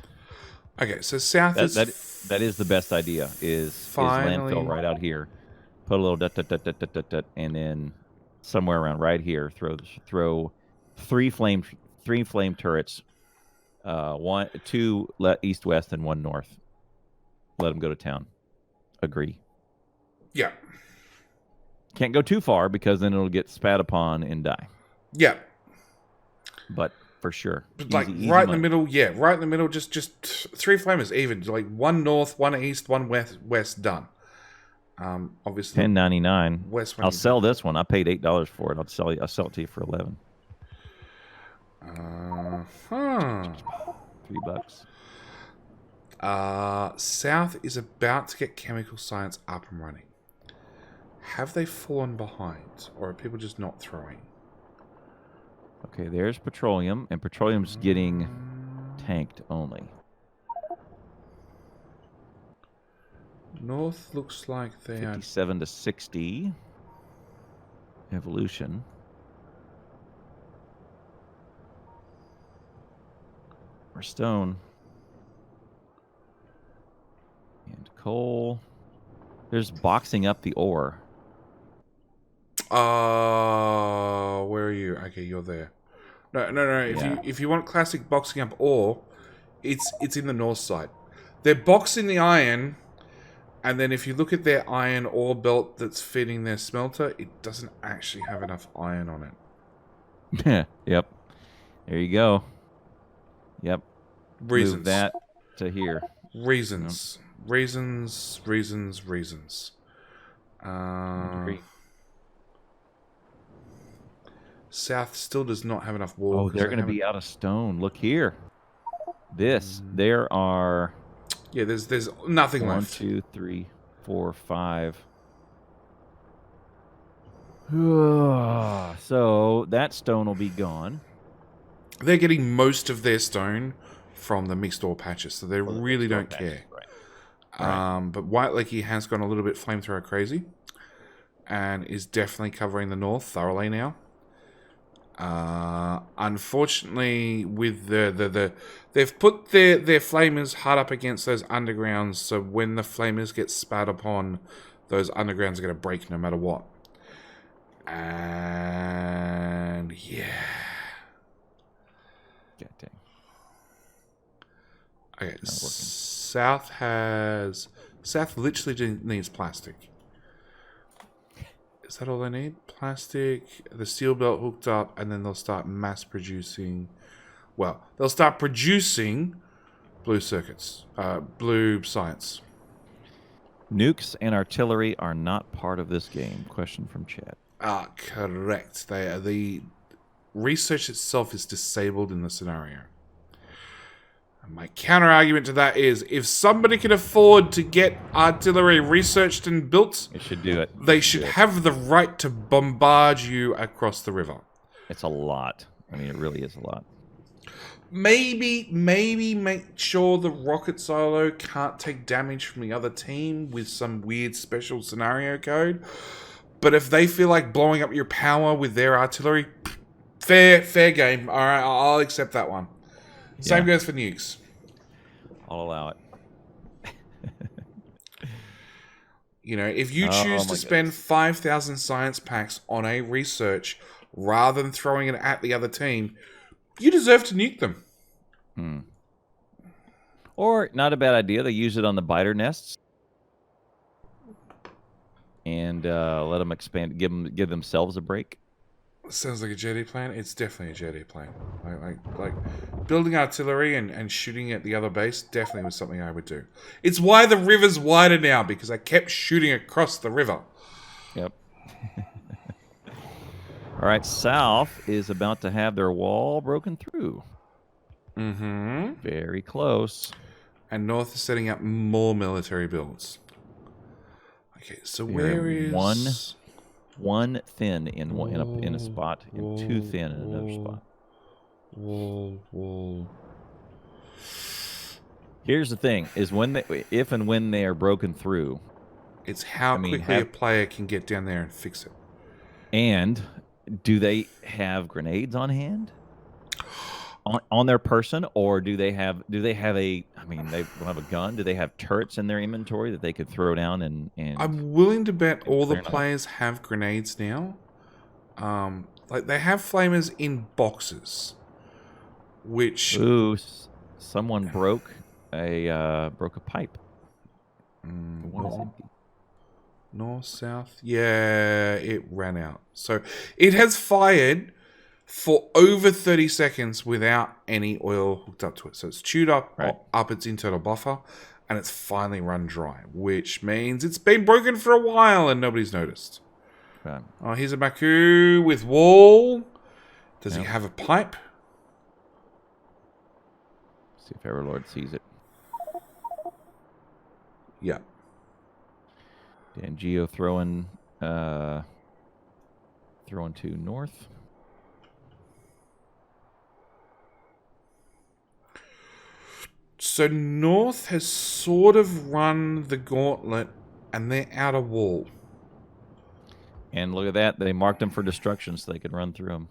Okay, so south is... That is the best idea, is landfill right out here. Put a little dot, and then somewhere around right here, throw three flame turrets, 2 east-west and 1 north. Let them go to town. Agree. Yeah. Can't go too far because then it'll get spat upon and die. Yeah. But for sure. But like right in the middle, right in the middle, just 3 flamers even. Like 1 north, 1 east, 1 west, done. Obviously $10.99. West. I'll sell this one. I paid $8 for it. I'll sell it to you for $11. $3. South is about to get chemical science up and running. Have they fallen behind, or are people just not throwing? Okay, there's petroleum, and petroleum's getting tanked only. North looks like they 57 to 60. Evolution. Or stone. And coal. There's boxing up the ore. Where are you? Okay, you're there. No. If you want classic boxing up ore, it's in the north side. They're boxing the iron, and then if you look at their iron ore belt that's feeding their smelter, it doesn't actually have enough iron on it. Yep. There you go. Yep. Reasons. Move that to here. Reasons. Yep. Reasons. South still does not have enough wall. Oh, they're going to be out of stone. Look here. There are... Yeah, there's nothing left. 1, 2, 3, 4, 5. So that stone will be gone. They're getting most of their stone from the mixed ore patches, so they really don't care. Right. But White Lakey has gone a little bit flamethrower crazy, and is definitely covering the north thoroughly now. Unfortunately, with they've put their flamers hard up against those undergrounds, so when the flamers get spat upon, those undergrounds are going to break no matter what. And yeah. God dang. Okay, South literally needs plastic. Is that all they need? Plastic, the steel belt hooked up, and then they'll start mass producing. Well, they'll start producing Blue circuits. Blue science. Nukes and artillery are not part of this game. Question from chat. Correct. They are the research itself is disabled in the scenario. And my counter argument to that is, if somebody can afford to get artillery researched and built, It should do it. they should have the right to bombard you across the river. It's a lot. I mean, it really is a lot. Maybe make sure the rocket silo can't take damage from the other team with some weird special scenario code. But if they feel like blowing up your power with their artillery, fair game. All right, I'll accept that one. Same goes for nukes. I'll allow it. You know, if you choose to spend 5,000 science packs on a research rather than throwing it at the other team, you deserve to nuke them. Or, not a bad idea, they use it on the biter nests. And let them expand, give themselves a break. Sounds like a JD plan. It's definitely a JD plan. Like building artillery and shooting at the other base definitely was something I would do. It's why the river's wider now, because I kept shooting across the river. Yep. All right, South is about to have their wall broken through. Mm-hmm. Very close. And North is setting up more military builds. Okay, so where is... One thin in a spot, and two thin in another spot. Wall. Here's the thing: is if and when they are broken through, it's how quickly a player can get down there and fix it. And do they have grenades on hand, on their person, or do they have a? I mean, they don't have a gun. Do they have turrets in their inventory that they could throw down and I'm willing to bet all the players have grenades now. Like they have flamers in boxes, which someone broke a pipe. One is empty. North, south. Yeah, it ran out. So it has fired for over 30 seconds without any oil hooked up to it. So it's chewed up its internal buffer, and it's finally run dry, which means it's been broken for a while and nobody's noticed. Okay. Oh, here's a Maku with wall. Does he have a pipe? See if Everlord sees it. Yeah. And Geo throwing to north. So North has sort of run the gauntlet, and they're out of wall. And look at that. They marked them for destruction so they could run through them.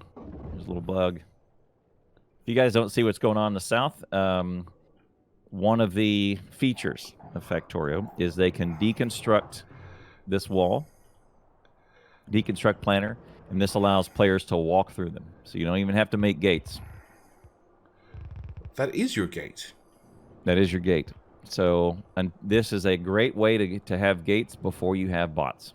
There's a little bug. If you guys don't see what's going on in the south, one of the features of Factorio is they can deconstruct this wall, deconstruct planner, and this allows players to walk through them. So you don't even have to make gates. That is your gate. That is your gate. So, and this is a great way to have gates before you have bots.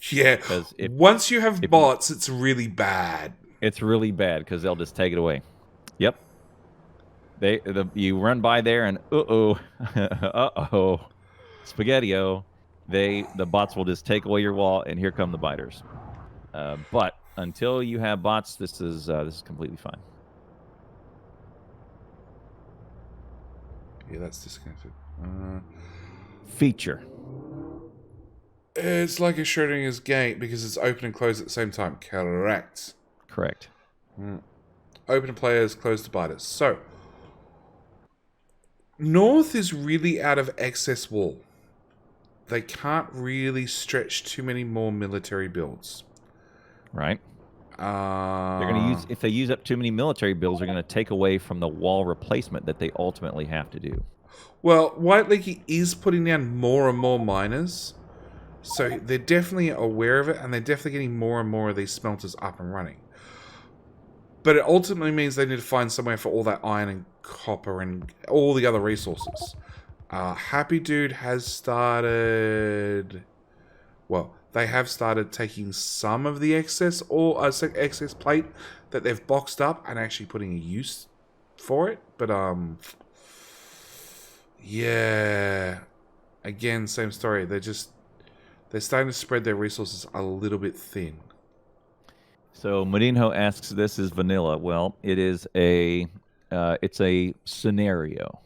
Yeah, once you have bots, it's really bad. It's really bad because they'll just take it away. Yep. You run by there and spaghetti-o. The bots will just take away your wall, and here come the biters. But until you have bots, this is completely fine. Yeah, that's disconnected. Feature. It's like a Schrodinger's gate because it's open and closed at the same time. Correct. Open to players, closed to biters. So, North is really out of excess wall. They can't really stretch too many more military builds. Right. They're going to if they use up too many military builds, they're going to take away from the wall replacement that they ultimately have to do. Well, White Leaky is putting down more and more miners, so they're definitely aware of it, and they're definitely getting more and more of these smelters up and running. But it ultimately means they need to find somewhere for all that iron and copper and all the other resources. Happy Dude has started... Well, they have started taking some of the excess plate that they've boxed up and actually putting a use for it. But Yeah. Again, same story. They're starting to spread their resources a little bit thin. So Mourinho asks, "This is vanilla." Well, it's a scenario.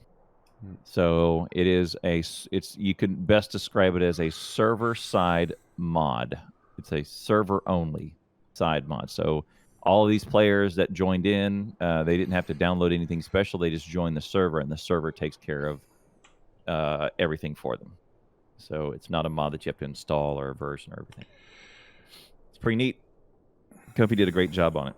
So you can best describe it as a server side mod. It's a server only side mod. So all of these players that joined in, they didn't have to download anything special. They just joined the server, and the server takes care of everything for them. So it's not a mod that you have to install or a version or everything. It's pretty neat. Kofi did a great job on it.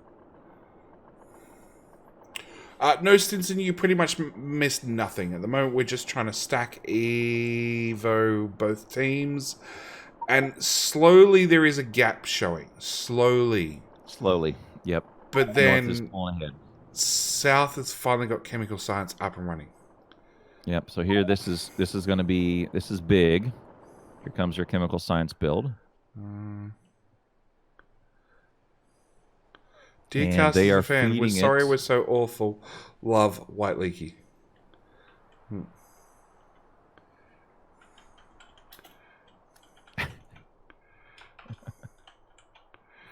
No, Stinson, you pretty much missed nothing. At the moment, we're just trying to stack Evo both teams. And slowly there is a gap showing. Slowly. Yep. But then North is pulling ahead. South has finally got chemical science up and running. Yep. So here, this is big. Here comes your chemical science build. Dear casters and fan, we're sorry we're so awful. Love, White Leaky.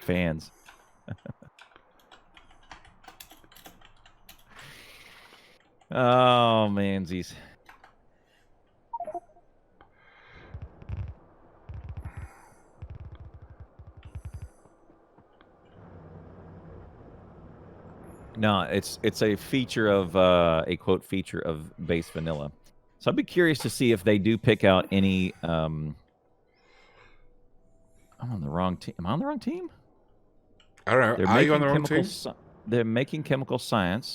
Fans. Oh, mansies. No, it's a feature of a quote feature of base vanilla. So I'd be curious to see if they do pick out any. I'm on the wrong team. Am I on the wrong team? I don't know. Are you on the wrong team? They're making chemical science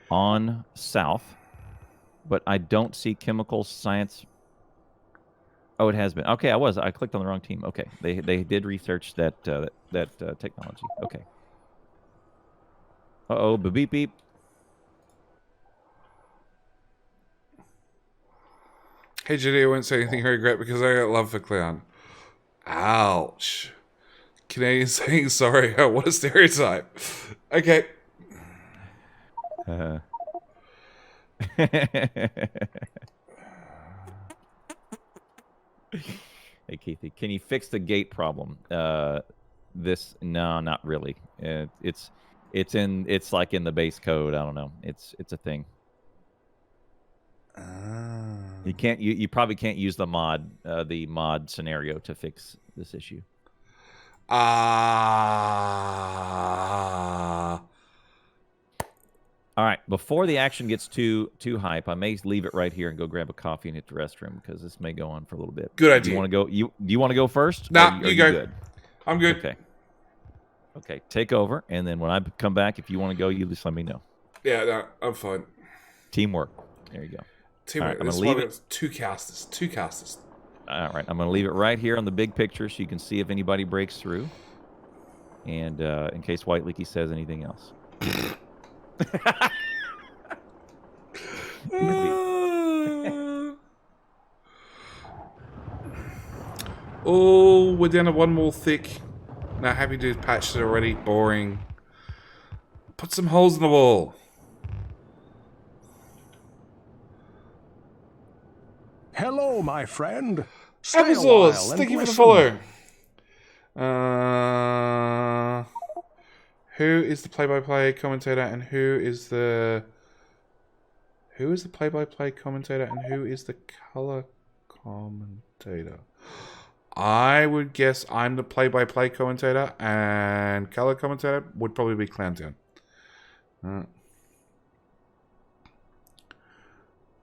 on South, but I don't see chemical science. Oh, it has been. Okay, I clicked on the wrong team. Okay, they did research that technology. Okay. Uh-oh, beep beep. Hey, Judy, I won't say anything very great because I got love for Clown. Ouch. Canadian saying sorry. Oh, what a stereotype. Okay. Hey, Keithy, can you fix the gate problem? No, not really. It's like in the base code. I don't know. It's a thing. You probably can't use the mod scenario to fix this issue. All right. Before the action gets too hype, I may leave it right here and go grab a coffee and hit the restroom because this may go on for a little bit. Good idea. Do you want to go? Do you want to go first? Nah, you go. Good? I'm good. Okay. Take over, and then when I come back, if you want to go, you just let me know. Yeah, no, I'm fine. Teamwork. There you go. Teamwork. Right, I'm gonna leave it. Two casters. All right. I'm going to leave it right here on the big picture so you can see if anybody breaks through, and in case White Leaky says anything else. Oh, we're down to one more thick. Now, Happy Dude's patched it already. Boring. Put some holes in the wall. Hello, my friend. Stay a while Applesauce, and thank you for the listen. follow. Who is the play-by-play commentator and who is the play-by-play commentator and who is the color commentator? I would guess I'm the play-by-play commentator and color commentator would probably be Clowntown.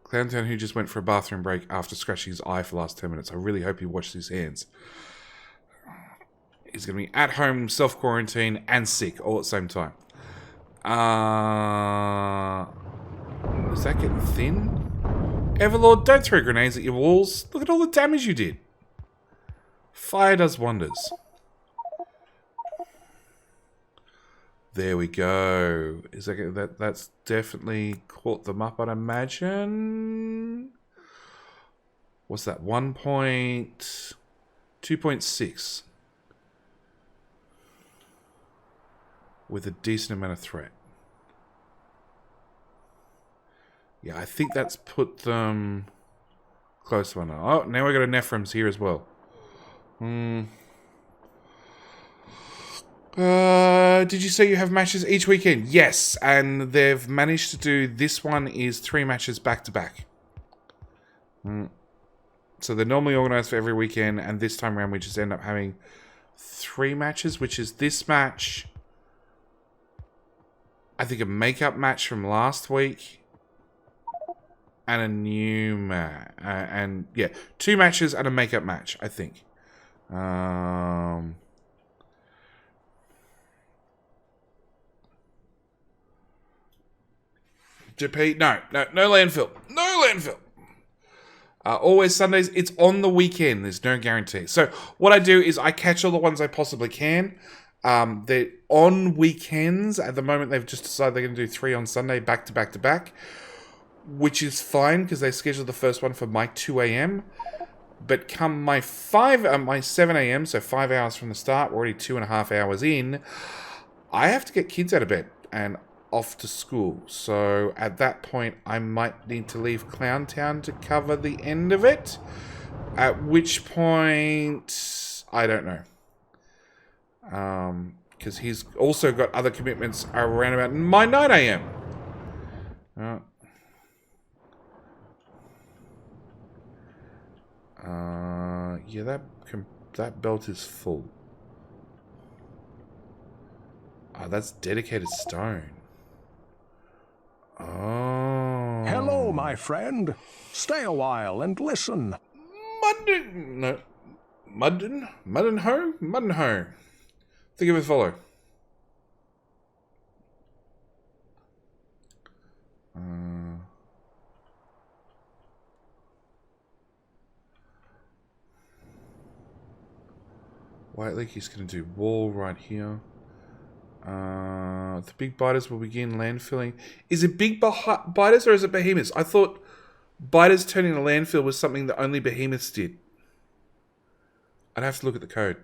Clowntown, who just went for a bathroom break after scratching his eye for the last 10 minutes. I really hope he washed his hands. He's going to be at home, self-quarantine, and sick all at the same time. Is that getting thin? Everlord, don't throw grenades at your walls. Look at all the damage you did. Fire does wonders. There we go. Is that's definitely caught them up, I'd imagine. What's that? 2.6. With a decent amount of threat. Yeah, I think that's put them Close one. Oh, now we got a Nephrons here as well. Did you say you have matches each weekend? Yes, and they've managed to do, this one is 3 matches back to back. So they're normally organised for every weekend, and this time around we just end up having 3 matches, which is this match, I think a makeup match from last week, and a new match. And yeah, 2 matches and a makeup match, I think. JP, no landfill. No landfill. Always Sundays. It's on the weekend. There's no guarantee. So what I do is I catch all the ones I possibly can. They're on weekends. At the moment, they've just decided they're going to do 3 on Sunday, back to back to back, which is fine because they scheduled the first one for my 2 a.m. But come my 7 a.m., so 5 hours from the start, we're already 2.5 hours in, I have to get kids out of bed and off to school. So at that point, I might need to leave Clowntown to cover the end of it. At which point, I don't know. Because he's also got other commitments around about my 9 a.m. Yeah, that belt is full. Oh, that's dedicated stone. Oh. Hello, my friend. Stay a while and listen. Mudden ho. Think of it follow. White Lake is going to do wall right here. The big biters will begin landfilling. Is it big biters or is it behemoths? I thought biters turning a landfill was something that only behemoths did. I'd have to look at the code.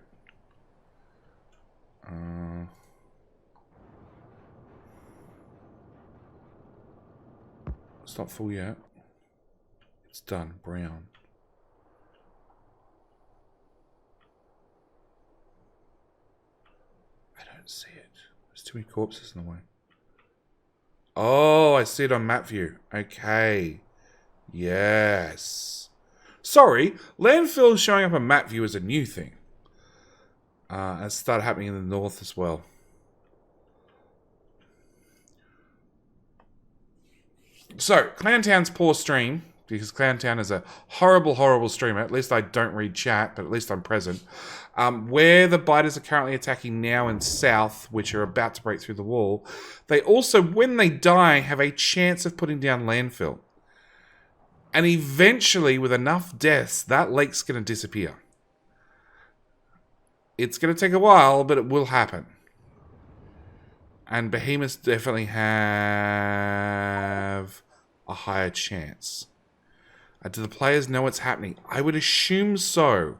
It's not full yet. It's done. Brown. I don't see it. There's too many corpses in the way. Oh, I see it on map view. Okay. Yes. Sorry, landfill showing up on map view is a new thing. It started happening in the north as well. So, Clowntown's poor stream, because Clowntown is a horrible, horrible streamer. At least I don't read chat, but at least I'm present. Where the biters are currently attacking now in south, which are about to break through the wall, they also, when they die, have a chance of putting down landfill. And eventually, with enough deaths, that lake's going to disappear. It's going to take a while, but it will happen. And behemoths definitely have a higher chance. Do the players know what's happening? I would assume so.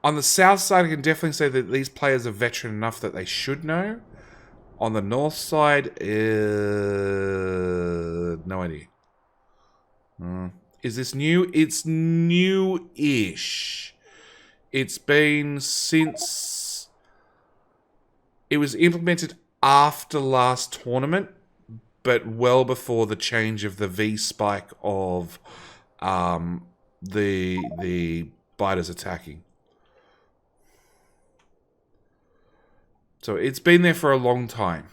On the south side, I can definitely say that these players are veteran enough that they should know. On the north side, no idea. Is this new? It's new-ish. It's been since... It was implemented after last tournament, but well before the change of the V spike of the biters attacking. So it's been there for a long time.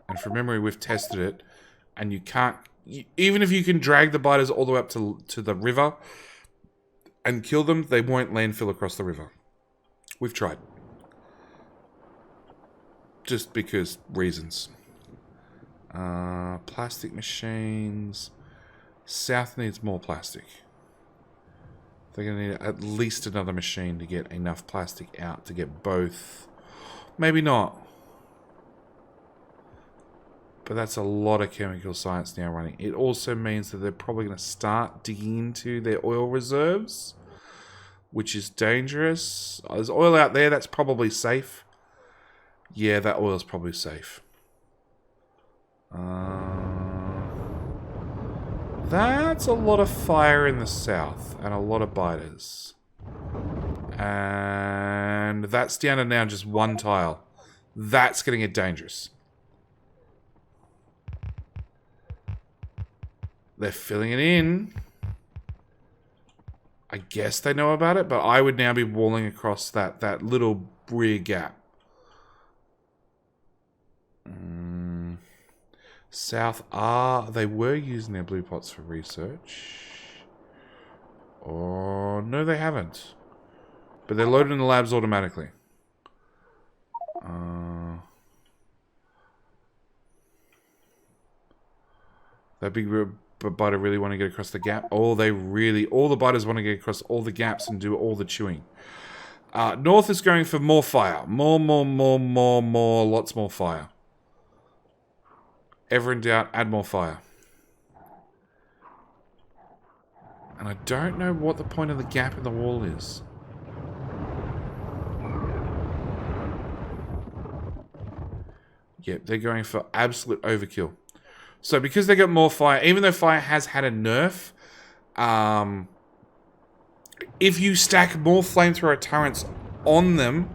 And from memory, we've tested it, and you can't... even if you can drag the biters all the way up to the river and kill them, they won't landfill across the river. We've tried. Just because reasons. Plastic machines. South needs more plastic. They're going to need at least another machine to get enough plastic out to get both. Maybe not. But that's a lot of chemical science now running. It also means that they're probably going to start digging into their oil reserves, which is dangerous. There's oil out there that's probably safe. Yeah, that oil's probably safe. That's a lot of fire in the south and a lot of biters. And that's down to now just one tile. That's going to get dangerous. They're filling it in. I guess they know about it, but I would now be walling across that little rear gap. South they were using their blue pots for research. Oh, no they haven't. But they're loaded in the labs automatically. That big biter really want to get across the gap. Oh, all the biters want to get across all the gaps and do all the chewing. North is going for more fire. More, lots more fire. Ever in doubt, add more fire. And I don't know what the point of the gap in the wall is. Yep, they're going for absolute overkill. So because they got more fire, even though fire has had a nerf, if you stack more flamethrower turrets on them,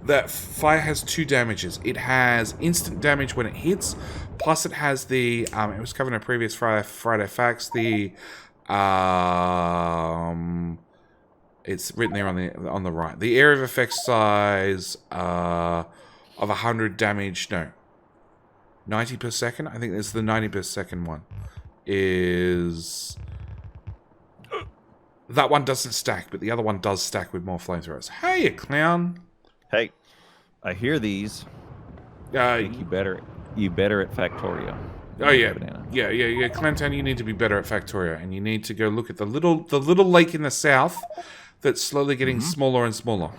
that fire has 2 damages. It has instant damage when it hits, plus it has the, it was covered in a previous Friday Facts, the, it's written there on the right. The area of effect size of 100 damage, no, 90 per second. I think it's the 90 per second one. Is that one doesn't stack, but the other one does stack with more flamethrowers. Hey, you clown! Hey, I hear these. I think you better at Factorio. Oh yeah, yeah. Clantown, you need to be better at Factorio, and you need to go look at the little lake in the south that's slowly getting smaller and smaller.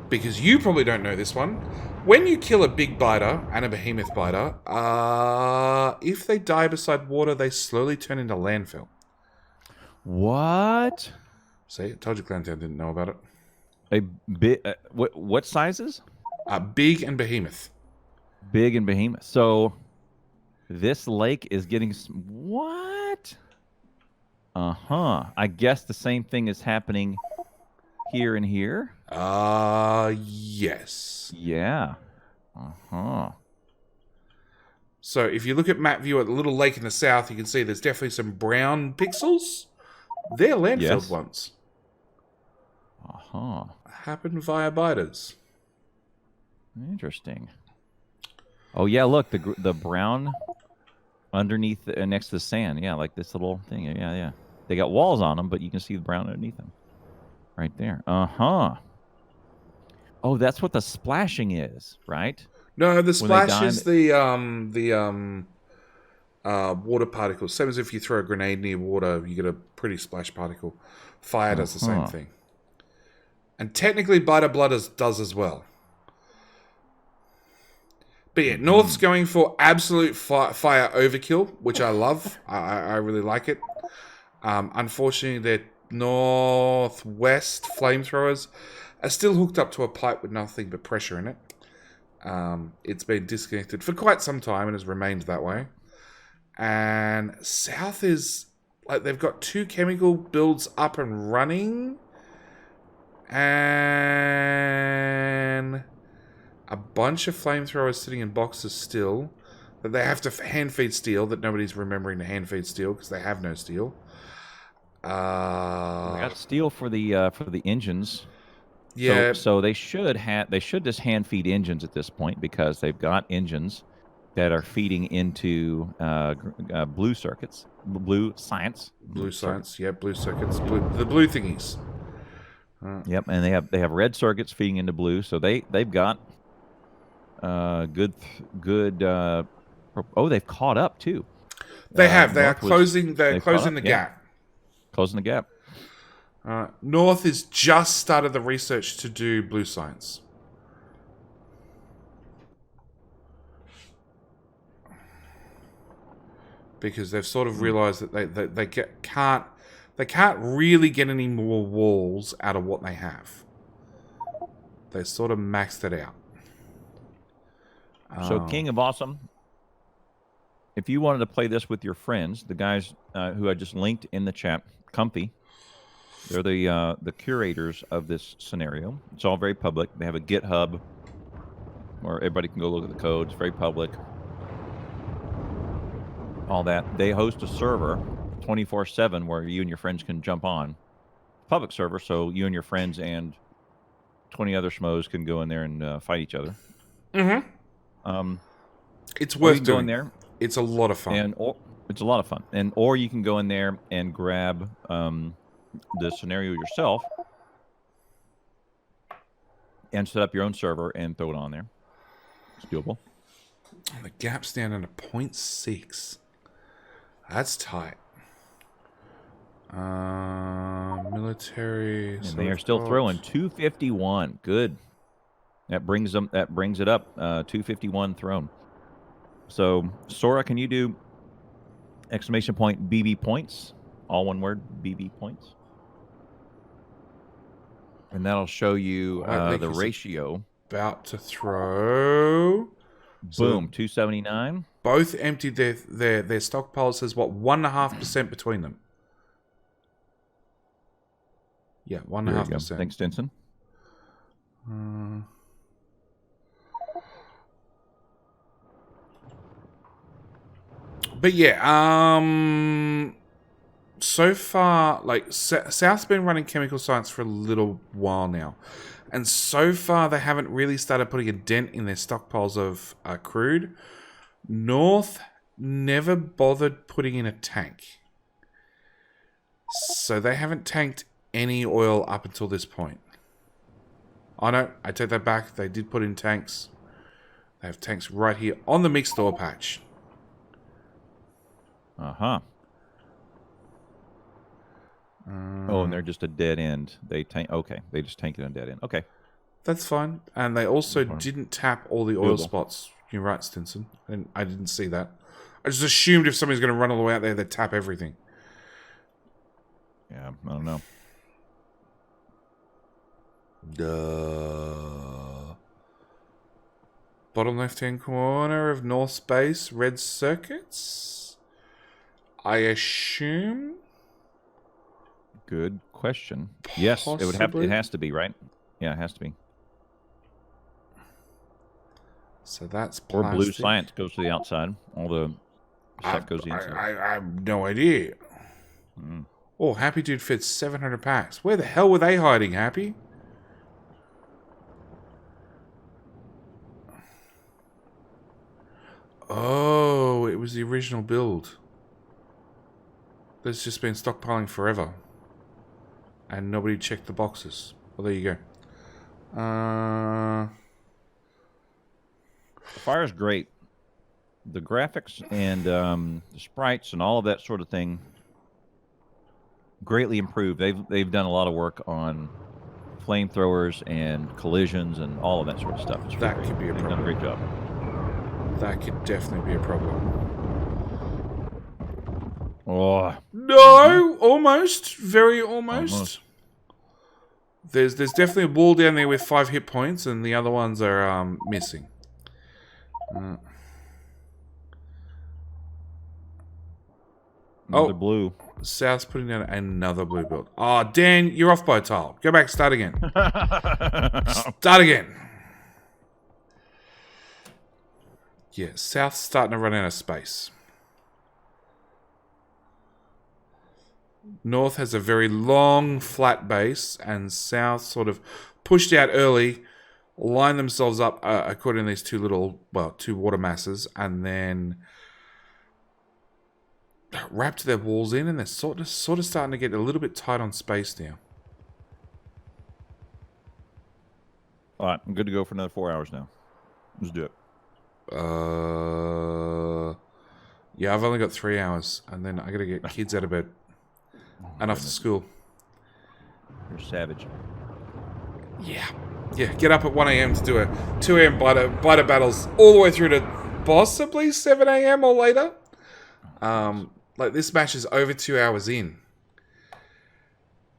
Because you probably don't know this one. When you kill a big biter and a behemoth biter, if they die beside water, they slowly turn into landfill. What? See, I told you Clantown didn't know about it. A bit. What sizes? Big and behemoth. Big and behemoth. So this lake is getting what? I guess the same thing is happening here and here. Yes. Yeah. So if you look at map view at the little lake in the south, you can see there's definitely some brown pixels. They're landfilled ones. Happen via biters. Interesting. Oh yeah, look, the brown underneath next to the sand. Yeah, like this little thing. Yeah. They got walls on them, but you can see the brown underneath them. Right there. Oh, that's what the splashing is, right? No, the splash is the water particles. Same as if you throw a grenade near water, you get a pretty splash particle. Fire does the same thing. And technically biter blood does as well. But yeah, North's going for absolute fire overkill, which I love. I really like it. Unfortunately, their northwest flamethrowers are still hooked up to a pipe with nothing but pressure in it. It's been disconnected for quite some time and has remained that way. And south is like they've got 2 chemical builds up and running, and a bunch of flamethrowers sitting in boxes still that they have to hand feed steel that nobody's remembering to hand feed steel because they have no steel. They got steel for the engines. Yeah. So they should just hand feed engines at this point because they've got engines that are feeding into blue circuits, blue science. Blue science, yeah, blue circuits, the blue thingies. Yep, and they have red circuits feeding into blue, so they've got good. They've caught up too. They have. They are closing. They're closing the gap. Closing the gap. North has just started the research to do blue science. Because they've sort of realized that they can't really get any more walls out of what they have. They sort of maxed it out. So King of Awesome, if you wanted to play this with your friends, the guys who I just linked in the chat, Comfy, they're the curators of this scenario. It's all very public. They have a GitHub where everybody can go look at the code. It's very public. All that. They host a server 24/7 where you and your friends can jump on. Public server, so you and your friends and 20 other schmoes can go in there and fight each other. It's worth doing doing. there. It's a lot of fun. It's a lot of fun. Or you can go in there and grab the scenario yourself and set up your own server and throw it on there. It's doable. The gap's down at a 0.6. That's tight. Military. And they are still throwing 251. Good. That brings it up. 251 thrown. So Sora, can you do exclamation point BB points? All one word, BB points. And that'll show you the ratio. About to throw. Boom, 279. Both emptied their stockpiles. Says what, 1.5% between them. Yeah, 1.5%. Thanks, Stinson. But yeah, so far, like, South's been running chemical science for a little while now. And so far, they haven't really started putting a dent in their stockpiles of crude. North never bothered putting in a tank. So they haven't tanked any oil up until this point. Oh no, I take that back. They did put in tanks. They have tanks right here on the mixed ore patch. Uh-huh. Oh, and they're just a dead end. They just tanked it on dead end. Okay. That's fine. And they also didn't tap all the oil spots. You're right, Stinson. And I didn't see that. I just assumed if somebody's going to run all the way out there, they'd tap everything. Yeah, I don't know. Bottom left-hand corner of North Space, red circuits. I assume. Good question. Yes, it would have. It has to be, right? Yeah, it has to be. So that's plastic. Or blue plastic. science goes to the outside. All the stuff goes inside. I have no idea. Oh, Happy Dude fed 700 packs. Where the hell were they hiding, Happy? Oh, it was the original build. That's just been stockpiling forever. And nobody checked the boxes. Well, there you go. The fire's great. The graphics and the sprites and all of that sort of thing greatly improved. They've done a lot of work on flamethrowers and collisions and all of that sort of stuff. It's that could be a problem. They've done a great job. That could definitely be a problem. Oh no! Almost, very almost. There's definitely a wall down there with 5 hit points, and the other ones are missing. Another blue. South's putting down another blue build. Oh, Dan, you're off by a tile. Go back, start again. Start again. Yeah, South's starting to run out of space. North has a very long, flat base, and South sort of pushed out early, lined themselves up according to these two water masses, and then wrapped their walls in, and they're sort of starting to get a little bit tight on space now. All right, I'm good to go for another 4 hours now. Let's do it. Yeah, I've only got 3 hours, and then I gotta get kids out of bed and off to school. You're savage. Yeah, get up at 1 a.m. to do a 2 a.m. biter battles all the way through to possibly 7 a.m. or later. Like, this match is over 2 hours in.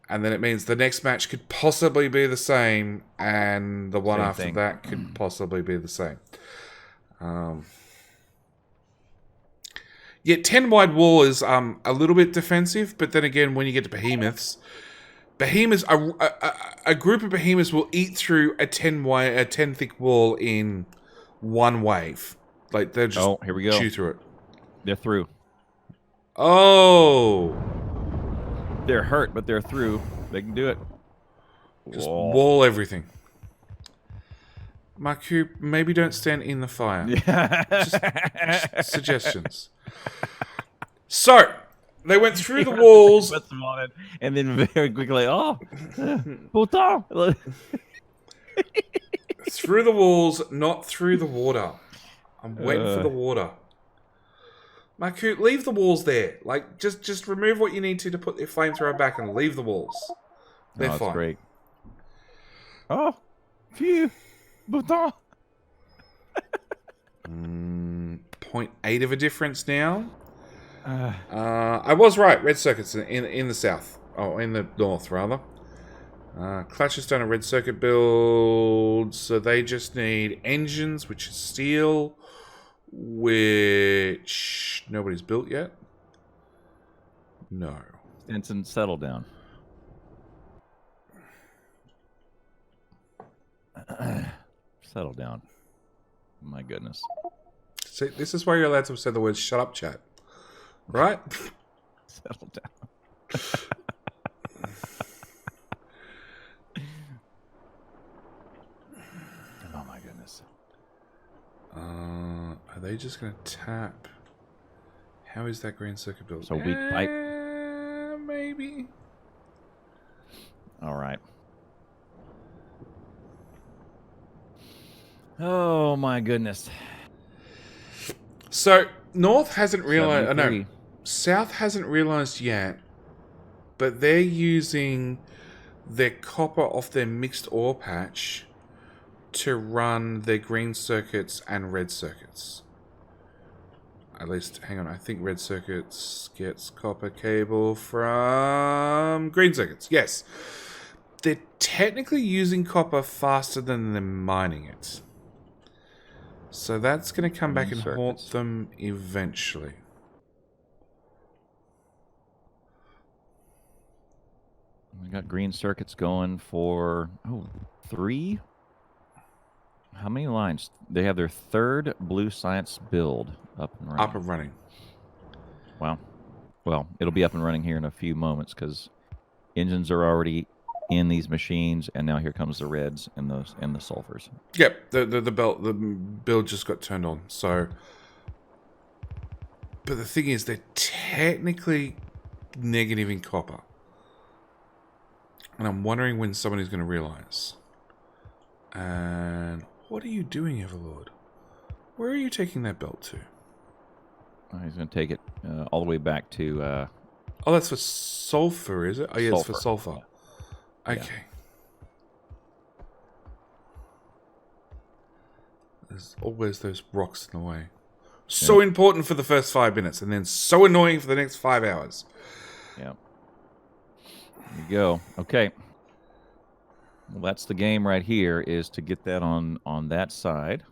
And then it means the next match could possibly be the same, and the one after that could possibly be the same. Yeah, 10 wide wall is a little bit defensive, but then again, when you get to behemoths, a group of behemoths will eat through a 10 thick wall in one wave. Like they'll just here we go. chew through it. They're through. Oh, They're hurt, but they're through. They can do it. just wall everything. Marku, maybe don't stand in the fire. Just suggestions. So, they went through the walls. Put them on it, and then very quickly, putain. Through the walls, not through the water. I'm waiting for the water. Marku, leave the walls there. Like, just remove what you need to put your flamethrower back and leave the walls. They're fine. That's great. Oh, phew. Putain. 0.8 of a difference now. I was right. Red circuits in the south. Oh, in the north, rather. Clash has done a red circuit build, so they just need engines, which is steel, which nobody's built yet. No. Stinson, settle down. Settle down. My goodness. See, this is why you're allowed to say the word "shut up," chat. Right? Settle down. Oh my goodness. Are they just going to tap? How is that green circuit built? So weak pipe. Maybe. All right. Oh my goodness. So North hasn't realized. 73. No, South hasn't realized yet, but they're using their copper off their mixed ore patch to run their green circuits and red circuits. At least, hang on, I think red circuits gets copper cable from green circuits. Yes. They're technically using copper faster than they're mining it. So that's going to come back and haunt them eventually. We got green circuits going for 3. How many lines? They have their 3rd blue science build up and running. Up and running. Wow. Well, it'll be up and running here in a few moments because engines are already in these machines, and now here comes the reds and the sulfurs. Yep, the build just got turned on. So, but the thing is, they're technically negative in copper, and I'm wondering when somebody's going to realize. And what are you doing, Everlord? Where are you taking that belt to? He's going to take it all the way back to. Oh, that's for sulfur, is it? Oh, yeah, sulfur. It's for sulfur. Yeah. Okay. Yeah. There's always those rocks in the way. So important for the first 5 minutes, and then so annoying for the next 5 hours. Yeah. There you go. Okay. Well, that's the game right here, is to get that on that side.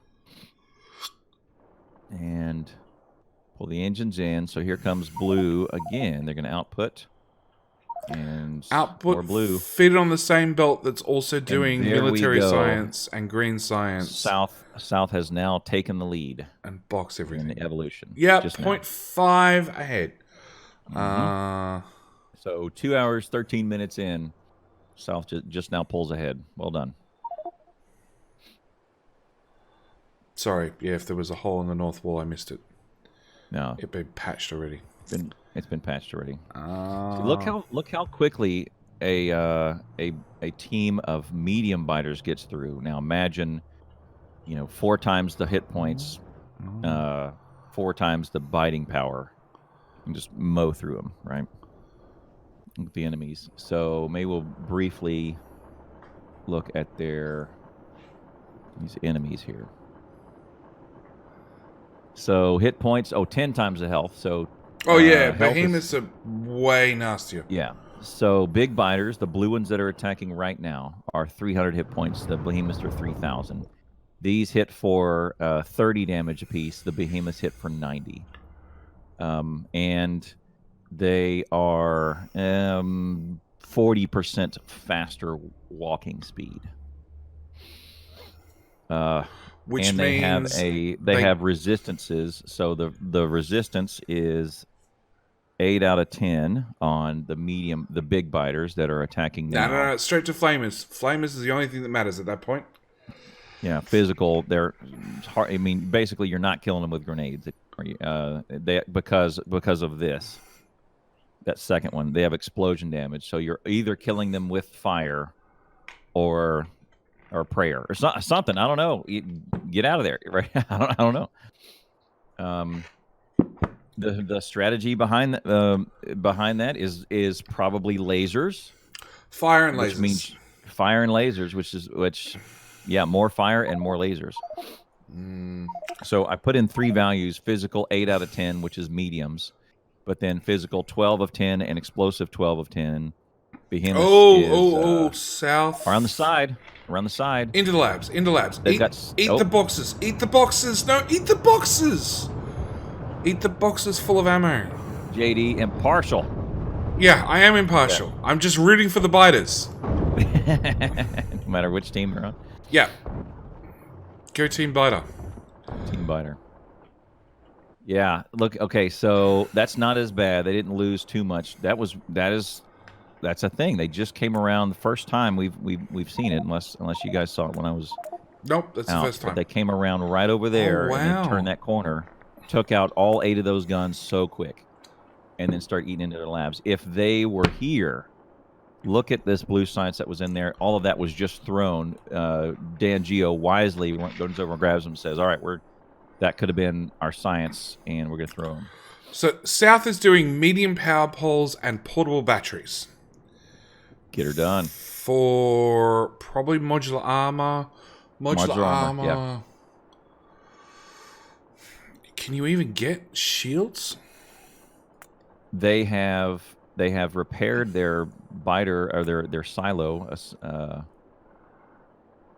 And pull the engines in. So here comes blue again. They're going to output. And output more blue. Fit on the same belt that's also doing military science and green science. South has now taken the lead and box everything in the evolution. Yeah, 0.5 ahead. So 2 hours 13 minutes in, South just now pulls ahead. Well done. Sorry, yeah, if there was a hole in the north wall, I missed it. No, it'd been patched already. It's been patched already. So look how quickly a team of medium biters gets through. Now imagine, 4 times the hit points, 4 times the biting power, and just mow through them, right? With the enemies. So maybe we'll briefly look at these enemies here. So hit points, 10 times the health. So behemoths are way nastier. Yeah. So big biters, the blue ones that are attacking right now, are 300 hit points. The behemoths are 3,000. These hit for 30 damage apiece. The behemoths hit for 90. and they are 40% faster walking speed. Which and means they have resistances. So the resistance is 8 out of 10 on the big biters that are attacking now. No, straight to flamers. Flamers is the only thing that matters at that point. Yeah, physical. They're hard. I mean, basically, you're not killing them with grenades. Because of this. That second one, they have explosion damage. So you're either killing them with fire, or prayer, or something. I don't know. Get out of there, right? I don't know. The strategy behind that is probably lasers. Fire and lasers. Which means fire and lasers, yeah, more fire and more lasers. So I put in 3 values: physical 8 out of 10, which is mediums, but then physical 12 of 10 and explosive 12 of 10. Behemoth south. Around the side. Into the labs. Eat the boxes. Eat the boxes. No, eat the boxes. Eat the boxes full of ammo. JD, impartial. Yeah, I am impartial. Okay. I'm just rooting for the biters. No matter which team they're on. Yeah. Go Team Biter. Team Biter. Yeah. Look. Okay. So that's not as bad. They didn't lose too much. That's a thing. They just came around the first time we've seen it, unless you guys saw it when I was. Nope, that's out. The first time. But they came around right over there and then turned that corner, took out all 8 of those guns so quick, and then start eating into their labs. If they were here, look at this blue science that was in there. All of that was just thrown. Dan Geo wisely goes over and grabs them and says, all right, that could have been our science, and we're going to throw them. So South is doing medium power poles and portable batteries. Get her done. For probably modular armor. Modular armor. Yeah. Can you even get shields? They have repaired their biter, or their silo.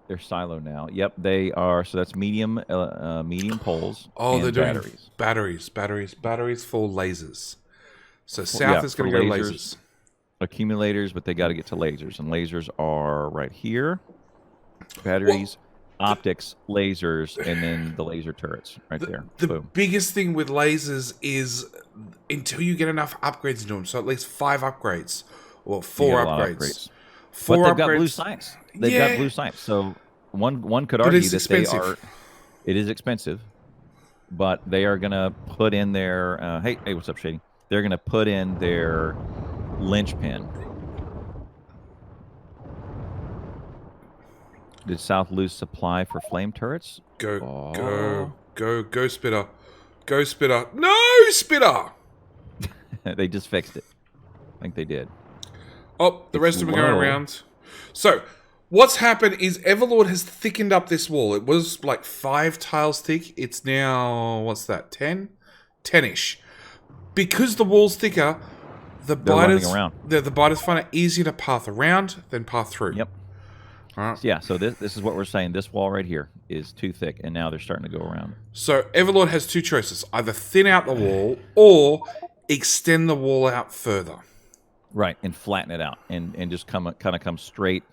Their silo now. Yep, they are. So that's medium poles. Oh, they're doing batteries for lasers. So South is going to go lasers. Accumulators, but they got to get to lasers, and lasers are right here. Batteries, optics, lasers, and then the laser turrets right there. The biggest thing with lasers is until you get enough upgrades into them, so at least 5 upgrades or 4 upgrades. But they've got blue science. They've got blue science. So one could argue that it is expensive, but they are going to put in their hey, what's up, Shady? They're going to put in their linchpin. Did South lose supply for flame turrets? Go, Spitter. Go, Spitter. No, Spitter! They just fixed it. I think they did. Oh, the rest of them are going around. So, what's happened is Everlord has thickened up this wall. It was like 5 tiles thick. It's now, what's that, 10? 10-ish. Because the wall's thicker, the biters find it easier to path around than path through. Yep. Right. Yeah, so this is what we're saying. This wall right here is too thick, and now they're starting to go around. So Everlord has 2 choices. Either thin out the wall or extend the wall out further. Right, and flatten it out and just kind of come straight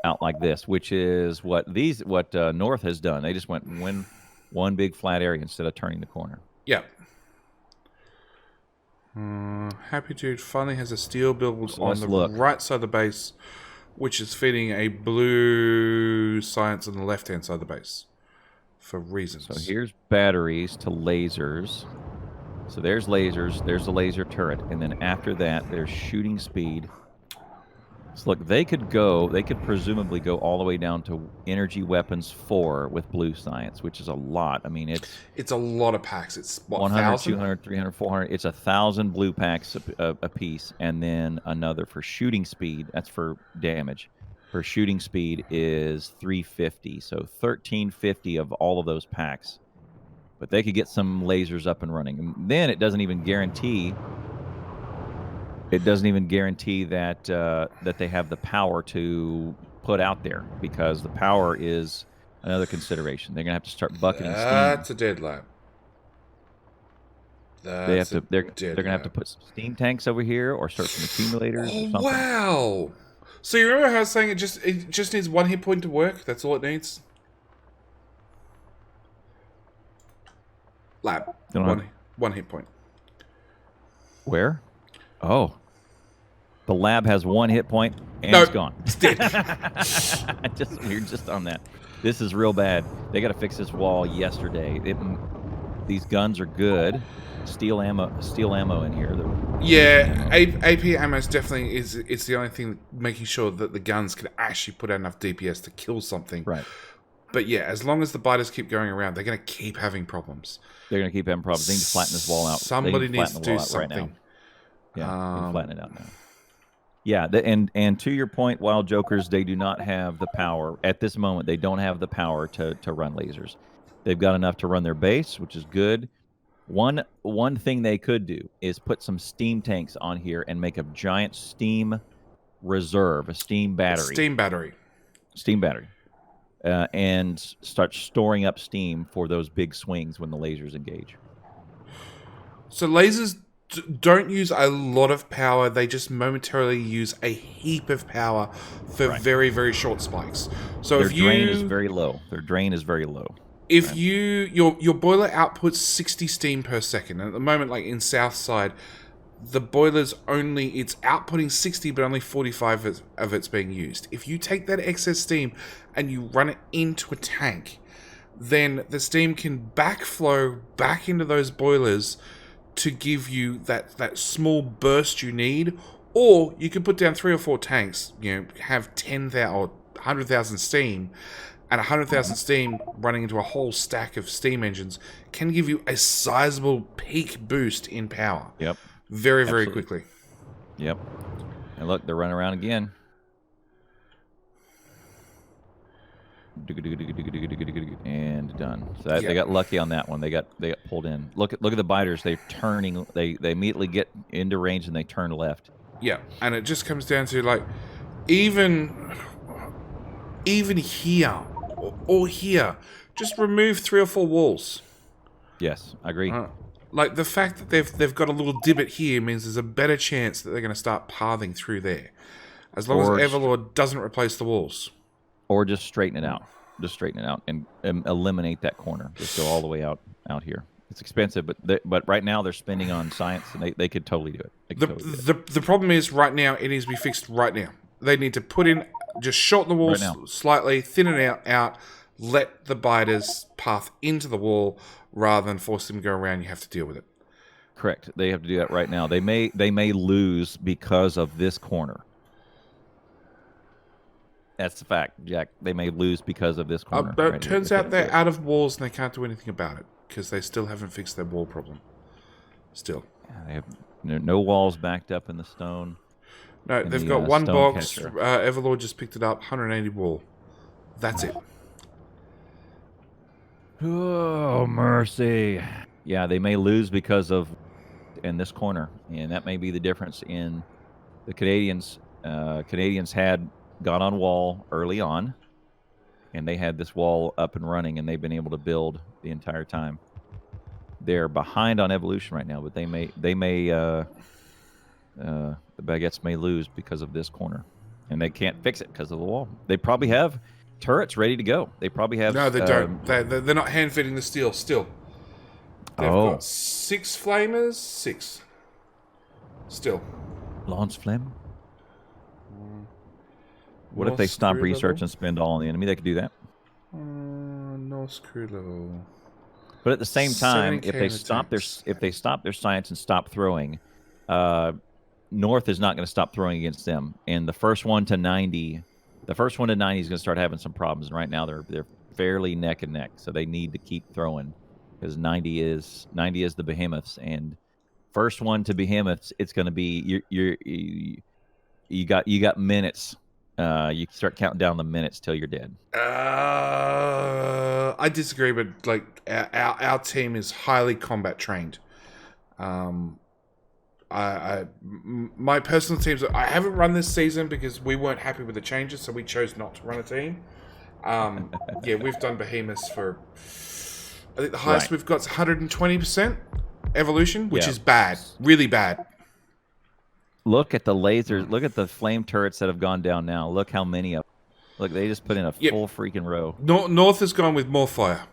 out like this, which is what North has done. They just went one big flat area instead of turning the corner. Yeah. Happy Dude finally has a steel build on the right side of the base, which is feeding a blue science on the left-hand side of the base for reasons. So here's batteries to lasers. So there's lasers, there's the laser turret, and then after that, there's shooting speed. So look, they could presumably go all the way down to energy weapons 4 with blue science, which is a lot. I mean, it's a lot of packs. It's what, 100, 1,000? 200, 300, 400. It's 1,000 blue packs a piece, and then another for shooting speed. That's for damage. For shooting speed is 350, so 1,350 of all of those packs. But they could get some lasers up and running. And then it doesn't even guarantee that that they have the power to put out there, because the power is another consideration. They're gonna have to start bucketing steam. That's a dead lab. They're gonna have to put some steam tanks over here or start some accumulators or something. Wow. So you remember how I was saying it just needs 1 hit point to work? That's all it needs? Lab. One hit point. Where? Oh. The lab has 1 hit point and nope, it's gone. It's dead. We're just on that. This is real bad. They got to fix this wall yesterday. These guns are good. Steel ammo in here. Yeah, AP ammo is definitely it's the only thing making sure that the guns can actually put out enough DPS to kill something. Right. But yeah, as long as the biters keep going around, they're going to keep having problems. They're going to keep having problems. They need to flatten this wall out. Somebody needs to do something. Right now. Yeah, they can flatten it out now. Yeah, and to your point, Wild Jokers, they do not have the power. At this moment, they don't have the power to run lasers. They've got enough to run their base, which is good. One thing they could do is put some steam tanks on here and make a giant steam reserve, a steam battery. Steam battery. And start storing up steam for those big swings when the lasers engage. So lasers don't use a lot of power. They just momentarily use a heap of power for very, very short spikes. So their drain is very low. If your boiler outputs 60 steam per second, and at the moment, like in Southside, the boiler's it's outputting 60, but only 45 of it's being used. If you take that excess steam and you run it into a tank, then the steam can backflow back into those boilers to give you that small burst you need, or you can put down 3 or 4 tanks, have 10,000 or 100,000 steam, and 100,000 steam running into a whole stack of steam engines can give you a sizable peak boost in power. Yep. Very, very quickly. Yep. And look, they're running around again. And done. So they got lucky on that one. They got pulled in. Look at the biters. They're turning. They immediately get into range and they turn left. Yeah, and it just comes down to like even here or here, just remove 3 or 4 walls. Yes, I agree. Like the fact that they've got a little divot here means there's a better chance that they're going to start pathing through there, as long as Everlord doesn't replace the walls. Or just straighten it out. Just straighten it out and eliminate that corner. Just go all the way out here. It's expensive, but right now they're spending on science, and they could totally do it. The problem is right now it needs to be fixed right now. They need to put in, just shorten the walls slightly, thin it out, let the biters path into the wall rather than force them to go around. You have to deal with it. Correct. They have to do that right now. They may lose because of this corner. That's the fact, Jack. They may lose because of this corner. But it turns out they're out of walls and they can't do anything about it because they still haven't fixed their wall problem. Still. Yeah, they have no walls backed up in the stone. No, they've got one box. Everlord just picked it up. 180 wall. That's it. Oh, mercy. Yeah, they may lose because of in this corner, and that may be the difference in the Canadians. Canadians got on wall early on, and they had this wall up and running, and they've been able to build the entire time. They're behind on evolution right now, but the Baguettes may lose because of this corner, and they can't fix it because of the wall. They probably have turrets ready to go. They probably have. No, they don't. They're not hand fitting the steel still. They've got 6 flamers, 6. Still. Lance flame. What if they stop research and spend all on the enemy? They could do that. No screw level. But at the same time, if they stop their science and stop throwing, North is not going to stop throwing against them. And the first one to 90 is going to start having some problems. And right now they're fairly neck and neck, so they need to keep throwing because 90 is the behemoths, and first one to behemoths, it's going to be you got minutes. You start counting down the minutes till you're dead. I disagree, but like our team is highly combat trained. My personal teams, I haven't run this season because we weren't happy with the changes, so we chose not to run a team. Yeah, we've done behemoths for. I think the highest we've got is 120%, evolution, which Yeah. is bad, really bad. Look at the lasers. Look at the flame turrets that have gone down now. Look how many of them. Look, they just put in a full freaking row. North has gone with more fire.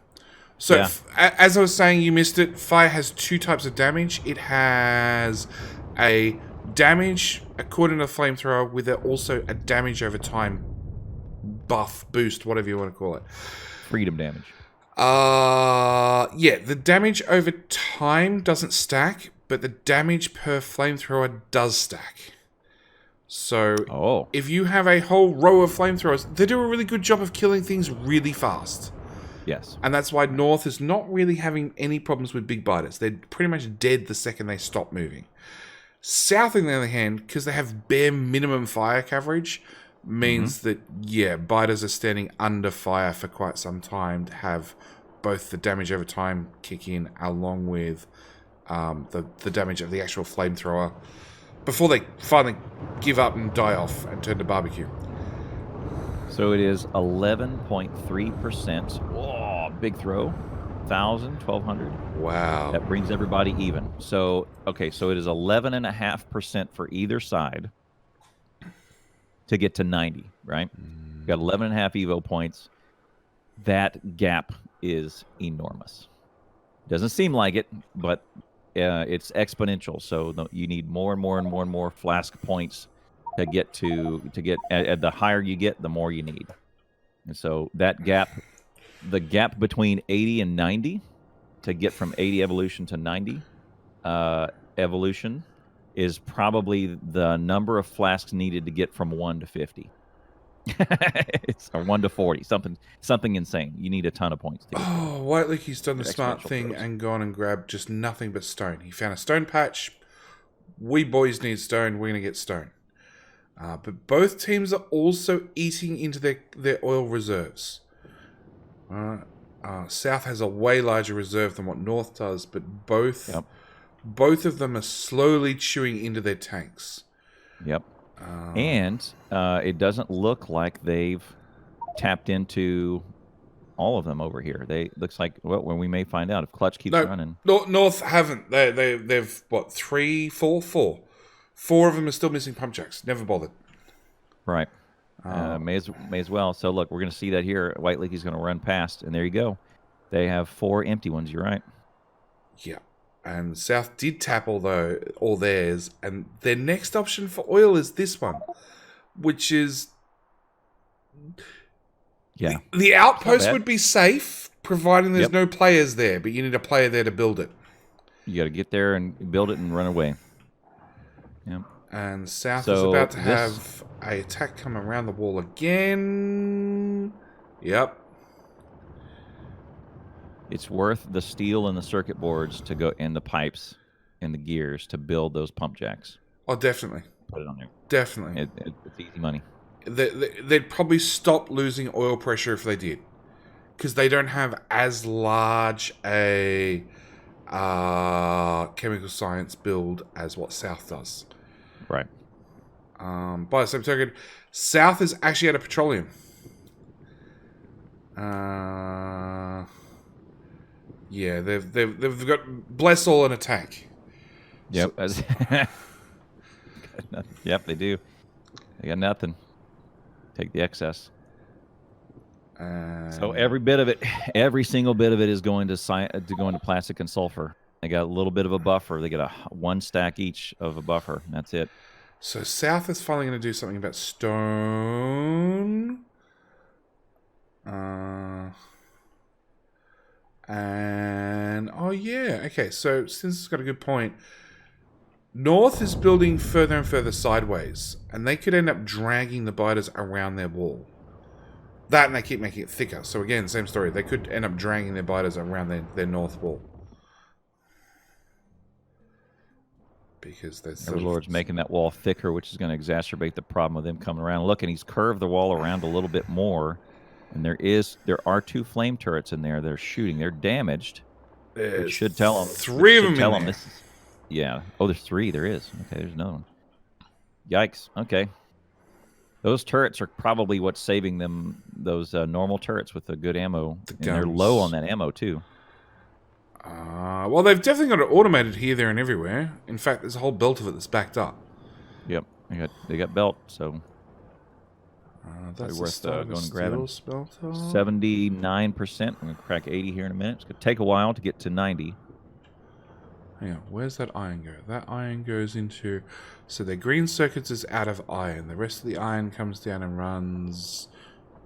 So, Yeah. As I was saying, you missed it. Fire has 2 types of damage. It has a damage according to the flamethrower, with also a damage over time buff, boost, whatever you want to call it. Freedom damage. Yeah, the damage over time doesn't stack, but the damage per flamethrower does stack. So, if you have a whole row of flamethrowers, they do a really good job of killing things really fast. Yes. And that's why North is not really having any problems with big biters. They're pretty much dead the second they stop moving. South, on the other hand, because they have bare minimum fire coverage, means that, biters are standing under fire for quite some time to have both the damage over time kick in along with the damage of the actual flamethrower before they finally give up and die off and turn to barbecue. So it is 11.3%. Whoa, big throw. 1,000, 1,200. Wow. That brings everybody even. So, okay, so it is 11.5% for either side to get to 90, right? You've got 11.5 Evo points. That gap is enormous. Doesn't seem like it, but it's exponential. So you need more and more and more and more flask points to get the higher you get, the more you need. And so that gap, the gap between 80 and 90 to get from 80 evolution to 90 evolution is probably the number of flasks needed to get from 1 to 50. It's or 1 to 40, something insane. You need a ton of points to get there. White Leaky's done the smart thing throws. and gone and grabbed just nothing but stone. He found a stone patch. We boys need stone. We're going to get stone. But both teams are also eating into their oil reserves. South has a way larger reserve than what North does, but both of them are slowly chewing into their tanks. Yep. And it doesn't look like they've tapped into all of them over here. Looks like when we may find out if Clutch keeps running. North haven't. They've what 3, 4, 4. 4 of them are still missing pump jacks. Never bothered. Right. May as well. So look, we're going to see that here. White Leaky's going to run past, and there you go. They have 4 empty ones. You're right. Yeah. And South did tap all theirs, and their next option for oil is this one, which is the outpost would be safe, providing there's no players there, but you need a player there to build it. You got to get there and build it and run away. Yep. And South is about to have a attack come around the wall again. Yep. It's worth the steel and the circuit boards to go, and the pipes and the gears to build those pump jacks. Oh, definitely. Put it on there. Definitely. It's easy money. They'd probably stop losing oil pressure if they did, because they don't have as large a chemical science build as what South does. Right. By the same token, South is actually out of petroleum. Yeah, they've got bless all in a tank. Yep. Yep, they do. They got nothing. Take the excess. So every single bit of it is going to plastic and sulfur. They got a little bit of a buffer. They got 1 stack each of a buffer. That's it. So South is finally going to do something about stone. And okay. So since it's got a good point, North is building further and further sideways, and they could end up dragging the biters around their wall. That, and they keep making it thicker. So again, same story. They could end up dragging their biters around their north wall. Because Overlord's making that wall thicker, which is going to exacerbate the problem with them coming around. Look, and he's curved the wall around a little bit more. And there are 2 flame turrets in there. They're shooting. They're damaged. It should tell them. 3 of them in there. Yeah. Oh, there's 3. There is. Okay, there's another one. Yikes. Okay. Those turrets are probably what's saving them, those normal turrets with the good ammo. And they're low on that ammo, too. Well, they've definitely got it automated here, there, and everywhere. In fact, there's a whole belt of it that's backed up. Yep, they got belt, so That's worth going and grabbing. 79%. I'm gonna crack 80 here in a minute. It's gonna take a while to get to 90. Hang on, where's that iron go? That iron goes into... So their green circuits is out of iron. The rest of the iron comes down and runs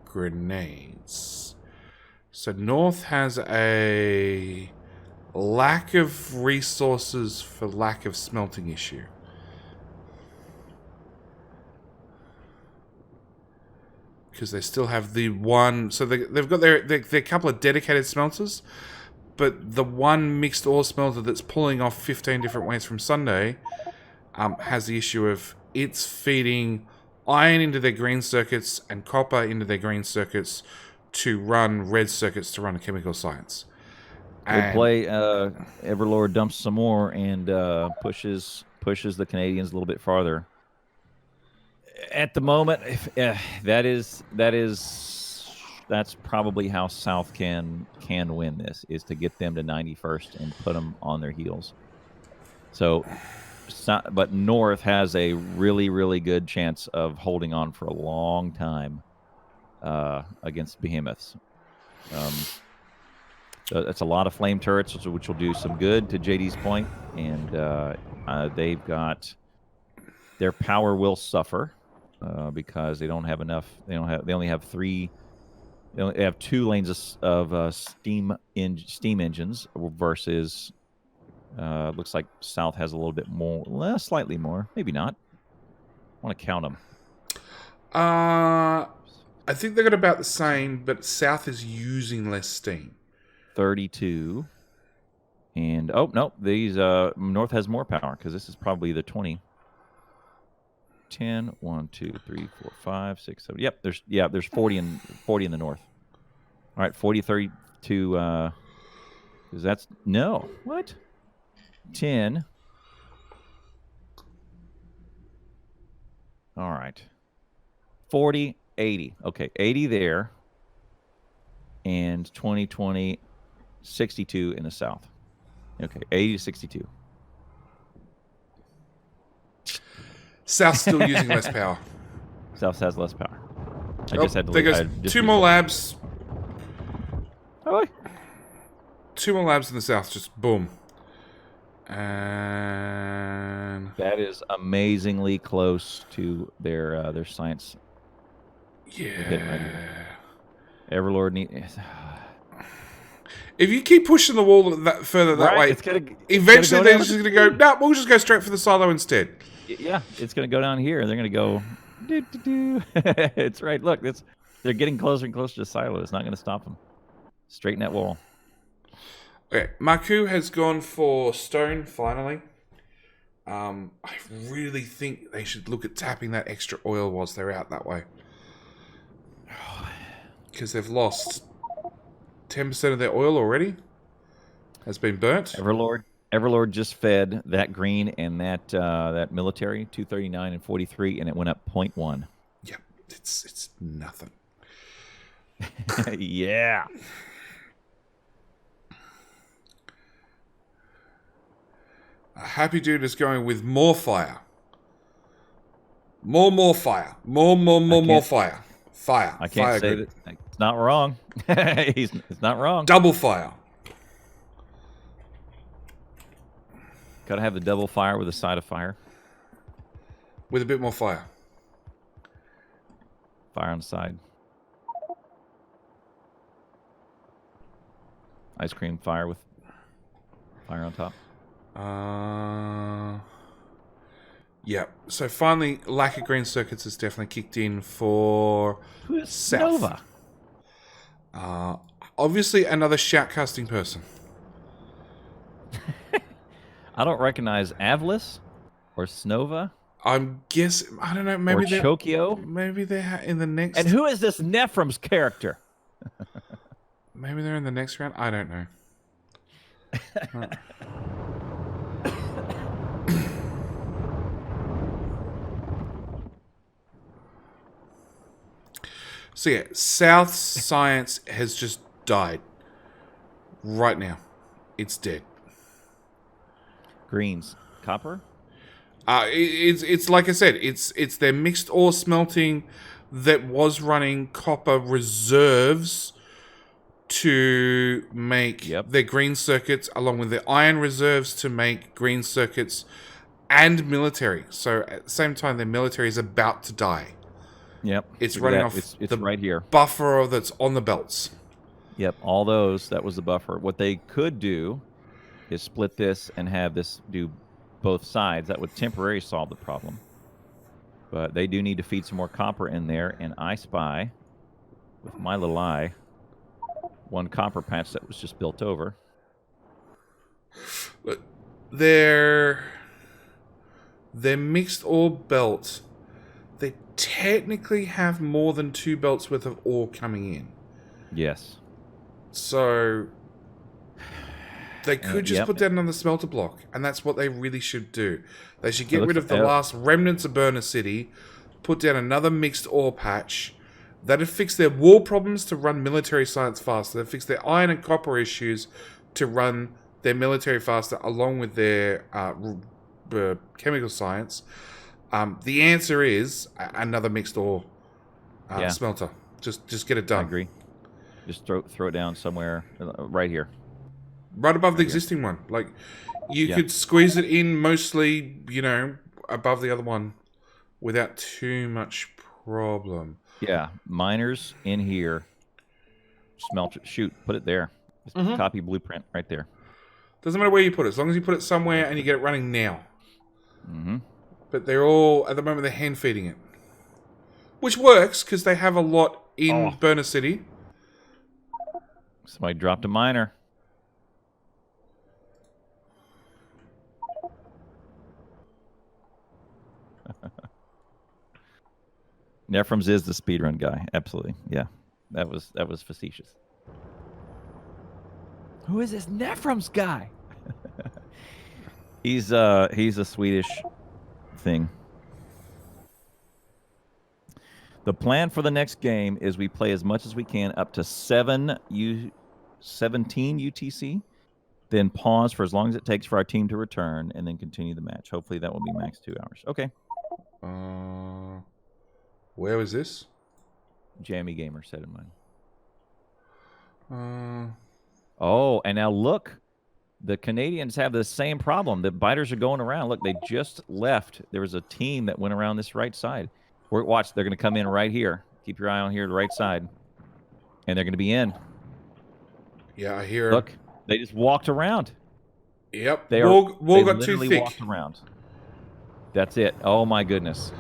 grenades. So North has a lack of resources for lack of smelting issue. Because they still have the one... So they've got their couple of dedicated smelters, but the one mixed ore smelter that's pulling off 15 different ways from Sunday has the issue of it's feeding iron into their green circuits and copper into their green circuits to run red circuits to run a chemical science. Good play. Everlord dumps some more and pushes the Canadians a little bit farther. At the moment, that's probably how South can win this, is to get them to 91st and put them on their heels. So, but North has a really, really good chance of holding on for a long time against behemoths. That's a lot of flame turrets, which will do some good, to JD's point, and they've got their power will suffer because they don't have enough. They only have three. They have 2 lanes of steam engines versus looks like South has a little bit more, slightly more, maybe not. I want to count them. I think they got about the same, but South is using less steam. 32. And, oh, no, these North has more power because this is probably the 20. 10, 1, 2, 3, 4, 5, 6, 7. Yep, there's 40 in the North. All right, 40, 32. Because that's, no, what? 10. All right. 40, 80. Okay, 80 there. And 20, 62 in the South. Okay, 80 to 62. South's still using less power. South has less power. I just had to there goes 2 more labs. Oh, 2 more labs in the South, just boom. And that is amazingly close to their science. Yeah. Everlord needs. If you keep pushing the wall further that way, eventually they're just going to go, no, we'll just go straight for the silo instead. Yeah, it's going to go down here. They're going to go, It's right. Look, they're getting closer and closer to silo. It's not going to stop them. Straighten that wall. Okay, Maku has gone for stone, finally. I really think they should look at tapping that extra oil whilst they're out that way. Because they've lost 10% of their oil already. Has been burnt. Everlord just fed that green and that military, 239 and 43, and it went up 0.1. Yeah, it's nothing. Yeah. A happy dude is going with more fire. More fire. More fire. Fire. I can't say that. It's not wrong. It's not wrong. Double fire. Got to have the double fire with a side of fire. With a bit more fire. Fire on the side. Ice cream fire with fire on top. Yeah. So finally, lack of green circuits has definitely kicked in for South. Nova? Obviously, another shoutcasting person. I don't recognize Avlis or Snova. I'm guessing. I don't know. Maybe they're Chokio. Maybe they're in the next. And who is this Nephrem's character? Maybe they're in the next round. I don't know. So yeah, South Science has just died. Right now. It's dead. Greens. Copper? It's like I said, it's their mixed ore smelting that was running copper reserves to make their green circuits, along with their iron reserves to make green circuits, and military. So at the same time, their military is about to die. Yep. It's running off it's right here. Buffer that's on the belts. Yep, all those, that was the buffer. What they could do is split this and have this do both sides. That would temporarily solve the problem. But they do need to feed some more copper in there, and I spy, with my little eye, one copper patch that was just built over. Their mixed ore belt, they technically have more than 2 belts worth of ore coming in. Yes. So they could just put down another smelter block, and that's what they really should do. They should get rid of the last remnants of Burner City, put down another mixed ore patch. That'd fix their wall problems to run military science faster. That'd fix their iron and copper issues to run their military faster, along with their chemical science. The answer is another mixed ore smelter. Just get it done. I agree. Just throw it down somewhere right here. Right above the existing one. Like, you could squeeze it in mostly, above the other one without too much problem. Yeah, miners in here. Smelter. Shoot, put it there. Just copy blueprint right there. Doesn't matter where you put it, as long as you put it somewhere and you get it running now. Mm-hmm. But they're all, at the moment, they're hand feeding it. Which works, because they have a lot in Burner City. Somebody dropped a miner. Nephrums is the speedrun guy. Absolutely. Yeah. That was facetious. Who is this Nephrums guy? He's a Swedish thing. The plan for the next game is we play as much as we can up to 17 UTC, then pause for as long as it takes for our team to return, and then continue the match. Hopefully that will be max 2 hours. Okay. Where was this? Jammy Gamer said in mine. Oh, and now look. The Canadians have the same problem. The biters are going around. Look, they just left. There was a team that went around this right side. Watch, they're going to come in right here. Keep your eye on here, the right side. And they're going to be in. Yeah, I hear. Look, they just walked around. Yep. They wall got too thick. Walked around. That's it. Oh, my goodness.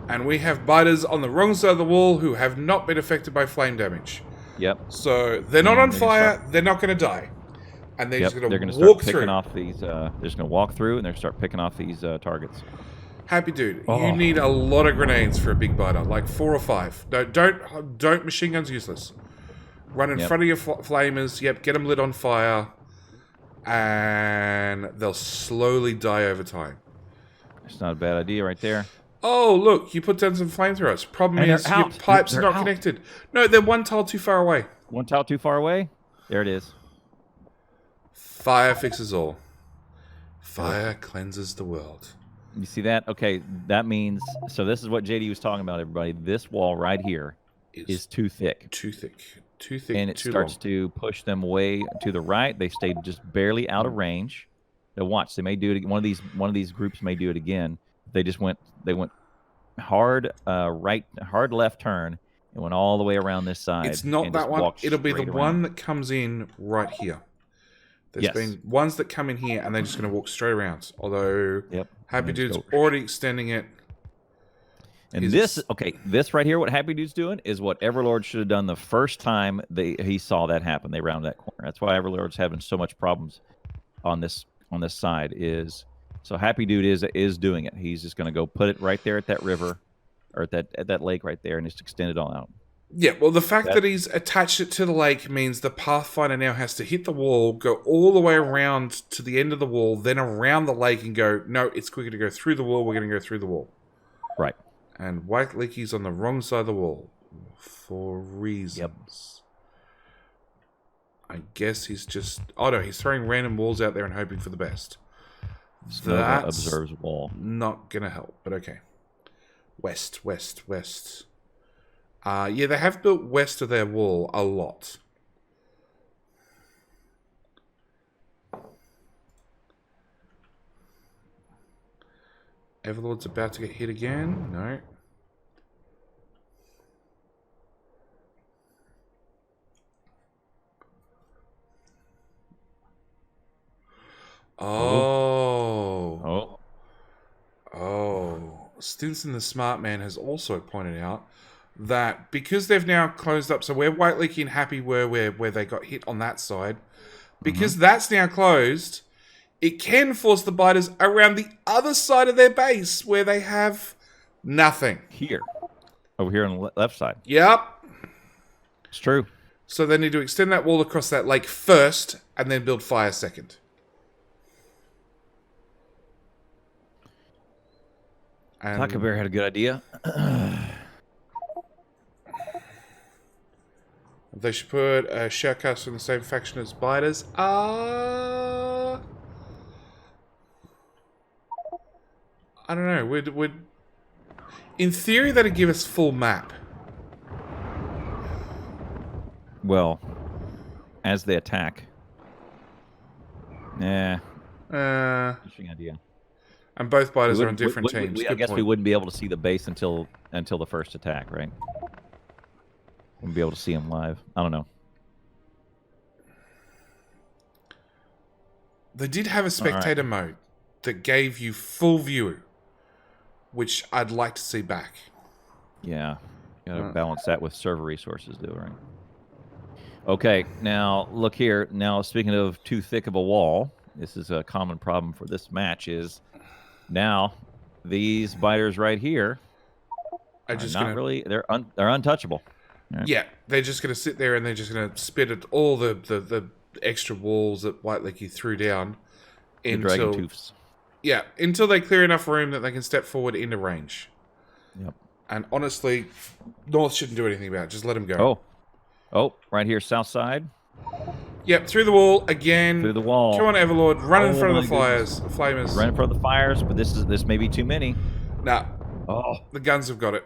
And we have biters on the wrong side of the wall who have not been affected by flame damage. Yep. So they're not on fire. They're not going to die. And they're just going to walk through. They're just going to walk through, and they're going to start picking off these targets. Happy dude, you need a lot of grenades for a big biter, like 4 or 5. No, don't machine guns useless. Run in front of your flamers. Yep, get them lit on fire, and they'll slowly die over time. It's not a bad idea, right there. Oh, look, you put down some flamethrowers. Problem is, your pipes are not connected. No, they're one tile too far away. One tile too far away? There it is. Fire fixes all. Fire cleanses the world. You see that? Okay, that means... So this is what JD was talking about, everybody. This wall right here is too thick. Too thick. Too thick, and it starts to push them way to the right. They stayed just barely out of range. Now watch, they may do it. One of these groups may do it again. They went hard right, hard left turn, and went all the way around this side. It's not that one. It'll be the one that comes in right here. There's been ones that come in here, and they're just going to walk straight around. Although Happy Dude's already extending it. And this right here, what Happy Dude's doing is what Everlord should have done the first time he saw that happen. They rounded that corner. That's why Everlord's having so much problems on this side. So Happy Dude is doing it. He's just going to go put it right there at that river, or at that lake right there, and just extend it all out. Yeah, well, the fact that he's attached it to the lake means the Pathfinder now has to hit the wall, go all the way around to the end of the wall, then around the lake and go, no, it's quicker to go through the wall, we're going to go through the wall. Right. And White Leaky's on the wrong side of the wall for reasons. Yep. I guess he's just... Oh, no, he's throwing random walls out there and hoping for the best. Snova observes wall. Not going to help, but okay. West. Yeah, they have built west of their wall a lot. Everlord's about to get hit again. No. Oh. Stinson the Smart Man has also pointed out that because they've now closed up, so where White Leaky and Happy were, where they got hit on that side, because that's now closed, it can force the biters around the other side of their base where they have nothing. Here. Over here on the left side. Yep. It's true. So they need to extend that wall across that lake first and then build fire second. Taco Bear had a good idea. They should put a shoutcast in the same faction as biters. I don't know. Would in theory that'd give us full map. Well, as they attack. Interesting idea. And both biters are on different teams. I guess we wouldn't be able to see the base until the first attack, right? Wouldn't be able to see them live. I don't know. They did have a spectator mode that gave you full view, which I'd like to see back. Yeah. Gotta balance that with server resources, though, right? Okay, now look here. Now, speaking of too thick of a wall, this is a common problem for this match is now these biters right here are just not really, they're untouchable. Right? Yeah, they're just going to sit there and they're just going to spit at all the extra walls that White Leaky threw down until they clear enough room that they can step forward into range. Yep. And honestly, North shouldn't do anything about it. Just let them go. Oh, right here, south side. Yep, through the wall again. Through the wall. Come on, Everlord, run in front of the flamers. Run in front of the fires, but this may be too many. Nah. Oh, the guns have got it.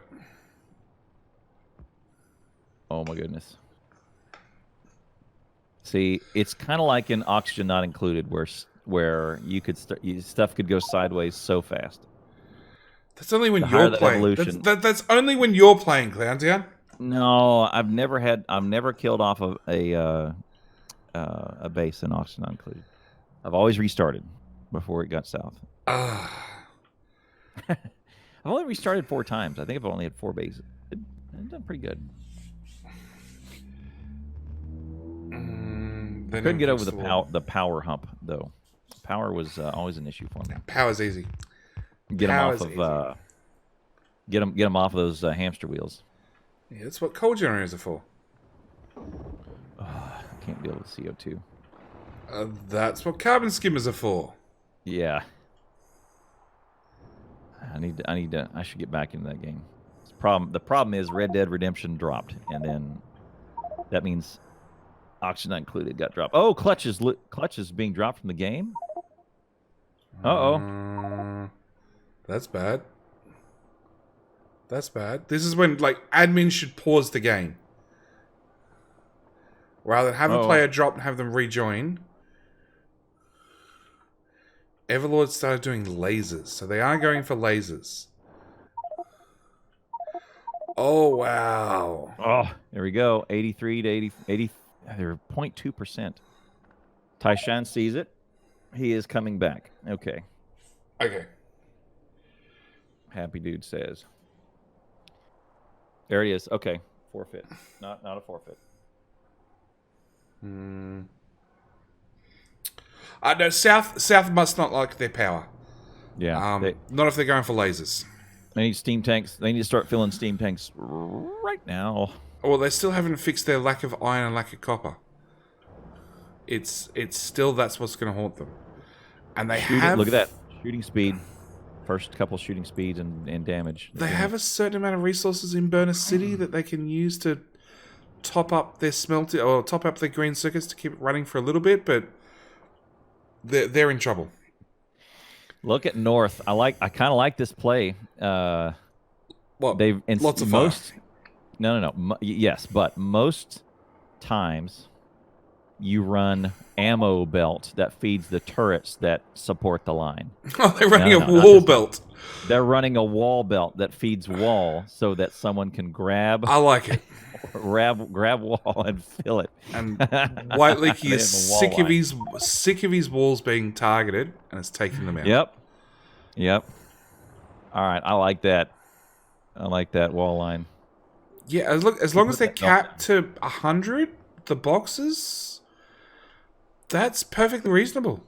Oh my goodness. See, it's kind of like in Oxygen Not Included, where you could stuff could go sideways so fast. That's only when you're playing. That's only when you're playing, Clowntown. No, I've never killed off of a base in Oxygen Not Included. I've always restarted before it got south. I've only restarted 4 times. I think I've only had 4 bases. It's done pretty good. Couldn't get over the power hump though. Power was always an issue for me. Power's easy. Get them off of those hamster wheels. Yeah, that's what coal generators are for. I can't deal with CO2. That's what carbon skimmers are for. Yeah. I should get back into that game. The problem is Red Dead Redemption dropped, and then that means Oxygen Not Included got dropped. Oh, Clutch is being dropped from the game. That's bad. That's bad. This is when admin should pause the game rather than have a player drop and have them rejoin. Everlord started doing lasers, so they are going for lasers. Oh wow! Oh, there we go. 83 to 80. They're 0.2%. Taishan sees it. He is coming back. Okay. Happy Dude says. There he is. Okay. Forfeit. Not a forfeit. No, South must not like their power. Yeah. Not if they're going for lasers. They need steam tanks. They need to start filling steam tanks right now. Well, they still haven't fixed their lack of iron and lack of copper. It's still that's what's going to haunt them. And they have... Look at that. Shooting speed. First couple shooting speeds and damage. They have a certain amount of resources in Burner City that they can use to top up their smelter or top up their green circuits to keep it running for a little bit, but they're in trouble. Look at North. I kind of like this play. Well, They've lots of most. fire. No. Yes, but most times you run ammo belt that feeds the turrets that support the line. Oh, they're running a not wall this time. belt. They're running a wall belt that feeds wall so that someone can grab I like it. grab wall and fill it. And White Leaky They is have a wall sick of his walls being targeted, and it's taking them out. Yep. All right, I like that. I like that wall line. Yeah, as long as they're capped to 100, the boxes, that's perfectly reasonable.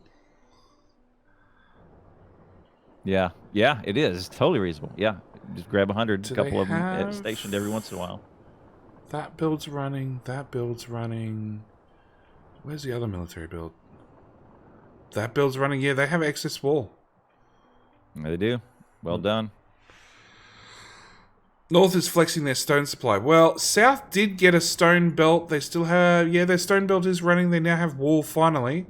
Yeah, it is. It's totally reasonable. Yeah, just grab 100, a couple of them stationed every once in a while. That build's running. That build's running. Where's the other military build? That build's running. Yeah, they have excess wall. They do. Well done. North is flexing their stone supply. Well, South did get a stone belt. They still have... Yeah, their stone belt is running. They now have wall, finally.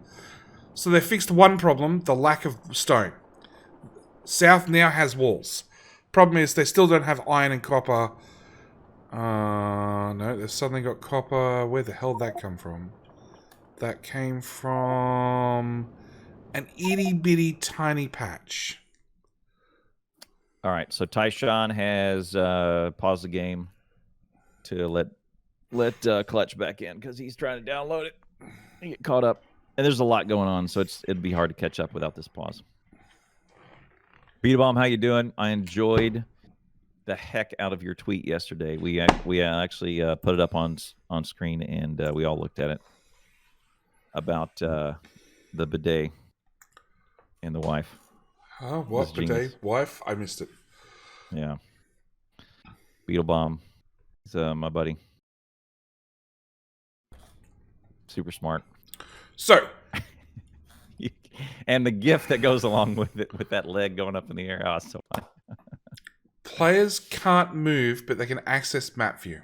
So they fixed one problem, the lack of stone. South now has walls. Problem is, they still don't have iron and copper. No, they've suddenly got copper. Where the hell did that come from? That came from an itty-bitty tiny patch. All right, so Tyshawn has paused the game to let Clutch back in because he's trying to download it and get caught up. And there's a lot going on, so it'd be hard to catch up without this pause. Beat-a-bomb, how you doing? I enjoyed the heck out of your tweet yesterday. We actually put it up on screen, and we all looked at it about the bidet and the wife. Huh? What bidet? Wife? I missed it. Yeah. Beetlebomb. He's my buddy. Super smart. So. And the gift that goes along with it, with that leg going up in the air. Oh, so fun. Players can't move, but they can access map view.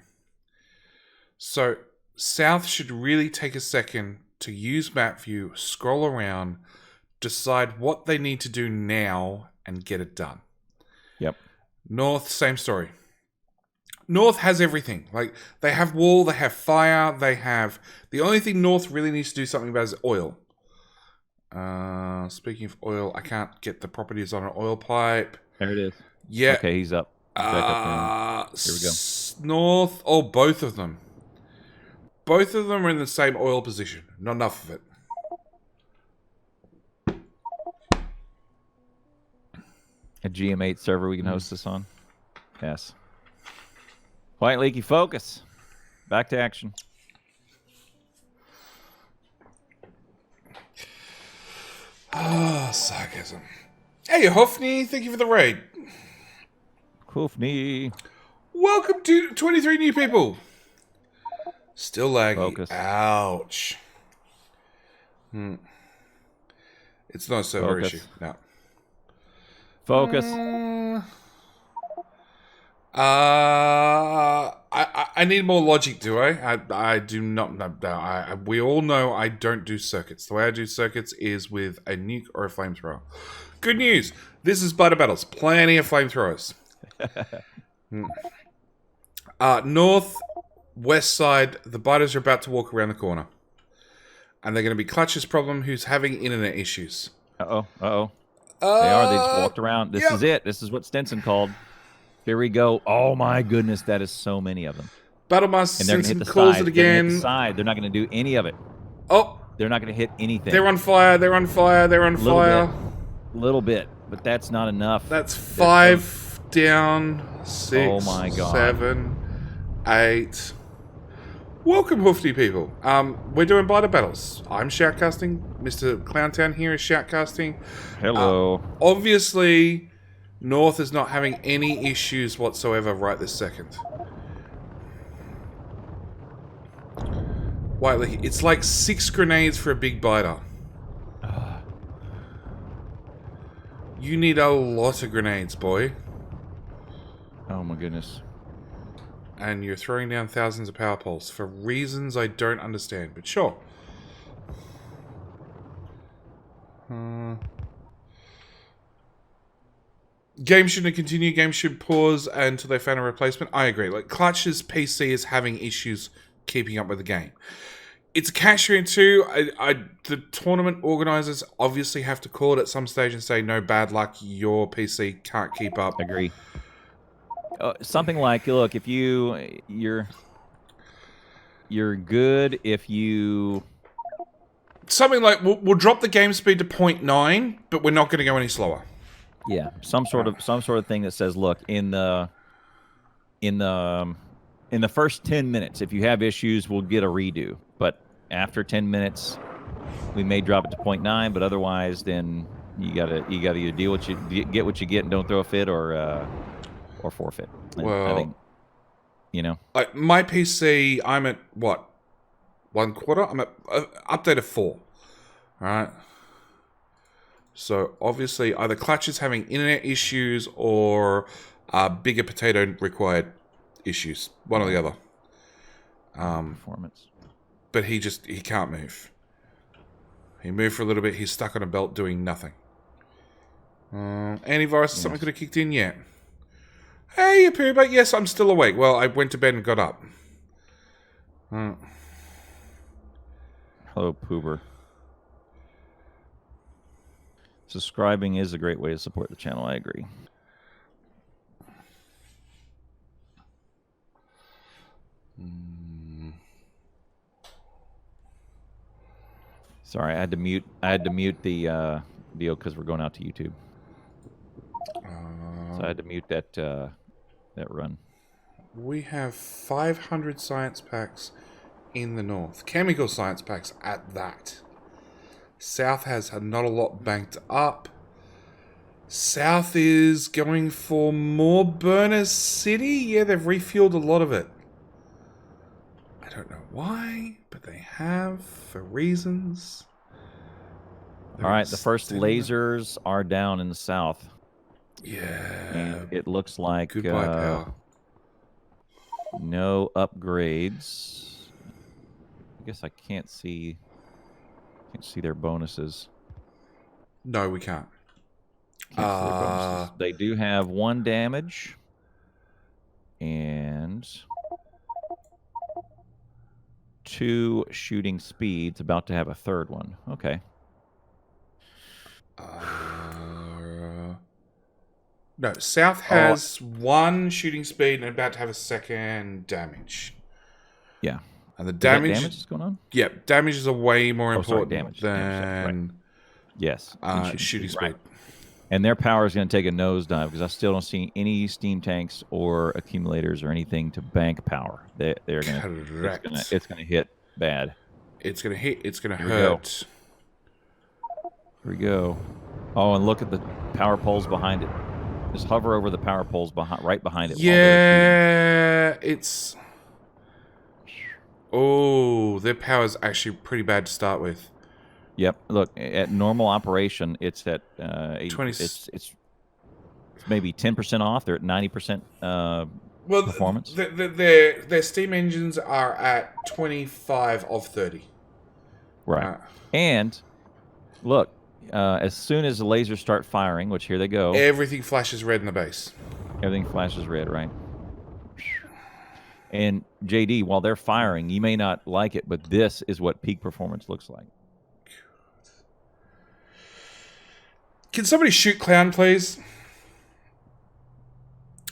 So South should really take a second to use map view, scroll around, decide what they need to do now, and get it done. Yep. North, same story. North has everything. Like, they have wall, they have fire, they have... The only thing North really needs to do something about is oil. Speaking of oil, I can't get the properties on an oil pipe. There it is. Yeah. Okay, he's up. He's back up. Here we go. North, both of them. Both of them are in the same oil position. Not enough of it. A GM8 server we can host this on? Yes. White Leaky, focus. Back to action. Sarcasm. Hey, Hoffney, thank you for the raid. Hoofney. Welcome to 23 new people. Still laggy. Focus. Ouch. It's not a server issue. No. Focus. I need more logic, do I? I do not. No, we all know I don't do circuits. The way I do circuits is with a nuke or a flamethrower. Good news. This is Butter Battles. Plenty of flamethrowers. North, west side, the biters are about to walk around the corner. And they're going to be Clutch's problem, who's having internet issues. Uh-oh. They are. They just walked around. This is it. This is what Stinson called. Here we go. Oh, my goodness. That is so many of them. Battlemaster Stinson calls it again. They're side. They're not going to do any of it. Oh. They're not going to hit anything. They're on fire. They're on fire. They're on fire. Little bit. But that's not enough. That's 5 down. 6. Oh, my God. 7. 8. Welcome, Hoofty people. We're doing Blighter Battles. I'm shoutcasting. Mr. Clowntown here is shoutcasting. Hello. Obviously, North is not having any issues whatsoever right this second. Whiteley, it's like 6 grenades for a big biter. You need a lot of grenades, boy. Oh my goodness. And you're throwing down thousands of power poles for reasons I don't understand, but sure. Games shouldn't continue. Games should pause until they found a replacement. I agree. Like Clutch's PC is having issues keeping up with the game. It's a catch-22. The tournament organizers obviously have to call it at some stage and say, no, bad luck, your PC can't keep up. Agree. Something like, look, if you're good if you... Something like, we'll drop the game speed to 0.9, but we're not going to go any slower. Yeah, some sort of thing that says, look, in the first 10 minutes, if you have issues, we'll get a redo. But after 10 minutes, we may drop it to 0.9. But otherwise, then you gotta either get what you get and don't throw a fit, or forfeit. Well, I think, like my PC, I'm at what, 1/4? I'm at update of 4. All right. So obviously, either Clutch is having internet issues or bigger potato required issues. One or the other. Performance. But he can't move. He moved for a little bit. He's stuck on a belt doing nothing. Antivirus is something could have kicked in yet. Hey, Pooba. Yes, I'm still awake. Well, I went to bed and got up. Hello, Poober. Subscribing is a great way to support the channel. I agree. Sorry, I had to mute the deal because we're going out to YouTube. So I had to mute that run. We have 500 science packs in the north. Chemical science packs at that. South has not a lot banked up. South is going for more Burner City. Yeah, they've refueled a lot of it. I don't know why, but they have, for reasons. All right, the first lasers are down in the south. Yeah. And it looks like goodbye, power. No upgrades. I guess I can't see their bonuses. No, we can't. Can't see their bonuses. They do have 1 damage and 2 shooting speeds. About to have a 3rd one. Okay. No, South has 1 shooting speed and about to have a 2nd damage. Yeah. And the damage is going on? Yeah, damage is way more important damage. than Right. Yes. shooting speed. Right. And their power is going to take a nosedive because I still don't see any steam tanks or accumulators or anything to bank power. They're going to. It's going to hit bad. It's going to hit. It's going to hurt. Here we go. Oh, and look at the power poles behind it. Just hover over the power poles right behind it. Yeah, it's. Oh, their power's actually pretty bad to start with. Yep. Look, at normal operation, it's at 20. It's maybe 10% off. They're at 90% performance. Their steam engines are at 25 of 30. Right. And look, as soon as the lasers start firing, which here they go, everything flashes red in the base. Everything flashes red, right? And JD, while they're firing, you may not like it, but this is what peak performance looks like. Can somebody shoot Clown, please?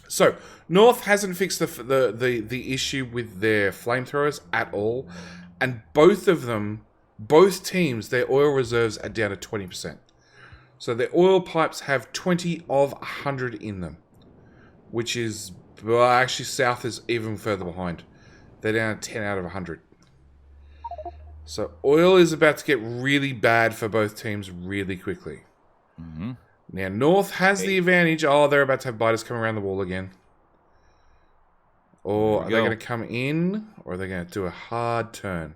So, North hasn't fixed the issue with their flamethrowers at all. And both teams, their oil reserves are down to 20%. So their oil pipes have 20 of 100 in them. Which is, well, actually South is even further behind. They're down to 10 out of 100. So oil is about to get really bad for both teams really quickly. Mm-hmm. Now, North has the advantage. Oh, they're about to have biters come around the wall again. Or are they going to come in, or are they going to do a hard turn?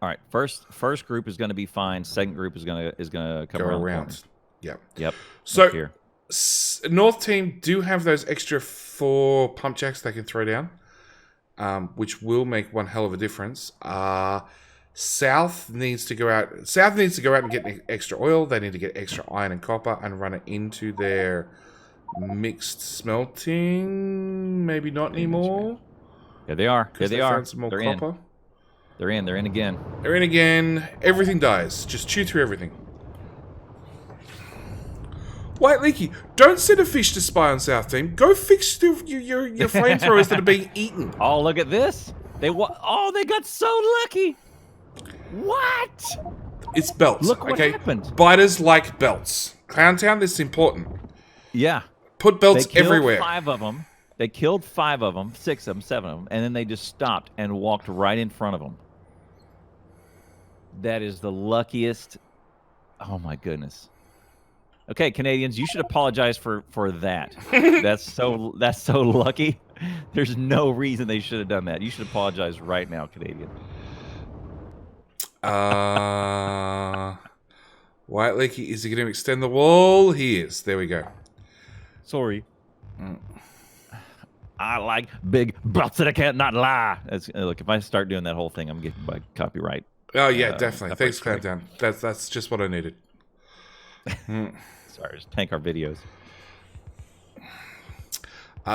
All right, first group is going to be fine. Second group is going to come around. Yep. So North team do have those extra 4 pump jacks they can throw down, which will make one hell of a difference. South needs to go out and get extra oil. They need to get extra iron and copper and run it into their Mixed smelting, maybe not anymore. Here they are. Here they are. Found some more They're copper. in. They're in. They're in again. They're in again. Everything dies. Just chew through everything. White Leaky, don't send a fish to spy on South Team. Go fix your flamethrowers that are being eaten. Oh, look at this. They got so lucky. What? It's belts. Look what happened. Biters like belts. Clowntown, this is important. Yeah. Put belts everywhere. 5 of them. They killed 5 of them, 6 of them, 7 of them, and then they just stopped and walked right in front of them. That is the luckiest. Oh my goodness. Okay, Canadians, you should apologize for that. That's so lucky. There's no reason they should have done that. You should apologize right now, Canadian. White Leaky, is he going to extend the wall? He is. There we go. Sorry. I like big butts that I can't not lie. Look, if I start doing that whole thing, I'm getting by copyright. Oh yeah, definitely. Thanks, Clowntown. That's just what I needed. Sorry, just tank our videos.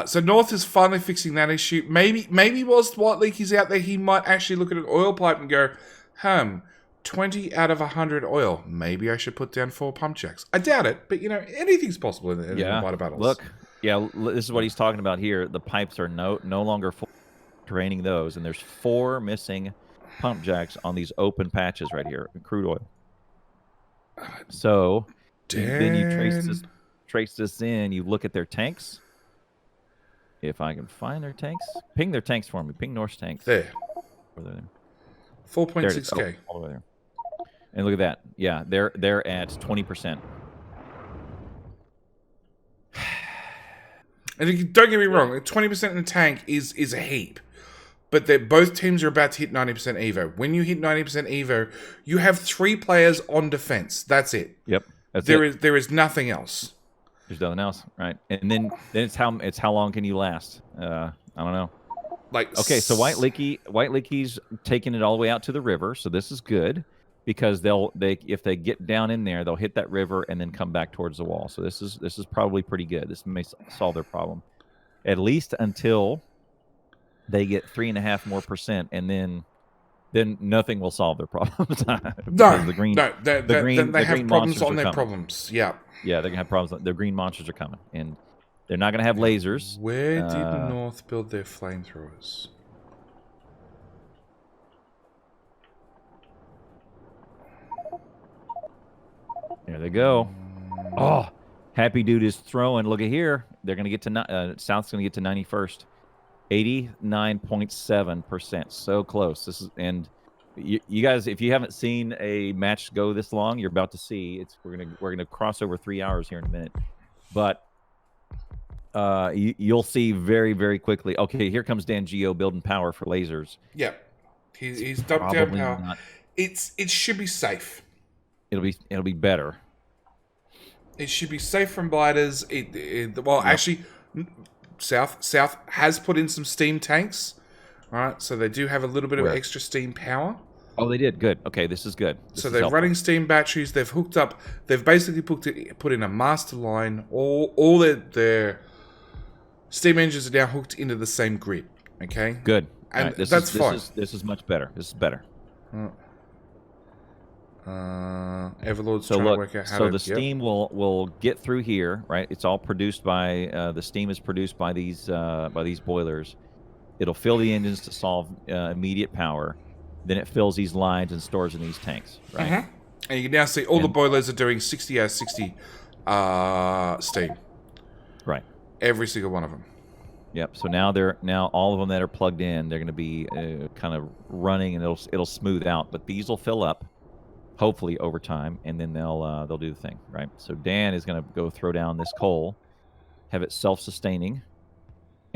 So North is finally fixing that issue. Maybe whilst White Leaky's out there, he might actually look at an oil pipe and go, 20 out of 100 oil. Maybe I should put down 4 pump jacks. I doubt it, but anything's possible in the fighter battles. Look, this is what he's talking about here. The pipes are no longer full. Draining those, and there's 4 missing pump jacks on these open patches right here, crude oil. So then you trace this in. You look at their tanks. If I can find their tanks, ping their tanks for me. Ping North's tanks. There. 4.6k. All the way there. And look at that. Yeah, they're at 20%. And don't get me wrong, 20% in the tank is a heap. But both teams are about to hit 90% Evo. When you hit 90% Evo, you have 3 players on defense. That's it. Yep. There is nothing else. There's nothing else, right? And then it's how long can you last? I don't know. Okay, so White Leaky's taking it all the way out to the river, so this is good because if they get down in there, they'll hit that river and then come back towards the wall. So this is probably pretty good. This may solve their problem, at least until they get 3.5% more, and then nothing will solve their problems. They have problems on their problems. Yeah. Yeah, they're gonna have problems. Their green monsters are coming, and they're not gonna have lasers. Where did North build their flamethrowers? There they go. Oh, Happy Dude is throwing. Look at here. They're gonna get to South's gonna get to 91st. 89.7%. So close. And you guys, if you haven't seen a match go this long, you're about to see. We're gonna cross over 3 hours here in a minute, but you'll see very, very quickly. Okay, here comes Dan Geo building power for lasers. Yeah, he's dumped down power. It should be safe. It'll be better. It should be safe from biters. Actually, South has put in some steam tanks. All right, so they do have a little bit of extra steam power. Oh, they did. Good. Okay, this is good. So they're running steam batteries. They've hooked up. They've basically put in a master line. All their steam engines are now hooked into the same grid. Okay. Good. And that's fine. This is much better. This is better. Everlord's trying to work out how to... So the steam will get through here, right? It's all produced by... the steam is produced by these boilers. It'll fill the engines to solve immediate power. Then it fills these lines and stores in these tanks, right? Mm-hmm. And you can now see all the boilers are doing 60 out of 60 steam. Right. Every single one of them. Yep. So now all of them that are plugged in, they're going to be kind of running, and it'll smooth out. But these will fill up, hopefully over time, and then they'll do the thing, right? So Dan is going to go throw down this coal, have it self-sustaining,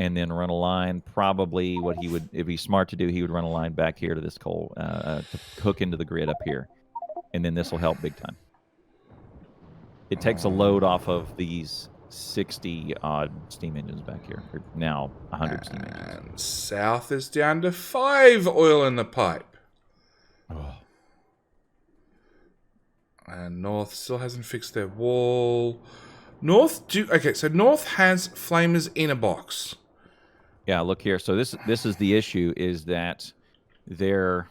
and then run a line. Probably what he would, if he's smart to do, he would run a line back here to this coal to hook into the grid up here, and then this will help big time. It takes a load off of these 60 odd steam engines back here. Or now 100 steam engines. And South is down to 5 oil in the pipe. Oh. And North still hasn't fixed their wall. So North has flamers in a box. Yeah, look here. So this is the issue, is that their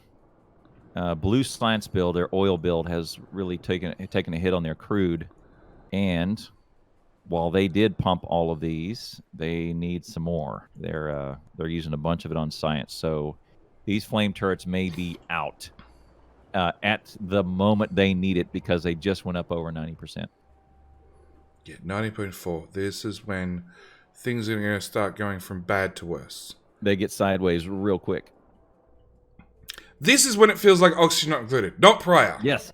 blue slants build, their oil build, has really taken a hit on their crude, and while they did pump all of these, they need some more. They're using a bunch of it on science. So these flame turrets may be out at the moment they need it because they just went up over 90%. Yeah, 90.4. This is when things are going to start going from bad to worse. They get sideways real quick. This is when it feels like oxygen not included, not prior. Yes.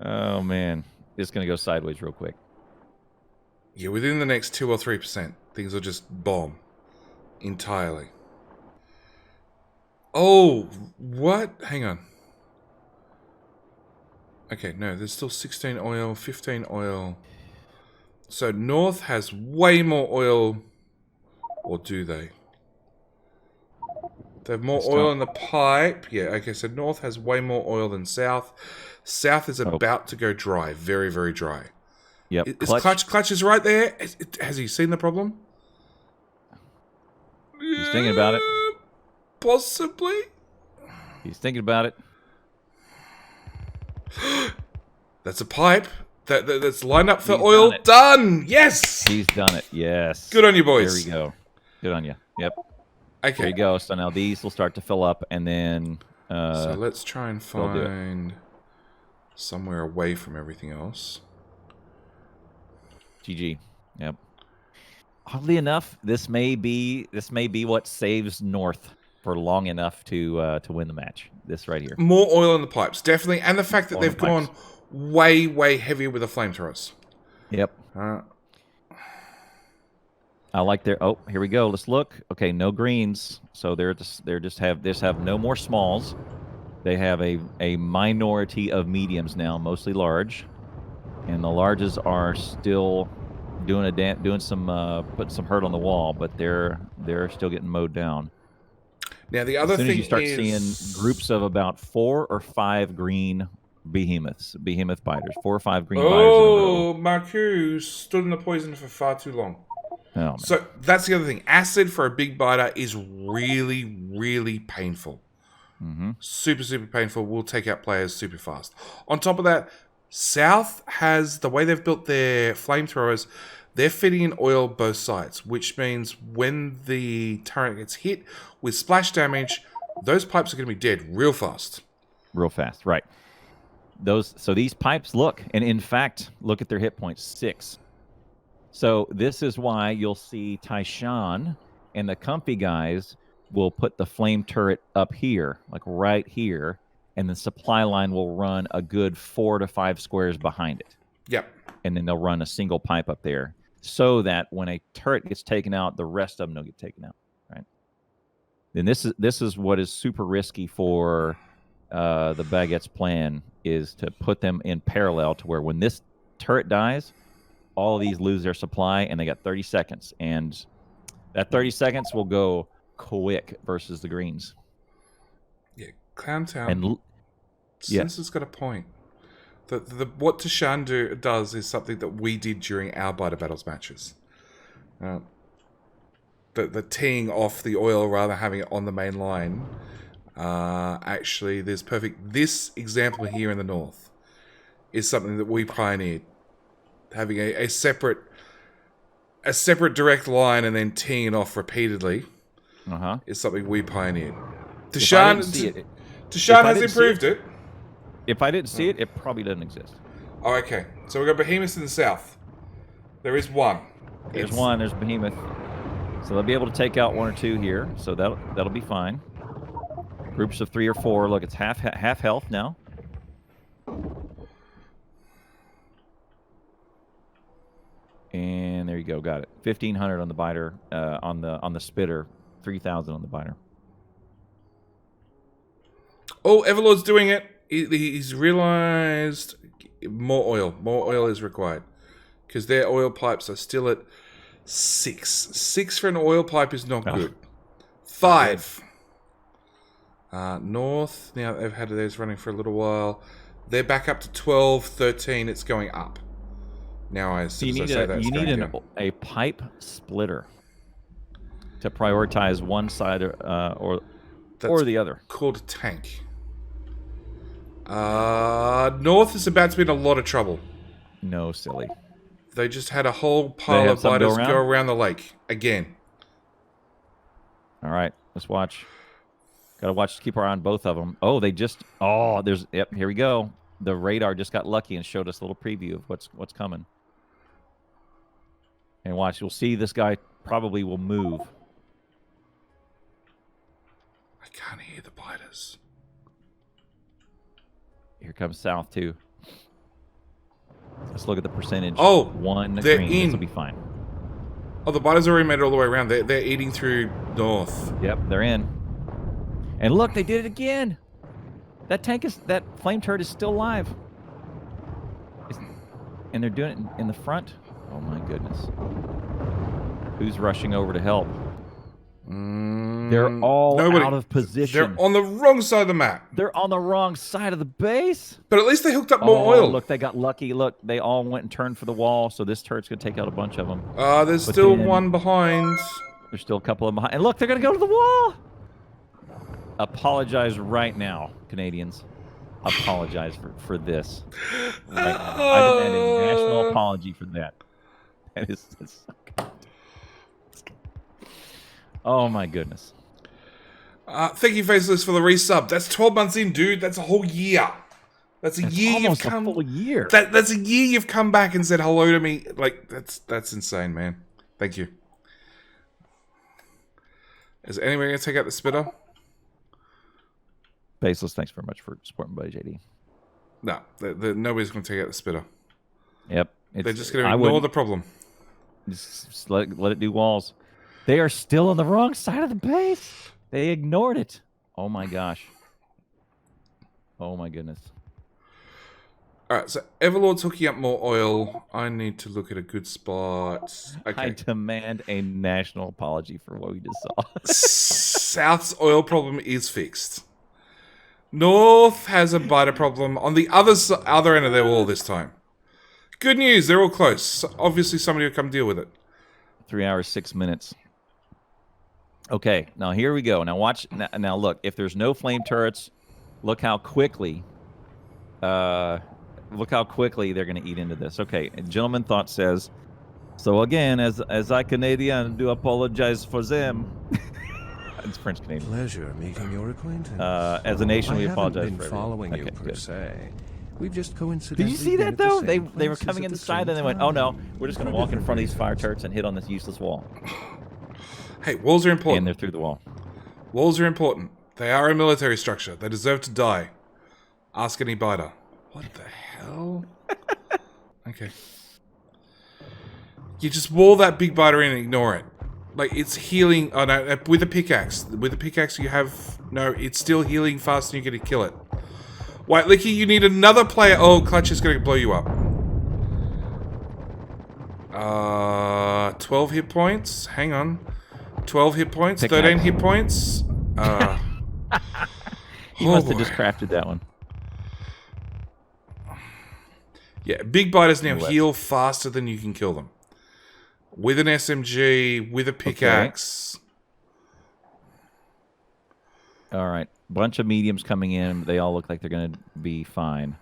Oh, man. It's going to go sideways real quick. Yeah, within the next 2 or 3%, things will just bomb entirely. Oh, what? Hang on. Okay, no, there's still 16 oil, 15 oil. So North has way more oil, or do they? They have more oil in the pipe. Yeah, okay, so North has way more oil than South. South is about to go dry, very, very dry. Yep. Is Clutch is right there? Has he seen the problem? He's thinking about it. Possibly. He's thinking about it. That's a pipe that's lined up for oil. Done. Yes. He's done it. Yes. Good on you, boys. There we go. Good on you. Yep. Okay. There you go. So now these will start to fill up, and then... so let's try and find somewhere away from everything else. GG. Yep. Oddly enough, this may be what saves North for long enough to win the match. This right here. More oil in the pipes, definitely, and the fact that they've gone way, way heavier with the flamethrowers. Yep. I like their. Oh, here we go. Let's look. Okay, no greens, so they're just have no more smalls. They have a minority of mediums now, mostly large, and the larges are still doing some putting some hurt on the wall, but they're still getting mowed down. Now the other thing as you start seeing groups of about 4 or 5 green behemoth biters, 4 or 5 green biters. Oh, Marcus stood in the poison for far too long. Oh, so that's the other thing. Acid for a big biter is really, really painful. Mm-hmm. Super, super painful. Will take out players super fast. On top of that, South has, the way they've built their flamethrowers, they're fitting in oil both sides, which means when the turret gets hit with splash damage, those pipes are going to be dead real fast. Real fast, right. So these pipes, look, and in fact, look at their hit points, 6. So this is why you'll see Taishan and the comfy guys will put the flame turret up here, like right here, and the supply line will run a good 4 to 5 squares behind it. Yep. And then they'll run a single pipe up there so that when a turret gets taken out, the rest of them don't get taken out, right? Then this is what is super risky for the Baguette's plan, is to put them in parallel to where when this turret dies, all of these lose their supply, and they got 30 seconds. And that 30 seconds will go quick versus the greens. Yeah, Clowntown. And since it's got a point. What Tashan does is something that we did during our Biter Battles matches. The teeing off the oil rather than having it on the main line. Actually, there's perfect. This example here in the north is something that we pioneered. Having a separate direct line and then teeing it off repeatedly is something we pioneered. Tashan has improved it. If I didn't see it, it probably doesn't exist. Oh, okay. So we've got Behemoths in the south. There is one. There's Behemoth. So they'll be able to take out 1 or 2 here. So that'll be fine. Groups of 3 or 4. Look, it's half health now. And there you go. Got it. 1,500 on the biter. On the spitter. 3,000 on the biter. Oh, Everlord's doing it. He's realized more oil is required because their oil pipes are still at 6. 6 for an oil pipe is not good. 5. North, now they've had theirs running for a little while. They're back up to 12, 13. It's going up. Now So you need a pipe splitter to prioritize one side or the other. Called a tank. North is about to be in a lot of trouble. No, silly. They just had a whole pile of biters go around the lake again. All right, let's watch. Got to watch. Keep our eye on both of them. Oh, they just. Oh, there's. Yep. Here we go. The radar just got lucky and showed us a little preview of what's coming. And watch. You'll see this guy probably will move. I can't hear the biters. Here comes south too. Let's look at the percentage. Oh, one they're green. in. This will be fine. Oh, the biters already made it all the way around. They're eating through north. Yep, they're in. And look, they did it again. That flame turret is still alive. And they're doing it in the front. Oh my goodness. Who's rushing over to help? They're all out of position. They're on the wrong side of the map. They're on the wrong side of the base. But at least they hooked up more oil. Look, they got lucky. Look, they all went and turned for the wall, so this turret's going to take out a bunch of them. There's still one behind. There's still a couple of them behind. And look, they're going to go to the wall. Apologize right now, Canadians. Apologize for this. Right now. I demand a national apology for that. That is so good. Oh my goodness. Thank you, Faceless, for the resub. That's 12 months in, dude. That's a whole year. That's a year you've come. A full year. That's a year you've come back and said hello to me. Like, that's insane, man. Thank you. Is anyone going to take out the spitter? Faceless, thanks very much for supporting Buddy JD. No, nobody's going to take out the spitter. Yep. They're just going to ignore the problem. Just let it do walls. They are still on the wrong side of the base. They ignored it. Oh my gosh. Oh my goodness. Alright, so Everlord's hooking up more oil. I need to look at a good spot. Okay. I demand a national apology for what we just saw. South's oil problem is fixed. North has a biter problem on the other end of their wall this time. Good news, they're all close. Obviously somebody will come deal with it. 3 hours, 6 minutes. Okay, now here we go. Now watch. Now look, if there's no flame turrets, look how quickly they're going to eat into this. Okay, Gentleman Thought says, so again, as a Canadian, do apologize for them. It's French Canadian. Pleasure meeting your acquaintance. As a nation, we apologize I haven't been following you per se. We've just coincidentally. Did you see that though? They were coming in the side, and they went, "Oh no, we're just going to walk in front of these fire turrets and hit on this useless wall." Hey, walls are important. And they're through the wall. Walls are important. They are a military structure. They deserve to die. Ask any biter. What the hell? Okay. You just wall that big biter in and ignore it. Like, it's healing. Oh, no, with a pickaxe. With a pickaxe, you have... No, it's still healing fast and you're going to kill it. White Licky, you need another player. Oh, Clutch is going to blow you up. 12 hit points. Hang on. 12 hit points. Pickaxe. 13 hit points. He must have just crafted that one. Yeah, big biters now heal faster than you can kill them. With an SMG, with a pickaxe. Okay. All right. Bunch of mediums coming in. They all look like they're going to be fine.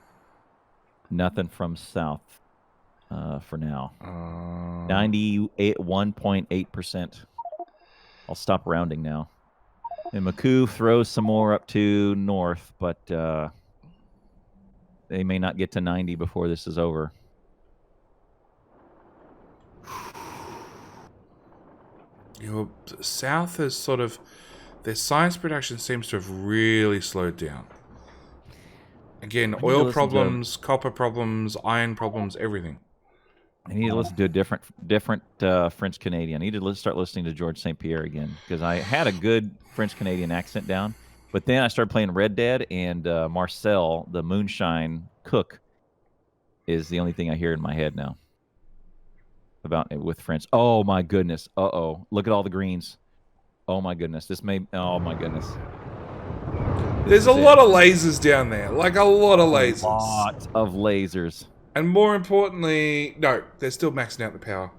Nothing from south for now. 91.8%. I'll stop rounding now. And Maku throws some more up to north, but they may not get to 90 before this is over. Your south is sort of... Their science production seems to have really slowed down. Again, oil problems, copper problems, iron problems, everything. I need to listen to a different French Canadian. I need to start listening to George St. Pierre again, because I had a good French Canadian accent down, but then I started playing Red Dead, and Marcel, the moonshine cook, is the only thing I hear in my head now about it with French. Oh my goodness! Look at all the greens. Oh my goodness! Oh my goodness! There's a lot of lasers down there. Like a lot of lasers. A lot of lasers. And more importantly, no, they're still maxing out the power.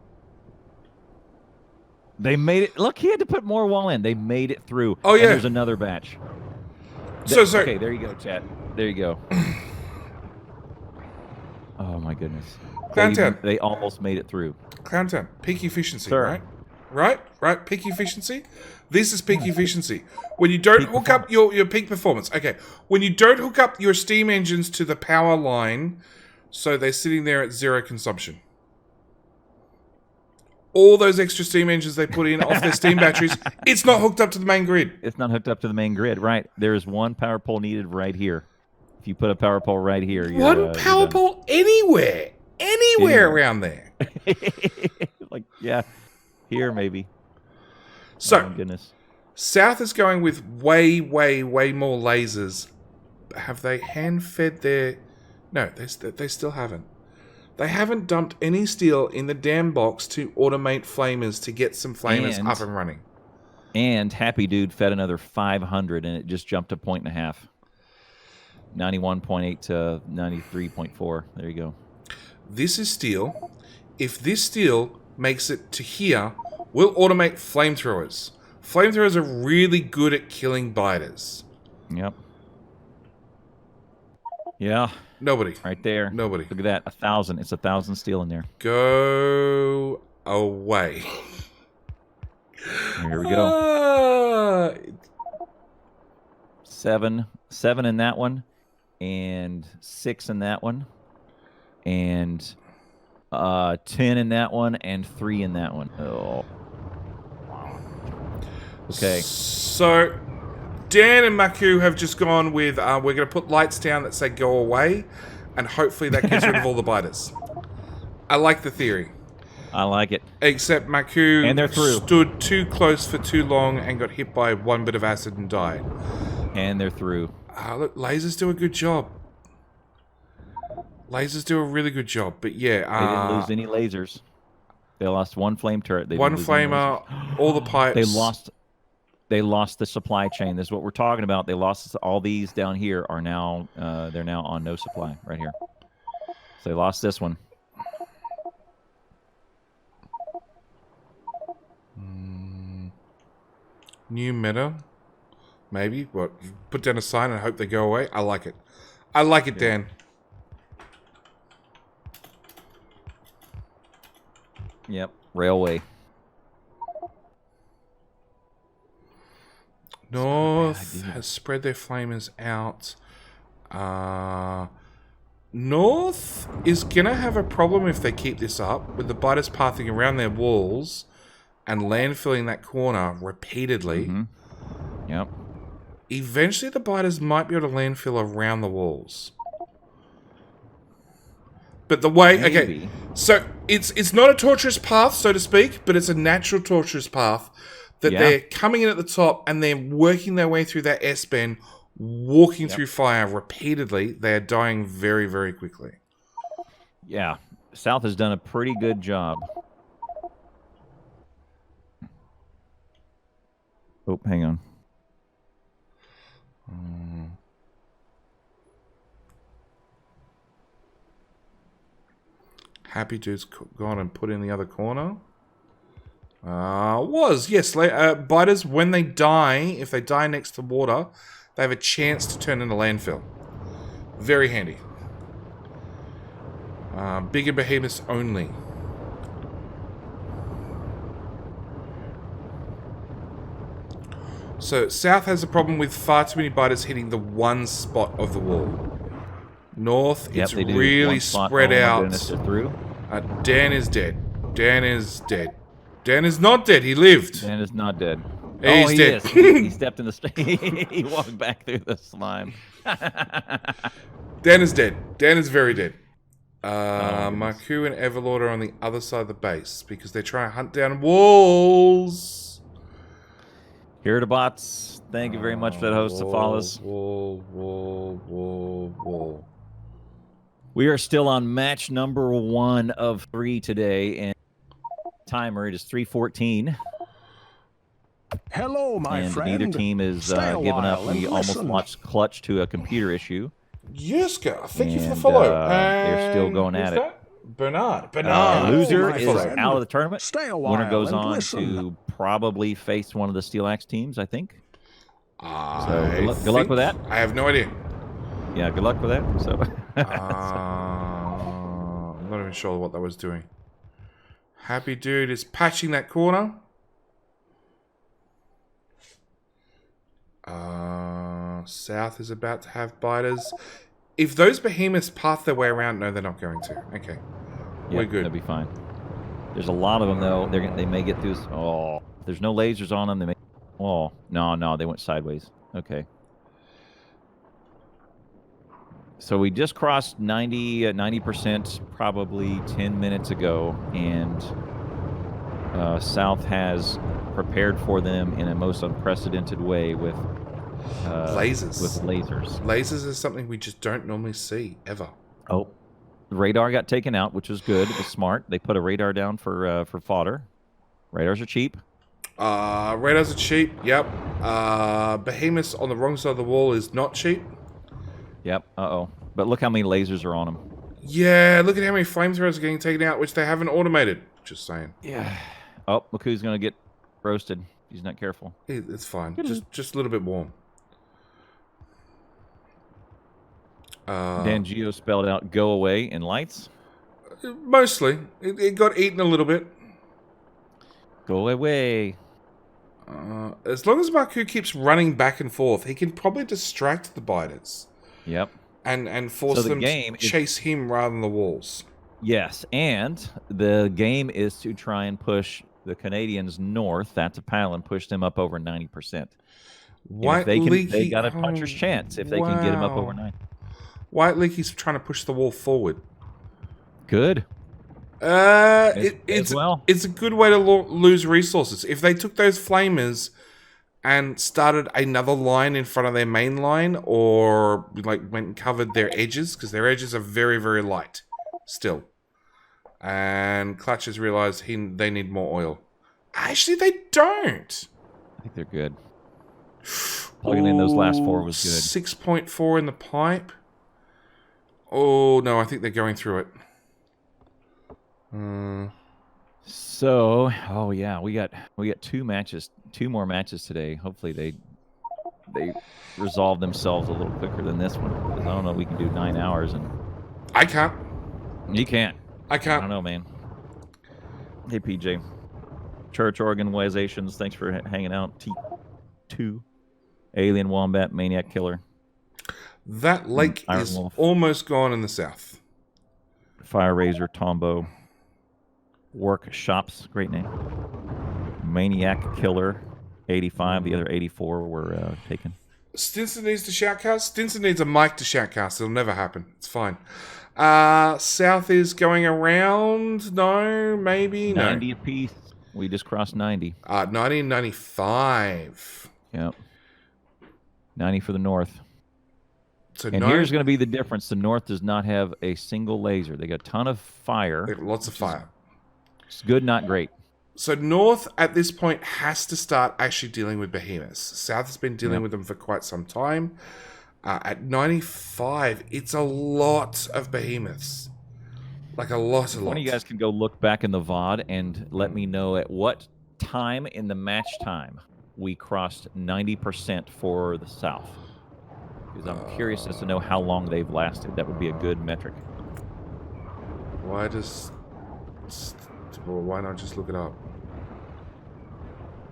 They made it. Look, he had to put more wall in. They made it through. Oh, yeah. And there's another batch. Okay, there you go, chat. There you go. Oh, my goodness. Clowntown. They almost made it through. Clowntown. Peak efficiency, Sir. right? Right? Peak efficiency? This is peak efficiency. When you don't hook up your peak performance. Okay. When you don't hook up your steam engines to the power line, so they're sitting there at 0 consumption. All those extra steam engines they put in off their steam batteries, it's not hooked up to the main grid. It's not hooked up to the main grid, right? There is one power pole needed right here. If you put a power pole right here, one power pole anywhere around there. Like, yeah, here maybe. So, oh my goodness. South is going with way more lasers. Have they hand-fed their... No, they still haven't. They haven't dumped any steel in the damn box to automate flamers to get some flamers up and running. And Happy Dude fed another 500, and it just jumped a 1.5. 91.8 to 93.4. There you go. This is steel. If this steel makes it to here, we'll automate flamethrowers. Flamethrowers are really good at killing biters. Yep. Yeah. Nobody. Right there. Nobody. Look at that. 1,000. It's 1,000 steel in there. Go away. Here we go. 7 in that one, and 6 in that one, and 10 in that one, and 3 in that one. Oh. Okay. So, Dan and Maku have just gone with, we're going to put lights down that say go away, and hopefully that gets rid of all the biters. I like the theory. I like it. Except Maku and they're through. Stood too close for too long and got hit by 1 bit of acid and died. And they're through. Look, lasers do a good job. Lasers do a really good job, but yeah. They didn't lose any lasers. They lost 1 flame turret. One flamer, all the pipes. They lost the supply chain. This is what we're talking about. They lost all these down here are now they're now on no supply right here. So they lost this one. New meta, maybe. What? Put down a sign and hope they go away. I like it. I like it, Dan. Yep, railway. North has spread their flamers out. North is gonna have a problem if they keep this up with the biters pathing around their walls and landfilling that corner repeatedly. Mm-hmm. Yep. Eventually the biters might be able to landfill around the walls. But the way... Maybe. Okay, so it's not a torturous path, so to speak, but it's a natural torturous path that they're coming in at the top and they're working their way through that S-bend, walking through fire repeatedly. They're dying very, very quickly. Yeah. South has done a pretty good job. Oh, hang on. Happy Dude's gone and put in the other corner. Yes. Biters, when they die, if they die next to water, they have a chance to turn into landfill. Very handy. Bigger behemoths only. So, South has a problem with far too many biters hitting the one spot of the wall. North, it's really spread out. Goodness, they're through. Dan is dead. Dan is dead. Dan is not dead. He lived. Dan is not dead. He's dead. He stepped in the... he walked back through the slime. Dan is dead. Dan is very dead. Maku and Everlord are on the other side of the base because they're trying to hunt down walls. Here are the bots. Thank you very much for that host to follow us. Wall. We are still on match number 1 of 3 today, and timer it is 3:14. Hello, my and friend. neither team is Stay a giving up. while and We almost listen. lost clutch to a computer issue. Yuska, thank you for the And, follow. they're still going who's at it. that? Bernard. Bernard. Loser my is friend. out of the tournament. Stay a Winner while goes and on listen. to probably face one of the Steel Axe teams, I think. I good luck with that. I have no idea. Yeah, good luck with that. So, I'm not even sure what that was doing. Happy Dude is patching that corner. South is about to have biters. If those behemoths path their way around, no, they're not going to. Okay, we're good. That'll be fine. There's a lot of them though. They may get through. Oh, there's no lasers on them. They may. Oh no, they went sideways. Okay. So we just crossed 90% probably 10 minutes ago, and South has prepared for them in a most unprecedented way with lasers. With lasers. Lasers is something we just don't normally see ever. Oh, the radar got taken out, which was good. It was smart. They put a radar down for fodder. Radars are cheap. Radars are cheap. Yep. Behemoths on the wrong side of the wall is not cheap. Yep. But look how many lasers are on them. Yeah, look at how many flamethrowers are getting taken out, which they haven't automated. Just saying. Yeah. Oh, look who's going to get roasted. He's not careful. It's fine. Just a little bit warm. Dan Geo spelled out "go away" in lights. Mostly. It got eaten a little bit. Go away. As long as Marku keeps running back and forth, he can probably distract the biters. Yep. And force them to chase him rather than the walls. Yes, and the game is to try and push the Canadians north. That's a paddlin, push them up over 90%. They got a puncher's chance if they can get them up over 90%. White Leaky's trying to push the wall forward. Good. It's a good way to lose resources. If they took those flamers and started another line in front of their main line, or like went and covered their edges, because their edges are very, very light still. And Clutch has realized they need more oil. Actually, they don't. I think they're good. Plugging in those last 4 was good. 6.4 in the pipe. Oh, no, I think they're going through it. So, oh yeah, we got 2 more matches today. Hopefully they resolve themselves a little quicker than this one. Because I don't know if we can do 9 hours. And I can't. You can't. I can't. I don't know, man. Hey, PJ. Church organizations, thanks for hanging out. T2. Alien Wombat, Maniac Killer. That lake is almost gone in the south. Fire Razor, Tombo. Workshops, great name. Maniac Killer, 85. The other 84 were taken. Stinson needs to shoutcast. Stinson needs a mic to shoutcast. It'll never happen. It's fine. South is going around. No, maybe. 90 apiece. We just crossed 90. 90 and 95. Yep. 90 for the north. So and here's going to be the difference. The north does not have a single laser. They got a ton of fire. Lots of fire. It's good, not great. So north at this point has to start actually dealing with behemoths. South has been dealing with them for quite some time. At 95, it's a lot of behemoths. Like a lot. One of you guys can go look back in the VOD and let me know at what time in the match time we crossed 90% for the South. Because I'm curious as to know how long they've lasted. That would be a good metric. Why not just look it up?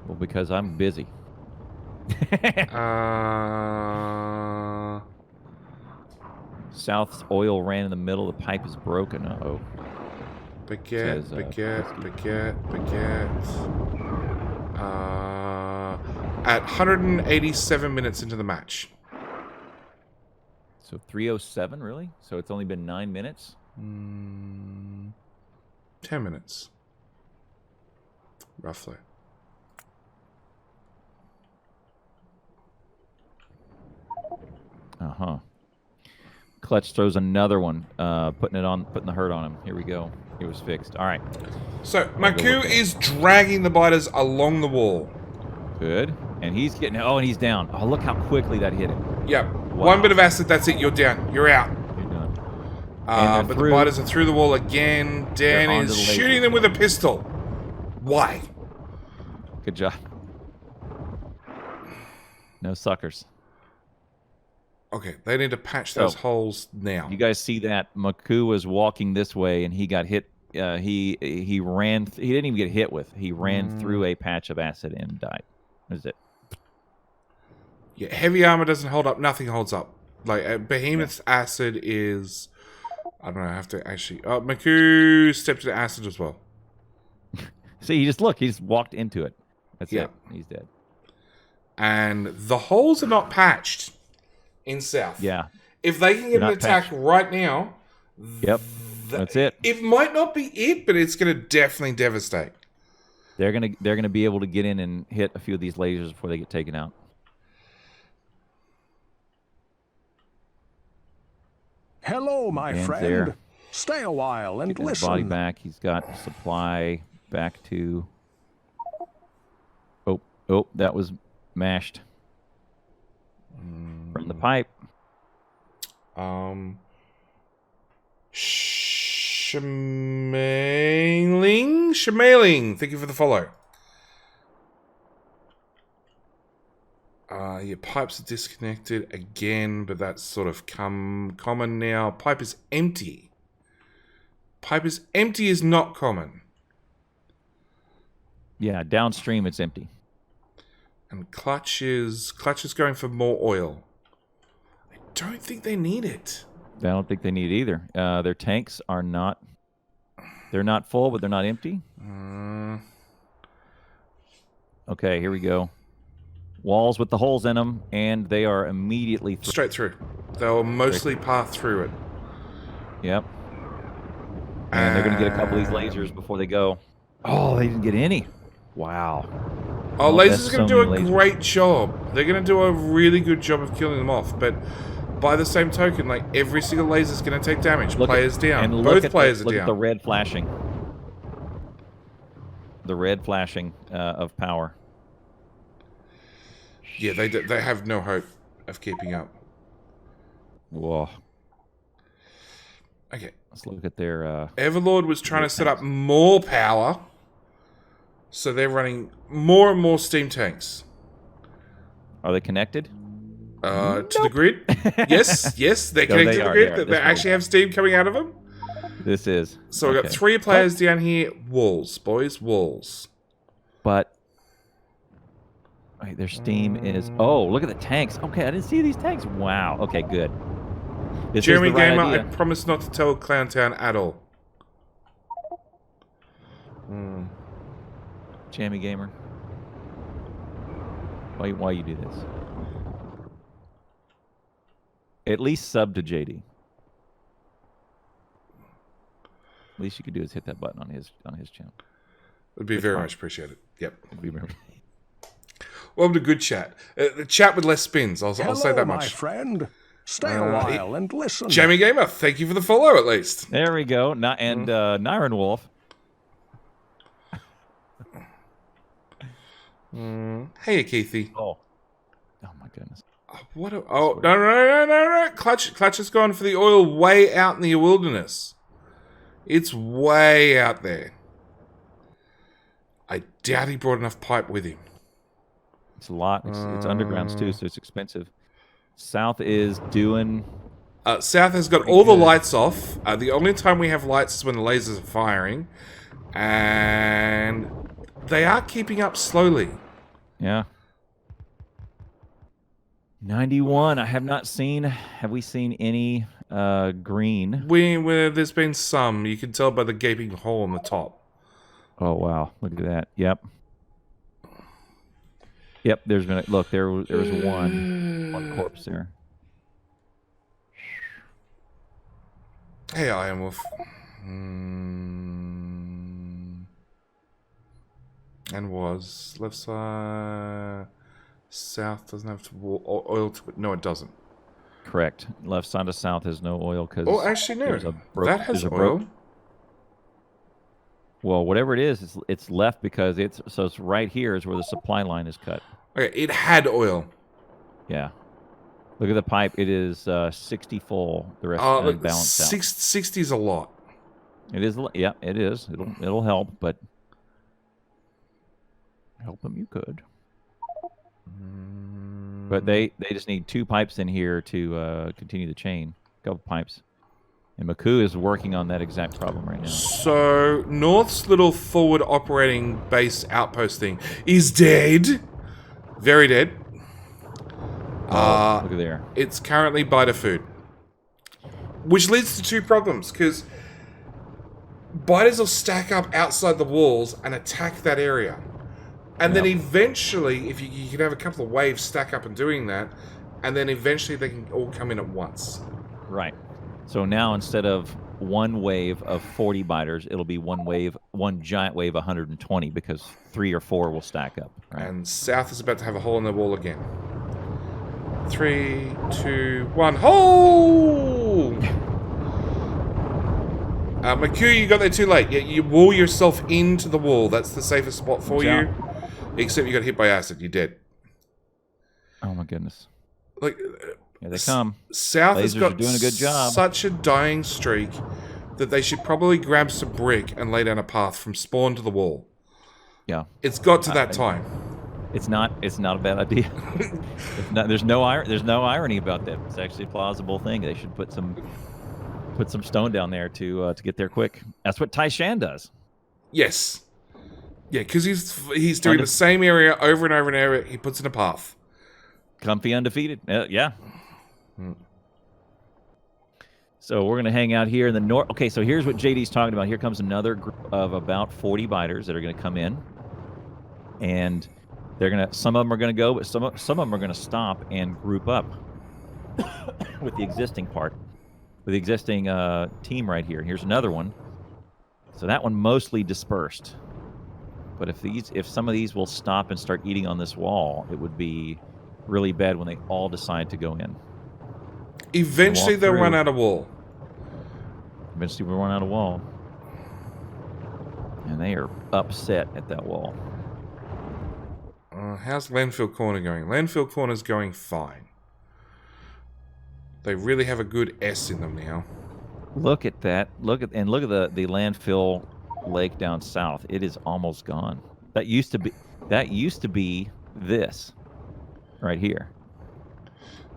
Well, because I'm busy. South's oil ran in the middle. The pipe is broken. Uh-oh. Baguette. At 187 minutes into the match. So 307, really? So it's only been 9 minutes? 10 minutes. Roughly. Uh-huh. Clutch throws another one, putting the hurt on him. Here we go. It was fixed. All right. So Marku is dragging the biters along the wall. Good. And he's getting... Oh, and he's down. Oh, look how quickly that hit him. Yep. Wow. One bit of acid, that's it. You're down. You're out. You're done. But the biters are through the wall again. Dan is shooting them with a pistol. Why? Good job. No suckers. Okay, they need to patch those holes now. You guys see that? Maku was walking this way, and he got hit. He ran. He didn't even get hit with. He ran through a patch of acid and died. That is it. Yeah, heavy armor doesn't hold up. Nothing holds up. Like Behemoth's acid is... I don't know. I have to actually... Oh, Maku stepped into acid as well. See, he just walked into it. That's it. He's dead. And the holes are not patched in South. Yeah. If they can get an attack right now... Yep. That's it. It might not be it, but it's going to definitely devastate. They're gonna be able to get in and hit a few of these lasers before they get taken out. Hello, my friend. There. Stay a while and Getting his listen. body back. He's got supply back to... Oh, that was mashed from the pipe. Shemaling, thank you for the follow. Your pipes are disconnected again, but that's sort of common now. Pipe is empty. Pipe is empty is not common. Yeah, downstream it's empty. And Clutch is going for more oil. I don't think they need it. I don't think they need it either. Their tanks are not... They're not full, but they're not empty. Okay, here we go. Walls with the holes in them, and they are immediately... Straight through. They'll mostly path through it. Yep. And they're going to get a couple of these lasers before they go. Oh, they didn't get any. Wow. Oh, lasers are going to do a great job. They're going to do a really good job of killing them off, but by the same token, like, every single laser is going to take damage. Players down. Both players are down. Look at the red flashing. The red flashing of power. Yeah, they have no hope of keeping up. Whoa. Okay. Let's look at their... Everlord was trying to set up more power, so they're running more and more steam tanks. Are they connected? To the grid? Yes, they're connected to the grid. They actually have steam coming out of them. This is. So we've got 3 players down here. Walls, boys, walls. But their steam is... Oh, look at the tanks. Okay, I didn't see these tanks. Wow. Okay, good. Jeremy Gamer, I promise not to tell Clowntown at all. Jammy Gamer. Why you do this? At least sub to JD. Least you could do is hit that button on his channel. It'd be very much appreciated. Yep. It'd be very... Welcome to Good Chat. The chat with less spins. I'll say that much. My friend. Stay a while and listen. Jamie Gamer, thank you for the follow at least. There we go. And Nyron Wolf. Hey, Keithy. Oh my goodness. No. Clutch has gone for the oil way out in the wilderness. It's way out there. I doubt he brought enough pipe with him. It's a lot. It's undergrounds too, so it's expensive. South is doing... South has got all the lights off. The only time we have lights is when the lasers are firing. And they are keeping up slowly. Yeah. 91. I have not seen... Have we seen any green? There's been some. You can tell by the gaping hole on the top. Oh, wow. Look at that. Yep. Yep, there's been... Look, there was one corpse there. Hey, Iron Wolf. And was. Left side... South doesn't have oil to it. No, it doesn't. Correct. Left side of south has no oil because... Oh, actually, no. That has oil. Well, whatever it is, it's left because it's right here is where the supply line is cut. Okay, it had oil. Yeah. Look at the pipe. It is 60 full. The rest Look, balanced out. 60 is a lot. It is. Yeah, it is. It'll help, but help them you could. But they just need 2 pipes in here to continue the chain. A couple pipes. And Maku is working on that exact problem right now. So, North's little forward operating base outpost thing is dead. Very dead. Look at there. It's currently biter food. Which leads to 2 problems, because biters will stack up outside the walls and attack that area. And then eventually, if you can have a couple of waves stack up and doing that, and then eventually they can all come in at once. Right. So now instead of one wave of 40 biters, it'll be one giant wave of 120 because 3 or 4 will stack up. Right? And South is about to have a hole in their wall again. 3, 2, 1, hole! Maku, you got there too late. You wall yourself into the wall. That's the safest spot for you. Except you got hit by acid. You're dead. Oh my goodness. Like, here they come. South has got doing a good job. Such a dying streak that they should probably grab some brick and lay down a path from spawn to the wall. Yeah. It's got to that time. It's not a bad idea. There's no irony about that. It's actually a plausible thing. They should put some stone down there to get there quick. That's what Taishan does. Yes. Yeah, because he's doing the same area over and over and over. He puts in a path. Comfy undefeated. Yeah. So we're going to hang out here in the north. Okay, so here's what JD's talking about. Here comes another group of about 40 biters that are going to come in. And some of them are going to go, but some of them are going to stop and group up with the existing team right here. Here's another one. So that one mostly dispersed. But if some of these will stop and start eating on this wall, it would be really bad when they all decide to go in. Eventually they'll run out of wall. Eventually we'll run out of wall. And they are upset at that wall. How's Landfill Corner going? Landfill Corner's going fine. They really have a good S in them now. Look at that. Look at the landfill lake down south. It is almost gone. That used to be this right here.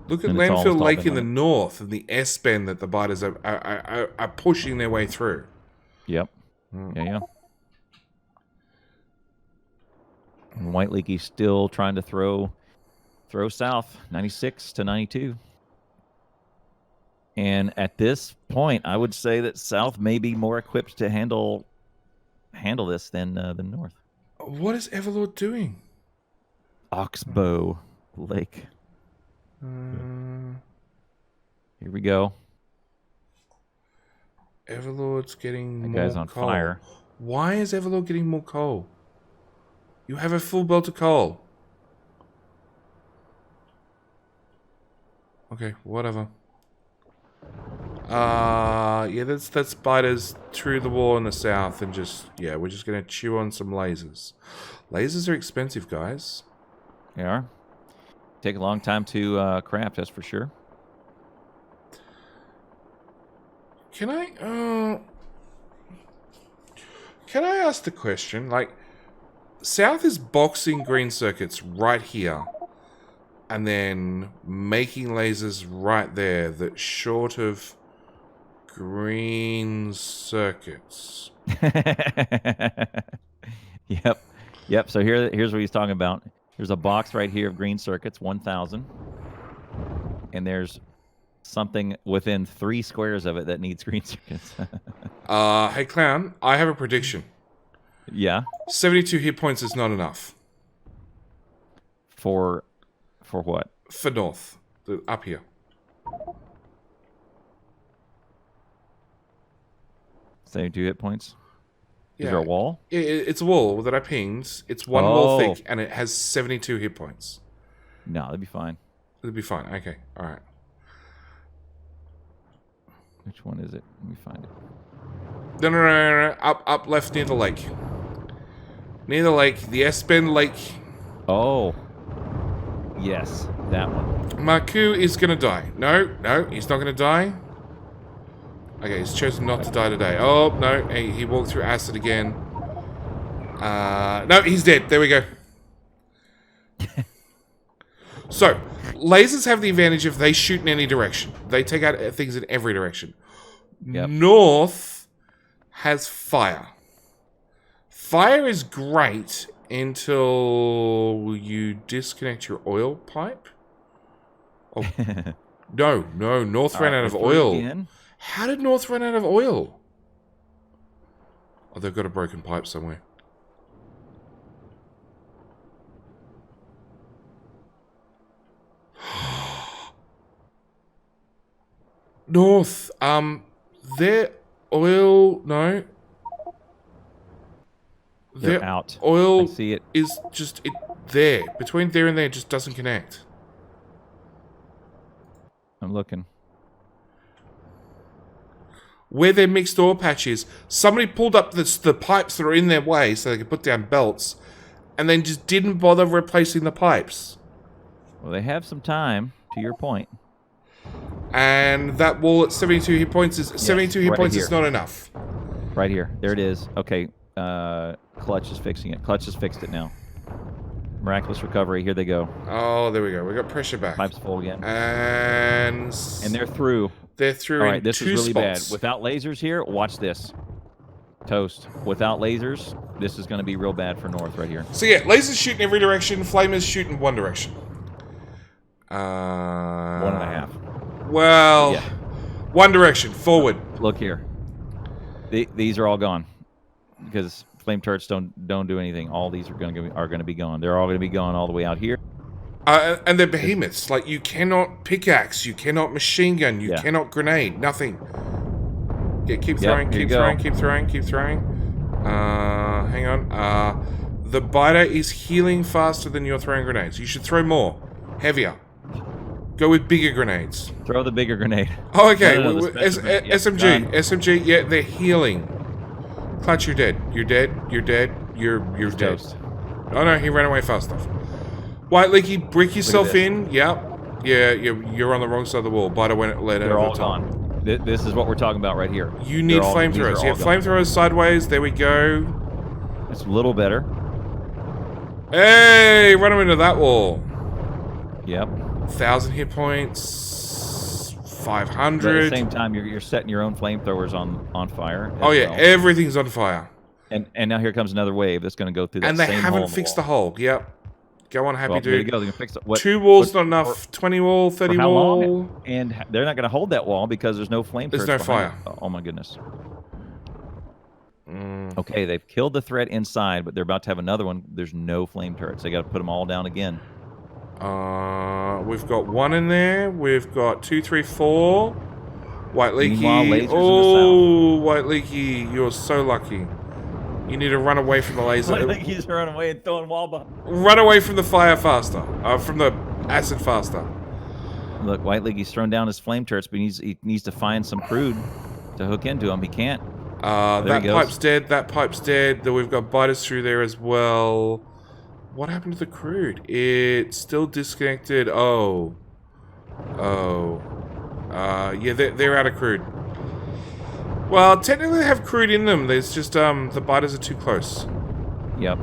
Look at Landfill Lake in the north and the S bend that the biters are pushing their way through. Yep. Yeah. And White Leaky's still trying to throw south, 96 to 92. And at this point, I would say that South may be more equipped to handle this than North. What is Everlord doing? Oxbow Lake. Here we go. Everlord's getting that more guy's on coal. Fire. Why is Everlord getting more coal? You have a full belt of coal. Okay, whatever. Yeah, that's biters through the wall in the south and we're just gonna chew on some lasers. Lasers are expensive, guys. They are. Take a long time to craft, that's for sure. Can I ask the question? Like, South is boxing green circuits right here, and then making lasers right there that's short of green circuits. Yep. So here's what he's talking about. There's a box right here of green circuits, 1,000. And there's something within 3 squares of it that needs green circuits. Hey, Clown, I have a prediction. Yeah? 72 hit points is not enough. For what? For North. Up here. Same 2 hit points? Yeah. Is there a wall? It's a wall that I pinged. It's 1 wall thick, and it has 72 hit points. No, that'd be fine. It'll be fine. Okay, alright. Which one is it? Let me find it. No. Up left near the lake. Near the lake. The Espen Lake. Oh. Yes, that one. Marku is going to die. No, he's not going to die. Okay, he's chosen not to die today. Oh, no, he walked through acid again. No, he's dead. There we go. So, lasers have the advantage of they shoot in any direction. They take out things in every direction. Yep. North has fire. Fire is great until you disconnect your oil pipe. Oh, no. North ran out of oil. Again. How did North run out of oil? Oh, they've got a broken pipe somewhere. North, their oil, no. They're out. Oil I see it. is just there. Between there and there, it just doesn't connect. I'm looking. Where their mixed oil patch is, somebody pulled up the pipes that are in their way so they could put down belts, and then just didn't bother replacing the pipes. Well, they have some time, to your point. And that wall at 72 hit points is 72 hit points is not enough. Right here. There it is. Okay. Clutch is fixing it. Clutch has fixed it now. Miraculous recovery. Here they go. Oh, there we go. We got pressure back. Pipes full again. And they're through. They're through. All right, this is really spots. bad. Without lasers here, watch this. Toast. Without lasers, this is going to be real bad for North right here. So yeah, lasers shoot in every direction. Flamers shoot in one direction. 1.5. Well, yeah. One direction forward. Look here. These are all gone because flame turrets don't do anything. All these are going to be gone. They're all going to be gone all the way out here. And they're behemoths. Like, you cannot pickaxe, you cannot machine gun, you cannot grenade, nothing. Yeah, keep throwing, keep throwing. Hang on. The biter is healing faster than you're throwing grenades. You should throw more, heavier. Go with bigger grenades. Throw the bigger grenade. Oh, okay. No, SMG, yeah, they're healing. Clutch, you're dead. You're dead. You're dead. You're dead. Toast. Oh no, he ran away fast enough. White Leaky, brick yourself in. Yep. Yeah, you're on the wrong side of the wall. Biter went it led They're over all the top. gone. This is what we're talking about right here. You need flamethrowers. Yeah, flamethrowers sideways. There we go. It's a little better. Hey, run him into that wall. Yep. 1,000 hit points. 500. But at the same time, you're setting your own flamethrowers on fire. Oh yeah, well. everything's on fire. And now here comes another wave that's going to go through that and they same haven't hole fixed the hole. Yep. Go on, happy well, dude. There you go. They can fix it. 2 walls not enough. 20 wall, 30 for how wall. Long? And they're not going to hold that wall because there's no flame. There's no fire. Oh my goodness. Okay, they've killed the threat inside, but they're about to have another one. There's no flame turrets. They got to put them all down again. We've got 1 in there. We've got 2, 3, 4. White Leaky. Oh, White Leaky, you're so lucky. You need to run away from the laser. I think he's running away and throwing wall behind. Run away from the fire faster. From the acid faster. Look, White Leaky's thrown down his flame turrets, but he needs to find some crude to hook into him. He can't. That pipe's dead. That pipe's dead. Then we've got biters through there as well. What happened to the crude? It's still disconnected. Oh. Yeah, they're out of crude. Well, technically they have crude in them. There's just, the biters are too close. Yep.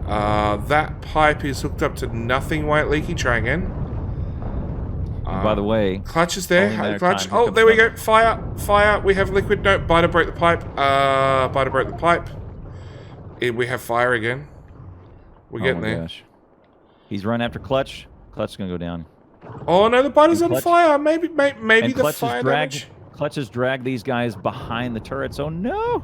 That pipe is hooked up to nothing, White Leaky. Try again. By the way... Clutch is there. Clutch. Oh, there we go. Fire. Fire. We have liquid. No, biter broke the pipe. Biter broke the pipe. We have fire again. We're getting there. Gosh. He's run after Clutch. Clutch is going to go down. Oh, no, the biter's on fire. Maybe the fire damage. Clutch has dragged these guys behind the turrets. Oh, no.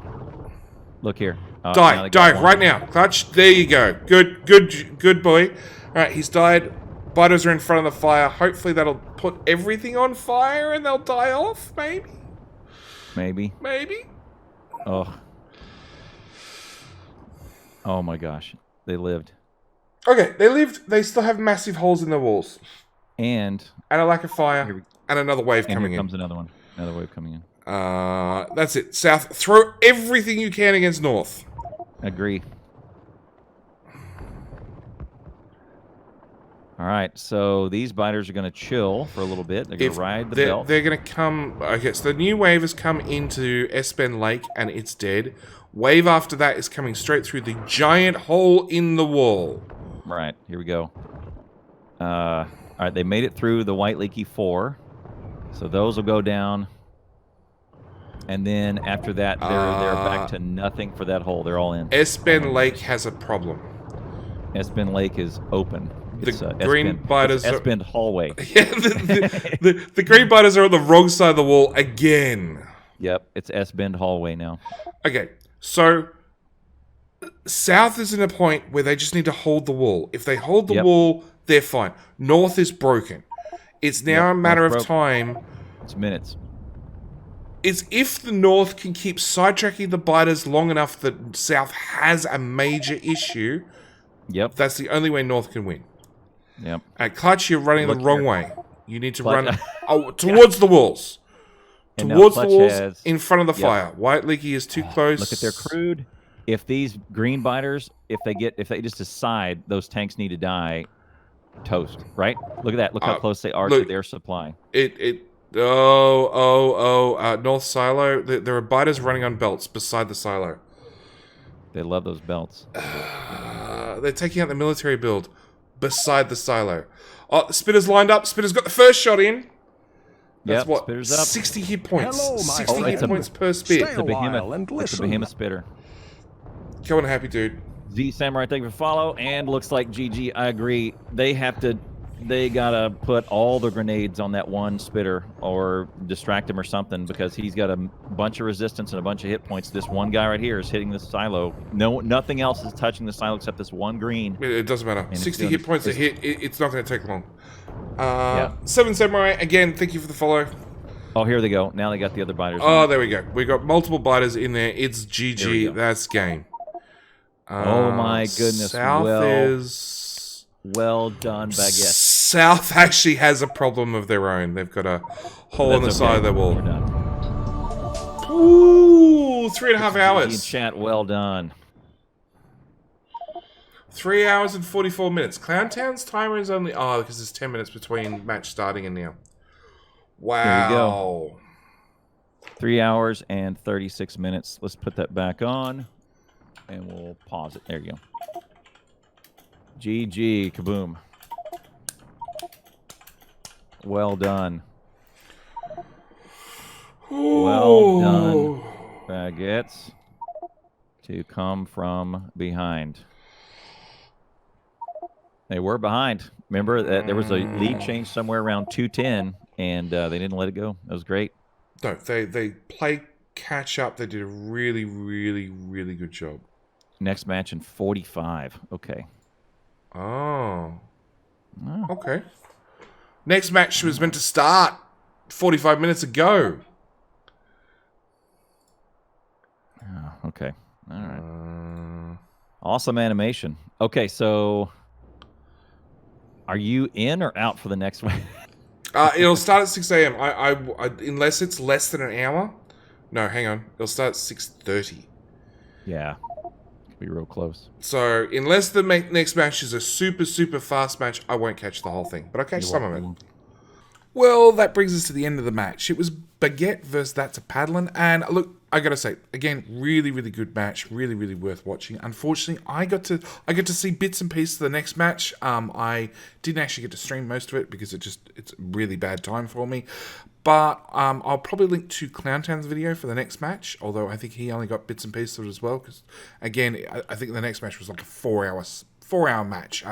Look here. Die right now. Clutch, there you go. Good boy. All right, he's died. Biters are in front of the fire. Hopefully that'll put everything on fire and they'll die off, maybe. Maybe. Oh. Oh, my gosh. They lived. Okay, they lived. They still have massive holes in their walls. And a lack of fire. And another wave coming in. Here comes another one. Another wave coming in. That's it. South, throw everything you can against North. Agree. All right, so these biters are going to chill for a little bit. They're going to ride the belt. They're going to come... Okay, so the new wave has come into Espen Lake, and it's dead. Wave after that is coming straight through the giant hole in the wall. Right, here we go. All right, they made it through the White Leaky 4. So those will go down. And then after that, they're back to nothing for that hole. They're all in. Espen Lake has a problem. Espen Lake is open. The green biters are... Espen hallway. Yeah, the green biters are on the wrong side of the wall again. Yep, it's S-Bend hallway now. Okay, so South is in a point where they just need to hold the wall. If they hold the wall, they're fine. North is broken. It's now a matter of time. It's minutes. It's if the North can keep sidetracking the biters long enough that South has a major issue. Yep. That's the only way North can win. Yep. At Clutch, you're running the wrong way. You need to run towards the walls. Towards the walls, in front of the fire. White Leaky is too close. Look at their crude. If these green biters, if they just decide those tanks need to die, toast, right? Look at that. Look how close they are to their supply. North silo. There are biters running on belts beside the silo. They love those belts. They're taking out the military build beside the silo. Oh, the Spitter's lined up. Spitter's got the first shot in. That's what? Spitter's up. 60 hit points. Hello, 60 hit points per spit. It's a behemoth spitter. Come on, happy dude. Z Samurai, thank you for follow. And looks like GG, I agree. They gotta put all the grenades on that one spitter or distract him or something because he's got a bunch of resistance and a bunch of hit points. This one guy right here is hitting the silo. Nothing else is touching the silo except this one green. It doesn't matter. 60 hit points a hit. It's not going to take long. 7 Samurai, again, thank you for the follow. Oh, here they go. Now they got the other biters. Oh, there we go. We got multiple biters in there. It's GG. That's game. Oh my goodness. South is... Well done, Baguette. South actually has a problem of their own. They've got a hole in the side of their wall. We're done. Ooh, 3.5 hours. Chat, well done. 3 hours and 44 minutes. Clowntown's timer is only... Oh, because there's 10 minutes between match starting and now. Wow. There we go. 3 hours and 36 minutes. Let's put that back on. And we'll pause it. There you go. GG. Kaboom. Well done. Ooh. Well done, Baguettes. To come from behind. They were behind. Remember that there was a lead change somewhere around 210, and they didn't let it go. That was great. No, they played catch up. They did a really, really, really good job. Next match in 45. Okay. Oh. Okay. Next match was meant to start 45 minutes ago. Oh, okay. All right. Awesome animation. Okay, so are you in or out for the next one? It'll start at 6 a.m. I unless it's less than an hour. No, hang on. It'll start at 6:30. Yeah. Be real close. So, unless the next match is a super, super fast match, I won't catch the whole thing. But I'll catch some of it. Well, that brings us to the end of the match. It was Baguette versus That's a Paddlin. And look, I gotta say, again, really, really good match. Really, really worth watching. Unfortunately, I got to see bits and pieces of the next match. I didn't actually get to stream most of it because it's a really bad time for me. But I'll probably link to Clowntown's video for the next match, although I think he only got bits and pieces of it as well, because, again, I think the next match was like a 4-hour match,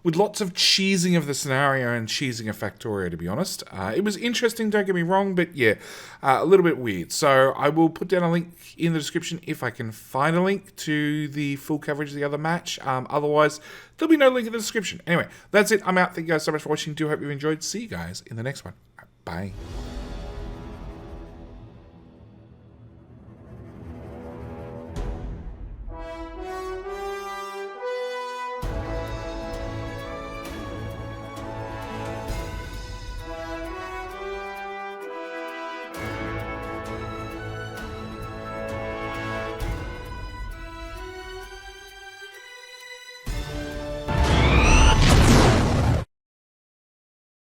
with lots of cheesing of the scenario and cheesing of Factorio, to be honest. It was interesting, don't get me wrong, but yeah, a little bit weird. So I will put down a link in the description if I can find a link to the full coverage of the other match. Otherwise, there'll be no link in the description. Anyway, that's it. I'm out. Thank you guys so much for watching. Do hope you enjoyed. See you guys in the next one. Bye.